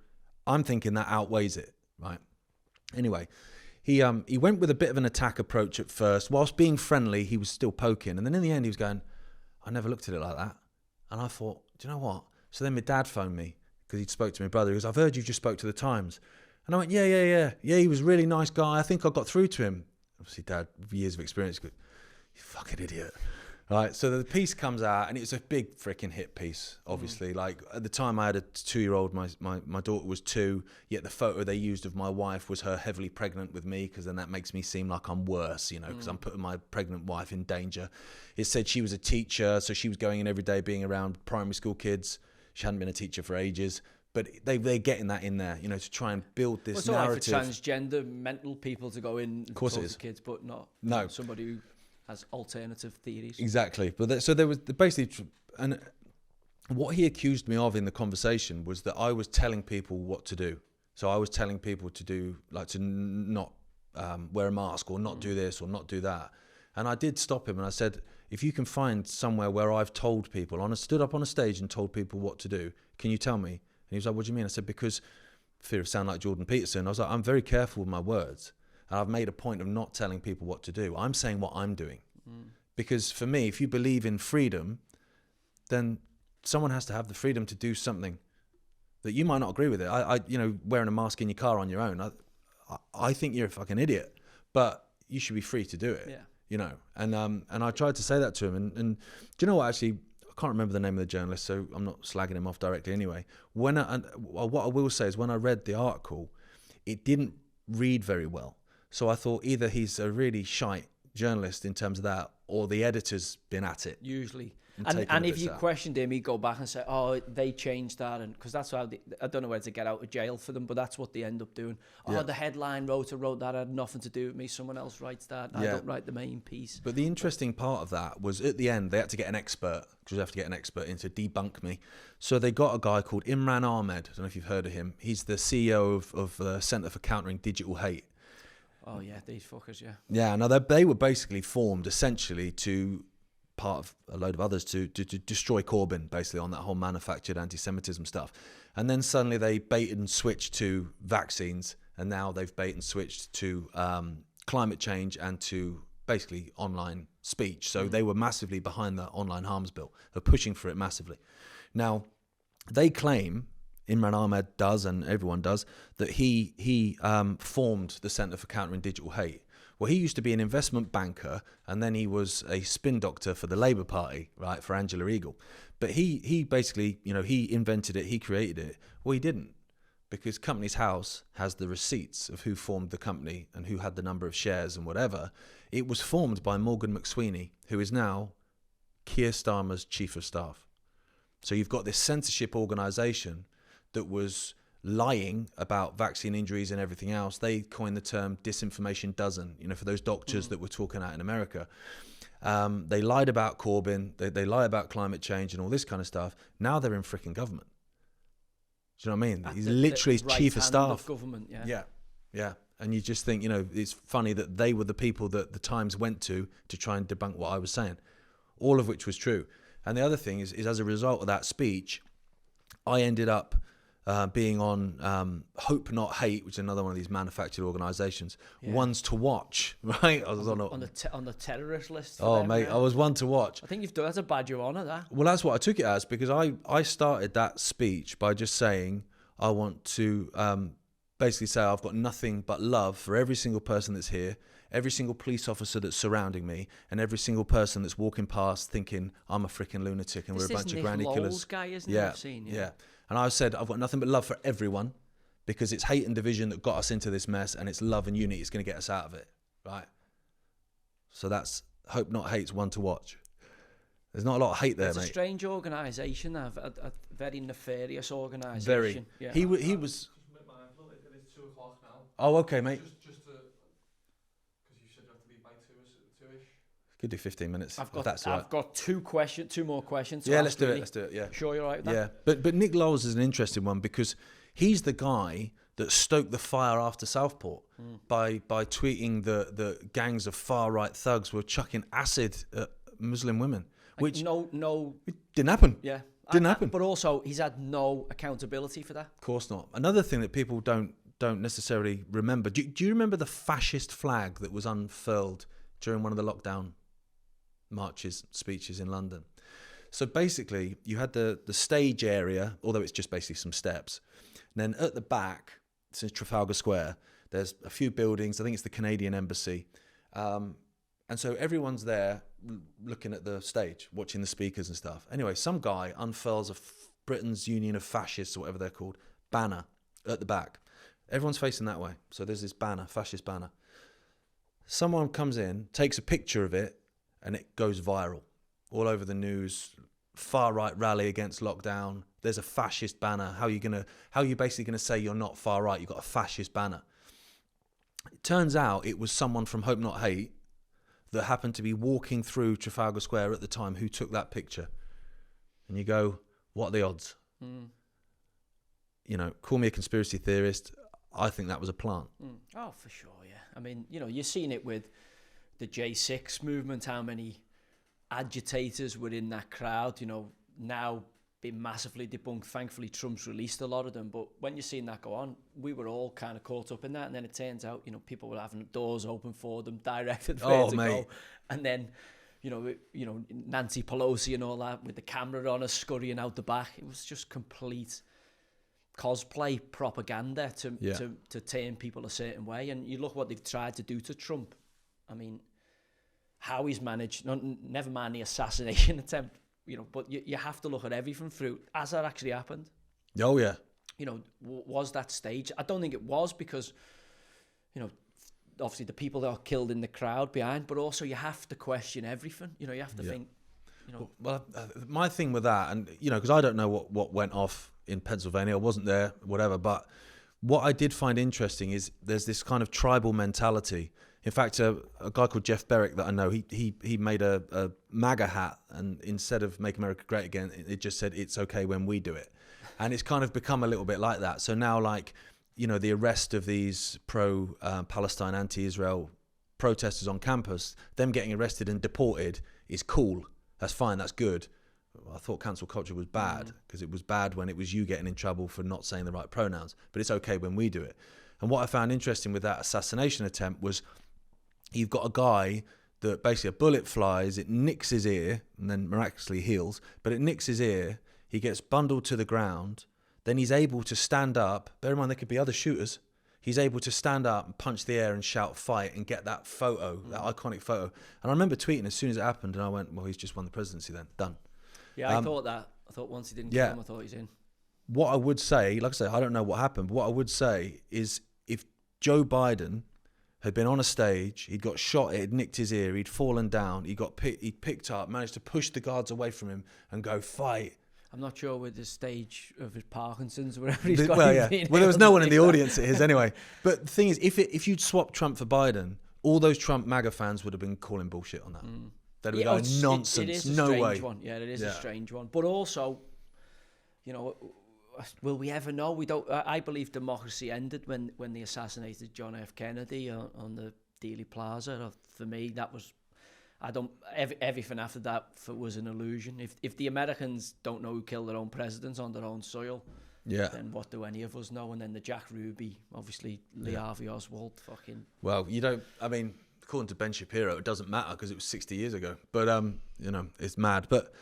I'm thinking that outweighs it, right? Anyway, he went with a bit of an attack approach at first. Whilst being friendly, he was still poking. And then in the end, he was going, I never looked at it like that. And I thought, do you know what? So then my dad phoned me, because he'd spoke to my brother. He goes, I've heard you just spoke to the Times. And I went, yeah, he was a really nice guy. I think I got through to him. Obviously, Dad, years of experience, goes, you fucking idiot. Right, so the piece comes out, and it's a big freaking hit piece, obviously. Like, at the time, I had a 2-year-old, my daughter was 2, yet the photo they used of my wife was her heavily pregnant with me, because then that makes me seem like I'm worse, you know, because I'm putting my pregnant wife in danger. It said she was a teacher, so she was going in every day, being around primary school kids. She hadn't been a teacher for ages. But they're getting that in there, you know, to try and build this narrative. Well, for transgender mental people to go in and talk to kids, but not somebody who has alternative theories. Exactly. But so there was basically, and what he accused me of in the conversation was that I was telling people what to do. So I was telling people to do, like, to not wear a mask, or not do this, or not do that. And I did stop him, and I said, if you can find somewhere where I've told people, stood up on a stage and told people what to do, can you tell me? And he was like, what do you mean? I said, because fear of sound like Jordan Peterson. I was like, I'm very careful with my words. And I've made a point of not telling people what to do. I'm saying what I'm doing. Because for me, if you believe in freedom, then someone has to have the freedom to do something that you might not agree with it. You know, wearing a mask in your car on your own, I think you're a fucking idiot, but you should be free to do it. Yeah. You know, and I tried to say that to him. And do you know what, actually, I can't remember the name of the journalist, so I'm not slagging him off directly anyway. What I will say is, when I read the article, it didn't read very well. So I thought either he's a really shite journalist in terms of that, or the editor's been at it. Usually. And if you questioned him, he'd go back and say, oh, they changed that. And because that's how I don't know where to get out of jail for them, but that's what they end up doing. Oh, the headline wrote that, had nothing to do with me. Someone else writes that. I don't write the main piece. But the interesting part of that was, at the end, they had to get an expert, because you have to get an expert in to debunk me. So they got a guy called Imran Ahmed. I don't know if you've heard of him. He's the CEO of the Centre for Countering Digital Hate. Oh, yeah, these fuckers, yeah. Yeah, now they were basically formed essentially to, part of a load of others, to destroy Corbyn, basically, on that whole manufactured anti-Semitism stuff. And then suddenly they bait and switched to vaccines, and now they've bait and switched to climate change and to basically online speech. So they were massively behind the online harms bill. They're pushing for it massively. Now, they claim, Imran Ahmed does, and everyone does, that he formed the Centre for Countering Digital Hate. Well, he used to be an investment banker, and then he was a spin doctor for the Labour Party, right, for Angela Eagle. But he basically, you know, he invented it, he created it. Well, he didn't, because Companies House has the receipts of who formed the company and who had the number of shares and whatever. It was formed by Morgan McSweeney, who is now Keir Starmer's chief of staff. So you've got this censorship organisation that was lying about vaccine injuries and everything else. They coined the term disinformation dozen, you know, for those doctors that were talking out in America. They lied about Corbyn, they lie about climate change and all this kind of stuff. Now they're in freaking government. Do you know what I mean? He's literally his chief of staff. Of government, yeah. And you just think, you know, it's funny that they were the people that the Times went to try and debunk what I was saying, all of which was true. And the other thing is as a result of that speech, I ended up being on Hope Not Hate, which is another one of these manufactured organisations, ones to watch, right? I was on the terrorist list. Oh, them, mate, I was one to watch. I think you've done, that's a badge of honour, that. Well, that's what I took it as, because I started that speech by just saying I want to basically say I've got nothing but love for every single person that's here. every single police officer that's surrounding me, and every single person that's walking past thinking I'm a freaking lunatic and we're a bunch of granny killers. Guy, isn't it? I've seen, yeah. And I said, I've got nothing but love for everyone, because it's hate and division that got us into this mess, and it's love and unity that's going to get us out of it, right? So that's Hope Not Hate's one to watch. There's not a lot of hate there, it's mate. It's a strange organisation, a very nefarious organisation. Very. Yeah. He was... It is 2 o'clock now. Oh, okay, mate. Just because you said you have to leave by 2-ish. Could do 15 minutes. I've got that's right. two more questions. Yeah, let's do it. Yeah. Sure, you're right with that? Yeah, but Nick Lowell's is an interesting one, because he's the guy that stoked the fire after Southport by tweeting the gangs of far right thugs were chucking acid at Muslim women, which no, it didn't happen. Yeah, didn't happen. But also, he's had no accountability for that. Of course not. Another thing that people don't necessarily remember. Do you remember the fascist flag that was unfurled during one of the lockdown speeches in London? So basically, you had the stage area, although it's just basically some steps. And then at the back, since Trafalgar Square, there's a few buildings. I think it's the Canadian Embassy. And so everyone's there looking at the stage, watching the speakers and stuff. Anyway, some guy unfurls Britain's Union of Fascists, or whatever they're called, banner at the back. Everyone's facing that way. So there's this banner, fascist banner. Someone comes in, takes a picture of it, and it goes viral all over the news. Far right rally against lockdown. There's a fascist banner. How are you basically gonna say you're not far right? You've got a fascist banner. It turns out it was someone from Hope Not Hate that happened to be walking through Trafalgar Square at the time who took that picture. And you go, what are the odds? You know, call me a conspiracy theorist. I think that was a plant. Oh, for sure, yeah. I mean, you know, you're seeing it with the J6 movement, how many agitators were in that crowd, you know, now been massively debunked. Thankfully, Trump's released a lot of them. But when you're seeing that go on, we were all kind of caught up in that. And then it turns out, you know, people were having doors open for them, directed where to go. And then, you know, Nancy Pelosi and all that with the camera on us scurrying out the back. It was just complete cosplay propaganda to turn people a certain way. And you look what they've tried to do to Trump. I mean, how he's managed, never mind the assassination attempt, you know, but you have to look at everything through. Has that actually happened? Oh, yeah. You know, was that staged? I don't think it was, because, you know, obviously the people that are killed in the crowd behind, but also you have to question everything. You know, you have to think, you know. Well, my thing with that, and, you know, because I don't know what went off in Pennsylvania, I wasn't there, whatever, but what I did find interesting is there's this kind of tribal mentality. In fact, a guy called Jeff Berwick that I know, he made a MAGA hat, and instead of Make America Great Again, it just said, it's okay when we do it. And it's kind of become a little bit like that. So now, like, you know, the arrest of these pro-Palestine, anti-Israel protesters on campus, them getting arrested and deported is cool. That's fine, that's good. I thought cancel culture was bad, because it was bad when it was you getting in trouble for not saying the right pronouns. But it's okay when we do it. And what I found interesting with that assassination attempt was, you've got a guy that basically a bullet flies, it nicks his ear, and then miraculously heals, but it nicks his ear, he gets bundled to the ground, then he's able to stand up. Bear in mind, there could be other shooters. He's able to stand up and punch the air and shout fight and get that photo, that iconic photo. And I remember tweeting as soon as it happened, and I went, well, he's just won the presidency then, done. Yeah, I thought that. I thought once he didn't kill him, I thought he's in. What I would say, like I say, I don't know what happened, but what I would say is, if Joe Biden had been on a stage, he'd got shot, it had nicked his ear, he'd fallen down, he'd picked up, managed to push the guards away from him and go, fight. I'm not sure with the stage of his Parkinson's, wherever he's got. Well, yeah. Well, there was no one in the audience at his anyway. But the thing is, if you'd swapped Trump for Biden, all those Trump MAGA fans would have been calling bullshit on that. They'd be going, nonsense, it is a no strange way. One. Yeah, it is a strange one. But also, you know, will we ever know? We don't. I believe democracy ended when they assassinated John F. Kennedy on the Dealey Plaza. For me, that was. Everything after that was an illusion. If the Americans don't know who killed their own presidents on their own soil, then what do any of us know? And then the Jack Ruby, obviously Lee Harvey Oswald, fucking. Well, you don't. I mean, according to Ben Shapiro, it doesn't matter because it was 60 years ago. But you know, it's mad. But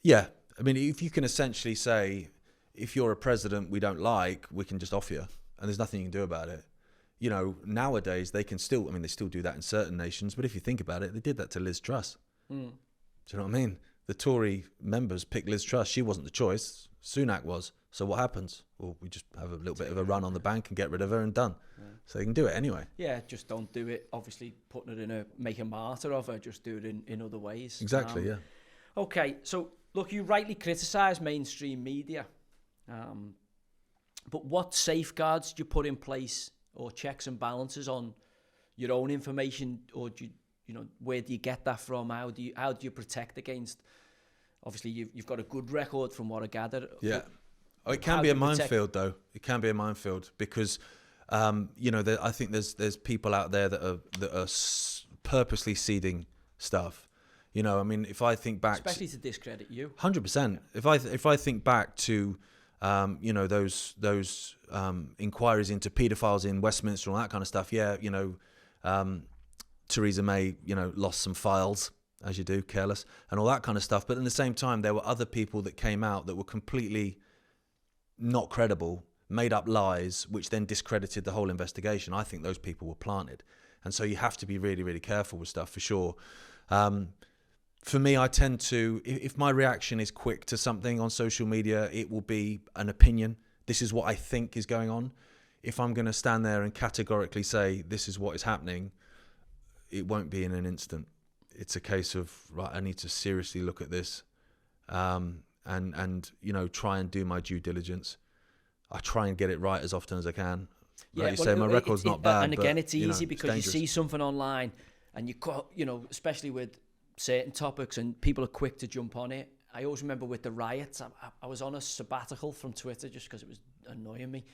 yeah, I mean, if you can essentially say, if you're a president we don't like, we can just off you, and there's nothing you can do about it. you know, nowadays they can still, I mean, they still do that in certain nations, but if you think about it, they did that to Liz Truss. Do you know what I mean? The Tory members picked Liz Truss. She wasn't the choice. Sunak was. So what happens? Well, we just have a little bit of a run on the bank and get rid of her and done. So they can do it anyway. Yeah, just don't do it, obviously, putting it make a martyr of her, just do it in other ways. Exactly, yeah. Okay, so look, you rightly criticise mainstream media, but what safeguards do you put in place, or checks and balances on your own information, or do you know, where do you get that from? How do you protect against? Obviously, you've got a good record from what I gather. Yeah, it can be a minefield though. It can be a minefield because, you know, I think there's people out there that are purposely seeding stuff. You know, I mean, if I think back, especially to discredit you, 100%. If I think back to, you know, those inquiries into paedophiles in Westminster and all that kind of stuff. Yeah, you know, Theresa May, you know, lost some files, as you do, careless, and all that kind of stuff. But at the same time, there were other people that came out that were completely not credible, made up lies, which then discredited the whole investigation. I think those people were planted. And so you have to be really, really careful with stuff, for sure. For me, I tend to, if my reaction is quick to something on social media, it will be an opinion. This is what I think is going on. If I'm going to stand there and categorically say, this is what is happening, it won't be in an instant. It's a case of, right, I need to seriously look at this, and you know, try and do my due diligence. I try and get it right as often as I can. Like you say, my record's not bad. And again, but, it's easy, you know, because you see something online and you know, especially with certain topics, and people are quick to jump on it. I always remember with the riots, I was on a sabbatical from Twitter just because it was annoying me.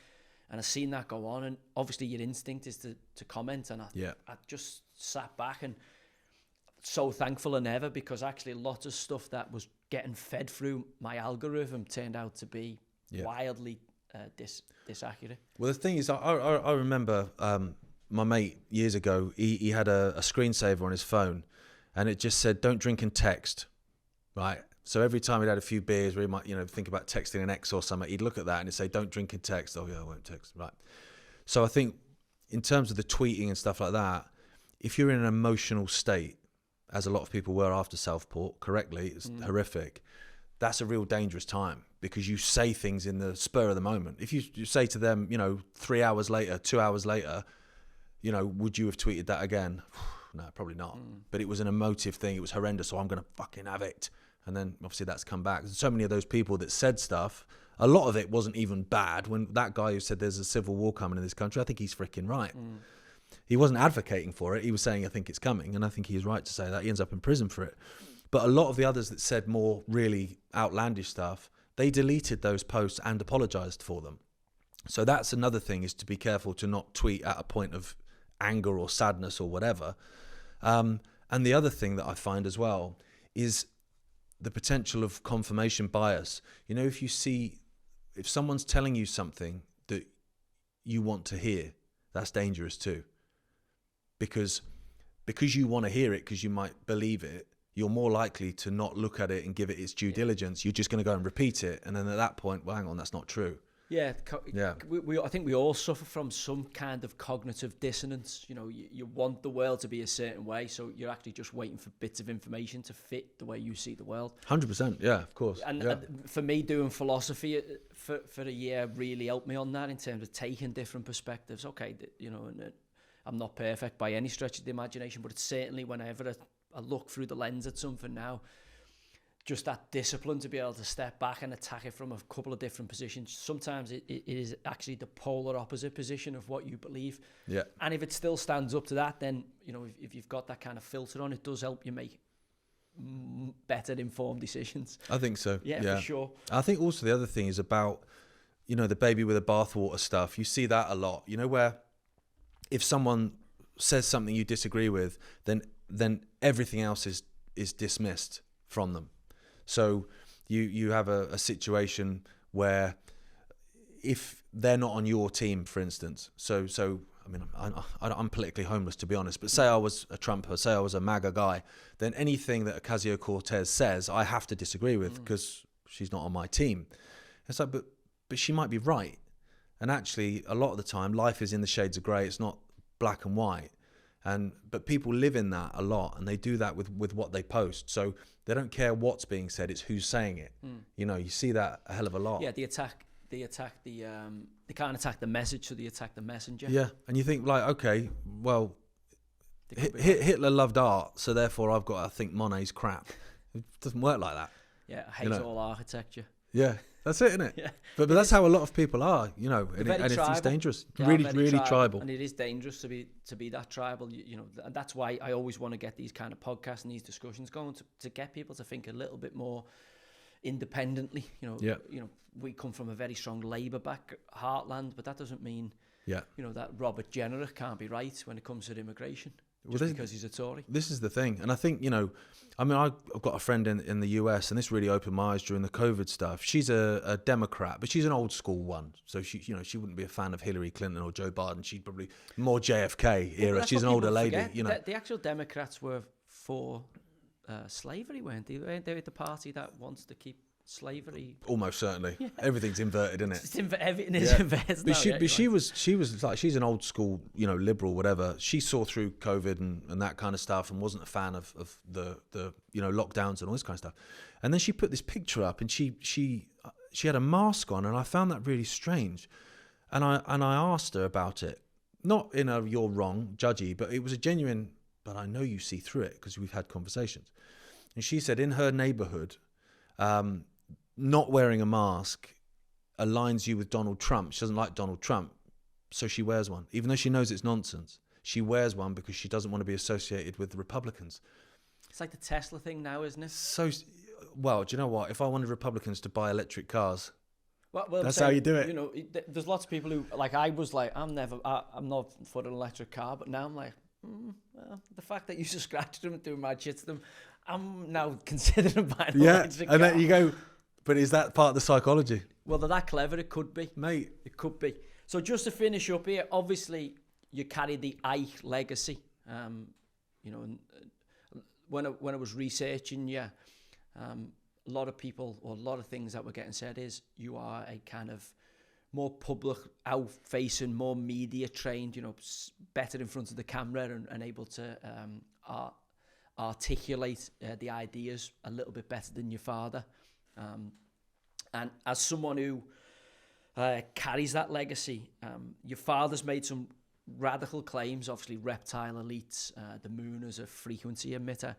And I seen that go on, and obviously your instinct is to comment, and I just sat back, and so thankful than ever, because actually lots of stuff that was getting fed through my algorithm turned out to be wildly disaccurate. Well, the thing is, I remember my mate years ago, he had a screensaver on his phone, and it just said, don't drink and text, right? So every time he'd had a few beers where he might, you know, think about texting an ex or something, he'd look at that and he'd say, don't drink and text. Oh yeah, I won't text. Right. So I think in terms of the tweeting and stuff like that, if you're in an emotional state, as a lot of people were after Southport, correctly, it's horrific, that's a real dangerous time, because you say things in the spur of the moment. If you say to them, you know, 3 hours later, 2 hours later, you know, would you have tweeted that again? No, probably not. But it was an emotive thing. It was horrendous. So I'm going to fucking have it. And then obviously that's come back. There's so many of those people that said stuff. A lot of it wasn't even bad. When that guy who said there's a civil war coming in this country, I think he's freaking right. He wasn't advocating for it. He was saying, I think it's coming. And I think he's right to say that. He ends up in prison for it. But a lot of the others that said more really outlandish stuff, they deleted those posts and apologized for them. So that's another thing, is to be careful to not tweet at a point of anger or sadness or whatever. And the other thing that I find as well is the potential of confirmation bias. You know, if someone's telling you something that you want to hear, that's dangerous too. Because you want to hear it, because you might believe it, you're more likely to not look at it and give it its due diligence. You're just going to go and repeat it. And then at that point, well, hang on, that's not true. Yeah. I think we all suffer from some kind of cognitive dissonance. You know, you want the world to be a certain way, so you're actually just waiting for bits of information to fit the way you see the world. 100%, yeah, of course. And for me, doing philosophy for a year really helped me on that, in terms of taking different perspectives. Okay, you know, and I'm not perfect by any stretch of the imagination, but it's certainly, whenever I look through the lens at something now, just that discipline to be able to step back and attack it from a couple of different positions. Sometimes it is actually the polar opposite position of what you believe. Yeah. And if it still stands up to that, then, you know, if you've got that kind of filter on, it does help you make better informed decisions. I think so. Yeah, for sure. I think also the other thing is about, you know, the baby with the bathwater stuff. You see that a lot, you know, where if someone says something you disagree with, then everything else is dismissed from them. So you have a situation where if they're not on your team, for instance, so I mean, I'm politically homeless, to be honest, but say I was a Trumper, say I was a MAGA guy, then anything that Ocasio-Cortez says, I have to disagree with, because she's not on my team. It's like, but she might be right. And actually, a lot of the time, life is in the shades of grey. It's not black and white. But people live in that a lot, and they do that with what they post. So they don't care what's being said; it's who's saying it. You know, you see that a hell of a lot. Yeah, they can't attack the message, so they attack the messenger. Yeah, and you think like, okay, well, They could be Hitler loved art, so therefore I've got to think Monet's crap. It doesn't work like that. Yeah, I hate all architecture. Yeah, that's it, isn't it? Yeah. But that's how a lot of people are, you know, and it's dangerous. Yeah, really tribal. And it is dangerous to be that tribal, you know, and that's why I always want to get these kind of podcasts and these discussions going to get people to think a little bit more independently. You know, we come from a very strong Labour heartland, but that doesn't mean you know, that Robert Jenner can't be right when it comes to immigration. Because he's a Tory. This is the thing. And I think, you know, I mean, I've got a friend in the US, and this really opened my eyes during the COVID stuff. She's a Democrat, but she's an old school one. So she wouldn't be a fan of Hillary Clinton or Joe Biden. She'd probably more JFK era. Well, she's an older lady, forget. you know. The actual Democrats were for slavery, weren't they? Weren't they the party that wants to keep slavery? Almost certainly. Yeah. Everything's inverted, isn't it? Everything is inverted. But she was like, she's an old school, you know, liberal, whatever. She saw through COVID and that kind of stuff, and wasn't a fan of the you know, lockdowns and all this kind of stuff. And then she put this picture up, and she had a mask on, and I found that really strange. And I asked her about it, not in a you're wrong, judgy, but it was a genuine, but I know you see through it because we've had conversations. And she said in her neighborhood, not wearing a mask aligns you with Donald Trump. She doesn't like Donald Trump, so she wears one. Even though she knows it's nonsense, she wears one because she doesn't want to be associated with the Republicans. It's like the Tesla thing now, isn't it? So, well, do you know what? If I wanted Republicans to buy electric cars, well, that's how you do it. You know, there's lots of people who, like, I was like, I'm not for an electric car, but now I'm like, well, the fact that you used to scratch them and do mad shit to them, I'm now considering buying an electric car. And then you go, but is that part of the psychology? Well, they're that clever, it could be. Mate. It could be. So just to finish up here, obviously you carry the Icke legacy. You know, when I was researching you, a lot of people, or a lot of things that were getting said is you are a kind of more public, out-facing, more media-trained, you know, better in front of the camera and able to articulate the ideas a little bit better than your father. And as someone who carries that legacy, your father's made some radical claims, obviously reptile elites, the moon as a frequency emitter.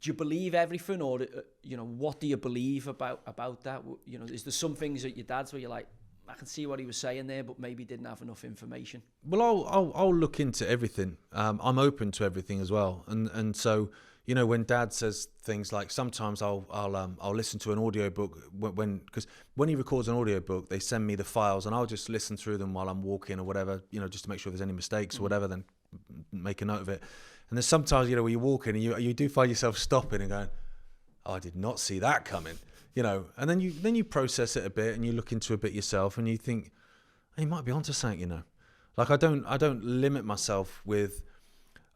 Do you believe everything, or you know, what do you believe about that? You know, is there some things at your dad's where you're like, I can see what he was saying there, but maybe didn't have enough information? Well, I'll look into everything. I'm open to everything as well, and so, you know, when Dad says things like, sometimes I'll listen to an audiobook because when he records an audiobook, they send me the files, and I'll just listen through them while I'm walking or whatever, you know, just to make sure there's any mistakes or whatever, then make a note of it. And there's sometimes, you know, where you're walking and you do find yourself stopping and going, oh, I did not see that coming, you know. And then you process it a bit, and you look into a bit yourself, and you think, hey, you might be onto something, you know. Like I don't limit myself with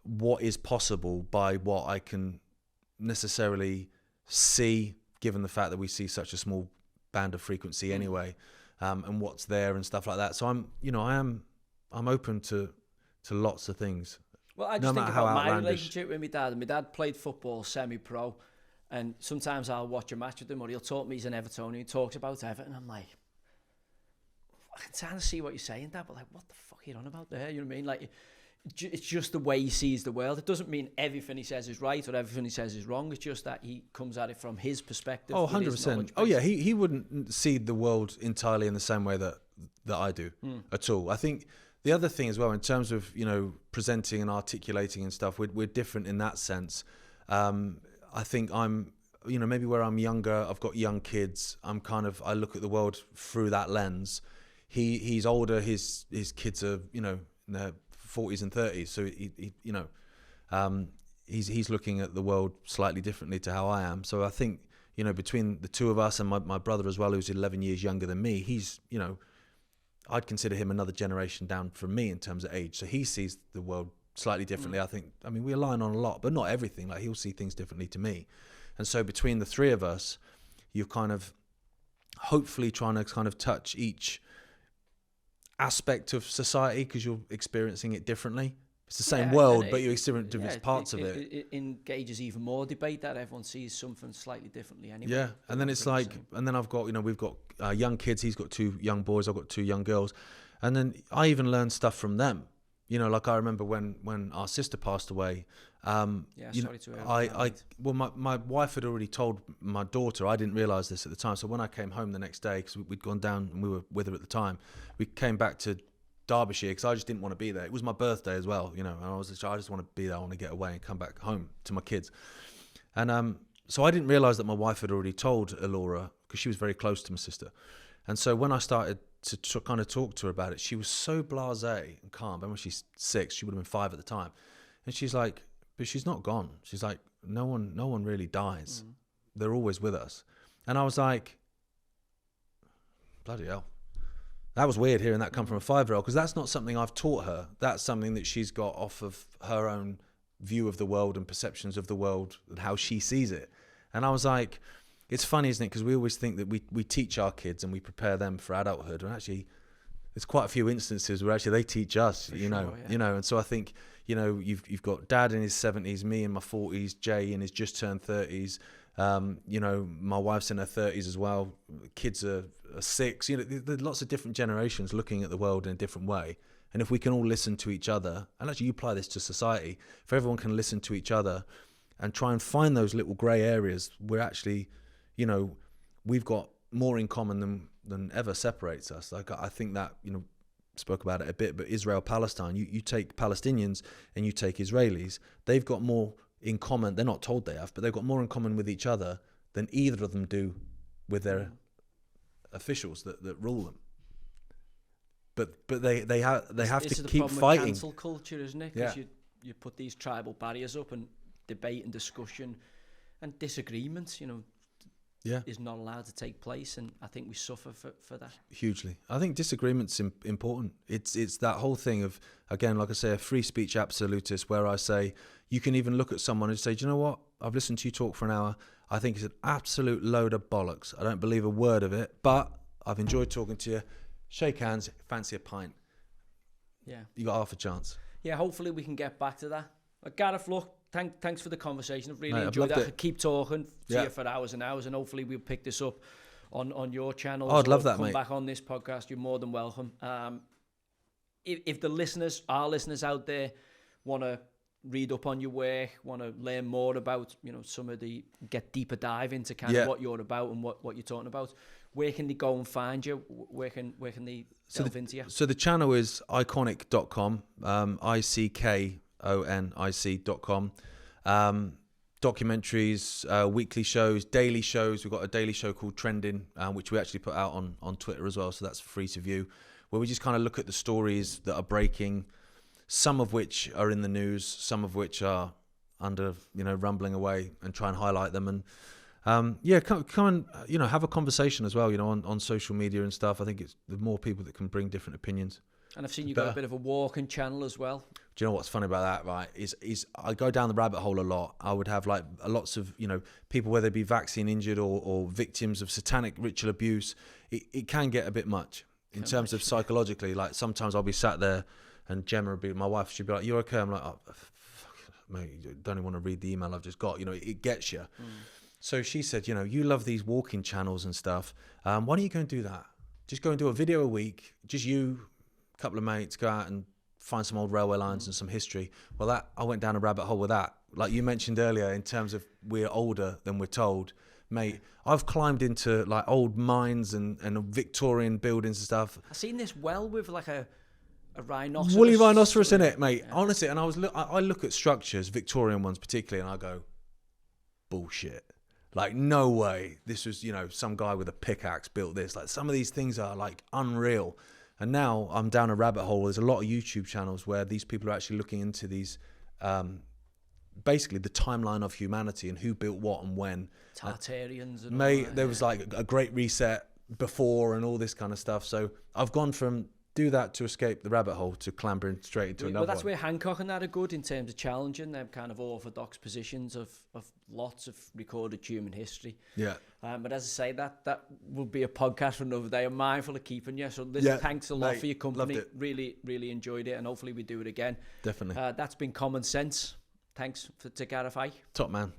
what is possible by what I can necessarily see, given the fact that we see such a small band of frequency anyway, and what's there and stuff like that. So I'm open to lots of things. Well, I just think about my relationship with my dad. And my dad played football semi-pro, and sometimes I'll watch a match with him, or he'll talk to me. He's an Evertonian. He talks about Everton. I'm like, I can kind of see what you're saying, Dad, but like, what the fuck are you on about there? You know what I mean? Like, it's just the way he sees the world. It doesn't mean everything he says is right or everything he says is wrong. It's just that he comes at it from his perspective. Oh, 100%. Oh, yeah. He wouldn't see the world entirely in the same way that I do at all. I think the other thing as well, in terms of, you know, presenting and articulating and stuff, we're different in that sense. I think I'm, you know, maybe where I'm younger, I've got young kids. I look at the world through that lens. He's older. His kids are, you know, in their 40s and 30s. So he you know, he's looking at the world slightly differently to how I am. So I think, you know, between the two of us and my brother as well, who's 11 years younger than me, he's, you know, I'd consider him another generation down from me in terms of age. So he sees the world slightly differently. I mean, we align on a lot, but not everything. Like, he'll see things differently to me. And so between the three of us, you're kind of hopefully trying to kind of touch each aspect of society because you're experiencing it differently. It's the same world, but you experience different parts of it. It engages even more debate that everyone sees something slightly differently anyway. Yeah, and then it's like, and then I've got, we've got young kids. He's got 2 young boys. I've got 2 young girls. And then I even learn stuff from them. Like I remember when our sister passed away. Sorry to hear. My wife had already told my daughter. I didn't realise this at the time. So when I came home the next day, because we'd gone down and we were with her at the time, we came back to Derbyshire because I just didn't want to be there. It was my birthday as well, and I just want to be there. I want to get away and come back home to my kids. And so I didn't realise that my wife had already told Elora because she was very close to my sister. And so when I started to kind of talk to her about it, she was so blasé and calm. And when she's 6, she would have been 5 at the time. And she's like, but she's not gone. She's like, no one really dies. They're always with us. And I was like, bloody hell. That was weird hearing that come from a 5-year-old, because that's not something I've taught her. That's something that she's got off of her own view of the world and perceptions of the world and how she sees it. And I was like, it's funny, isn't it? Because we always think that we teach our kids and we prepare them for adulthood. And actually, there's quite a few instances where actually they teach us, And so I think, you've got Dad in his 70s, me in my 40s, Jay in his just turned 30s. My wife's in her 30s as well. Kids are 6. There's lots of different generations looking at the world in a different way. And if we can all listen to each other, and actually you apply this to society, if everyone can listen to each other and try and find those little grey areas where actually, we've got more in common than ever separates us. Like I think that, spoke about it a bit, but Israel-Palestine, you take Palestinians and you take Israelis, they've got more in common. They're not told they have, but they've got more in common with each other than either of them do with their officials that rule them. But they have to keep fighting. Cancel culture, isn't it? Because you put these tribal barriers up, and debate and discussion and disagreements, is not allowed to take place, and I think we suffer for that hugely. I think disagreement's important. It's that whole thing of, again, like I say, a free speech absolutist, where I say you can even look at someone and say, do you know what? I've listened to you talk for an hour. I think it's an absolute load of bollocks. I don't believe a word of it, but I've enjoyed talking to you. Shake hands, fancy a pint. Yeah, you got half a chance. Yeah, hopefully we can get back to that. Gareth, look, thanks for the conversation. I've really enjoyed that. I could keep talking to you for hours and hours, and hopefully we'll pick this up on your channel. I'd love that, come mate. Back on this podcast, you're more than welcome. If our listeners out there want to read up on your work, want to learn more about, some of get deeper dive into kind of what you're about and what you're talking about, where can they go and find you? Where can they delve into you? So the channel is iconic.com, ICKONIC.com. Documentaries, weekly shows, daily shows. We've got a daily show called Trending, which we actually put out on Twitter as well, so that's free to view, where we just kind of look at the stories that are breaking, some of which are in the news, some of which are under, rumbling away, and try and highlight them. And come and, have a conversation as well, on social media and stuff. I think it's the more people that can bring different opinions. And I've seen you got a bit of a walking channel as well. Do you know what's funny about that, right? Is I go down the rabbit hole a lot. I would have lots of, people, whether they be vaccine injured or victims of satanic ritual abuse. It can get a bit much in terms of psychologically. Like sometimes I'll be sat there and Gemma, my wife, she'd be like, "You okay?" I'm like, "Oh, fuck, mate, you don't even want to read the email I've just got." It gets you. So she said, you love these walking channels and stuff. Why don't you go and do that? Just go and do a video a week. Just you, a couple of mates, go out and find some old railway lines and some history. Well, I went down a rabbit hole with that. Like you mentioned earlier, in terms of we're older than we're told. Mate, I've climbed into like old mines and Victorian buildings and stuff. I've seen this well with like a rhinoceros. Woolly rhinoceros in it, mate. Yeah. Honestly, and I look at structures, Victorian ones particularly, and I go, bullshit. Like, no way. This was, some guy with a pickaxe built this. Like, some of these things are like unreal. And now I'm down a rabbit hole. There's a lot of YouTube channels where these people are actually looking into these, basically the timeline of humanity and who built what and when. Tartarians. And mate, there was like a great reset before and all this kind of stuff. So I've gone from do that to escape the rabbit hole, to clambering straight into another Well, that's one. where Hancock and that are good in terms of challenging them kind of orthodox positions of lots of recorded human history. Yeah. But as I say, that will be a podcast for another day. I'm mindful of keeping you. So listen, thanks a lot mate, for your company. loved it. Really, really enjoyed it. And hopefully we do it again. Definitely. That's been Common Sense. Thanks to Gareth Icke. Top man.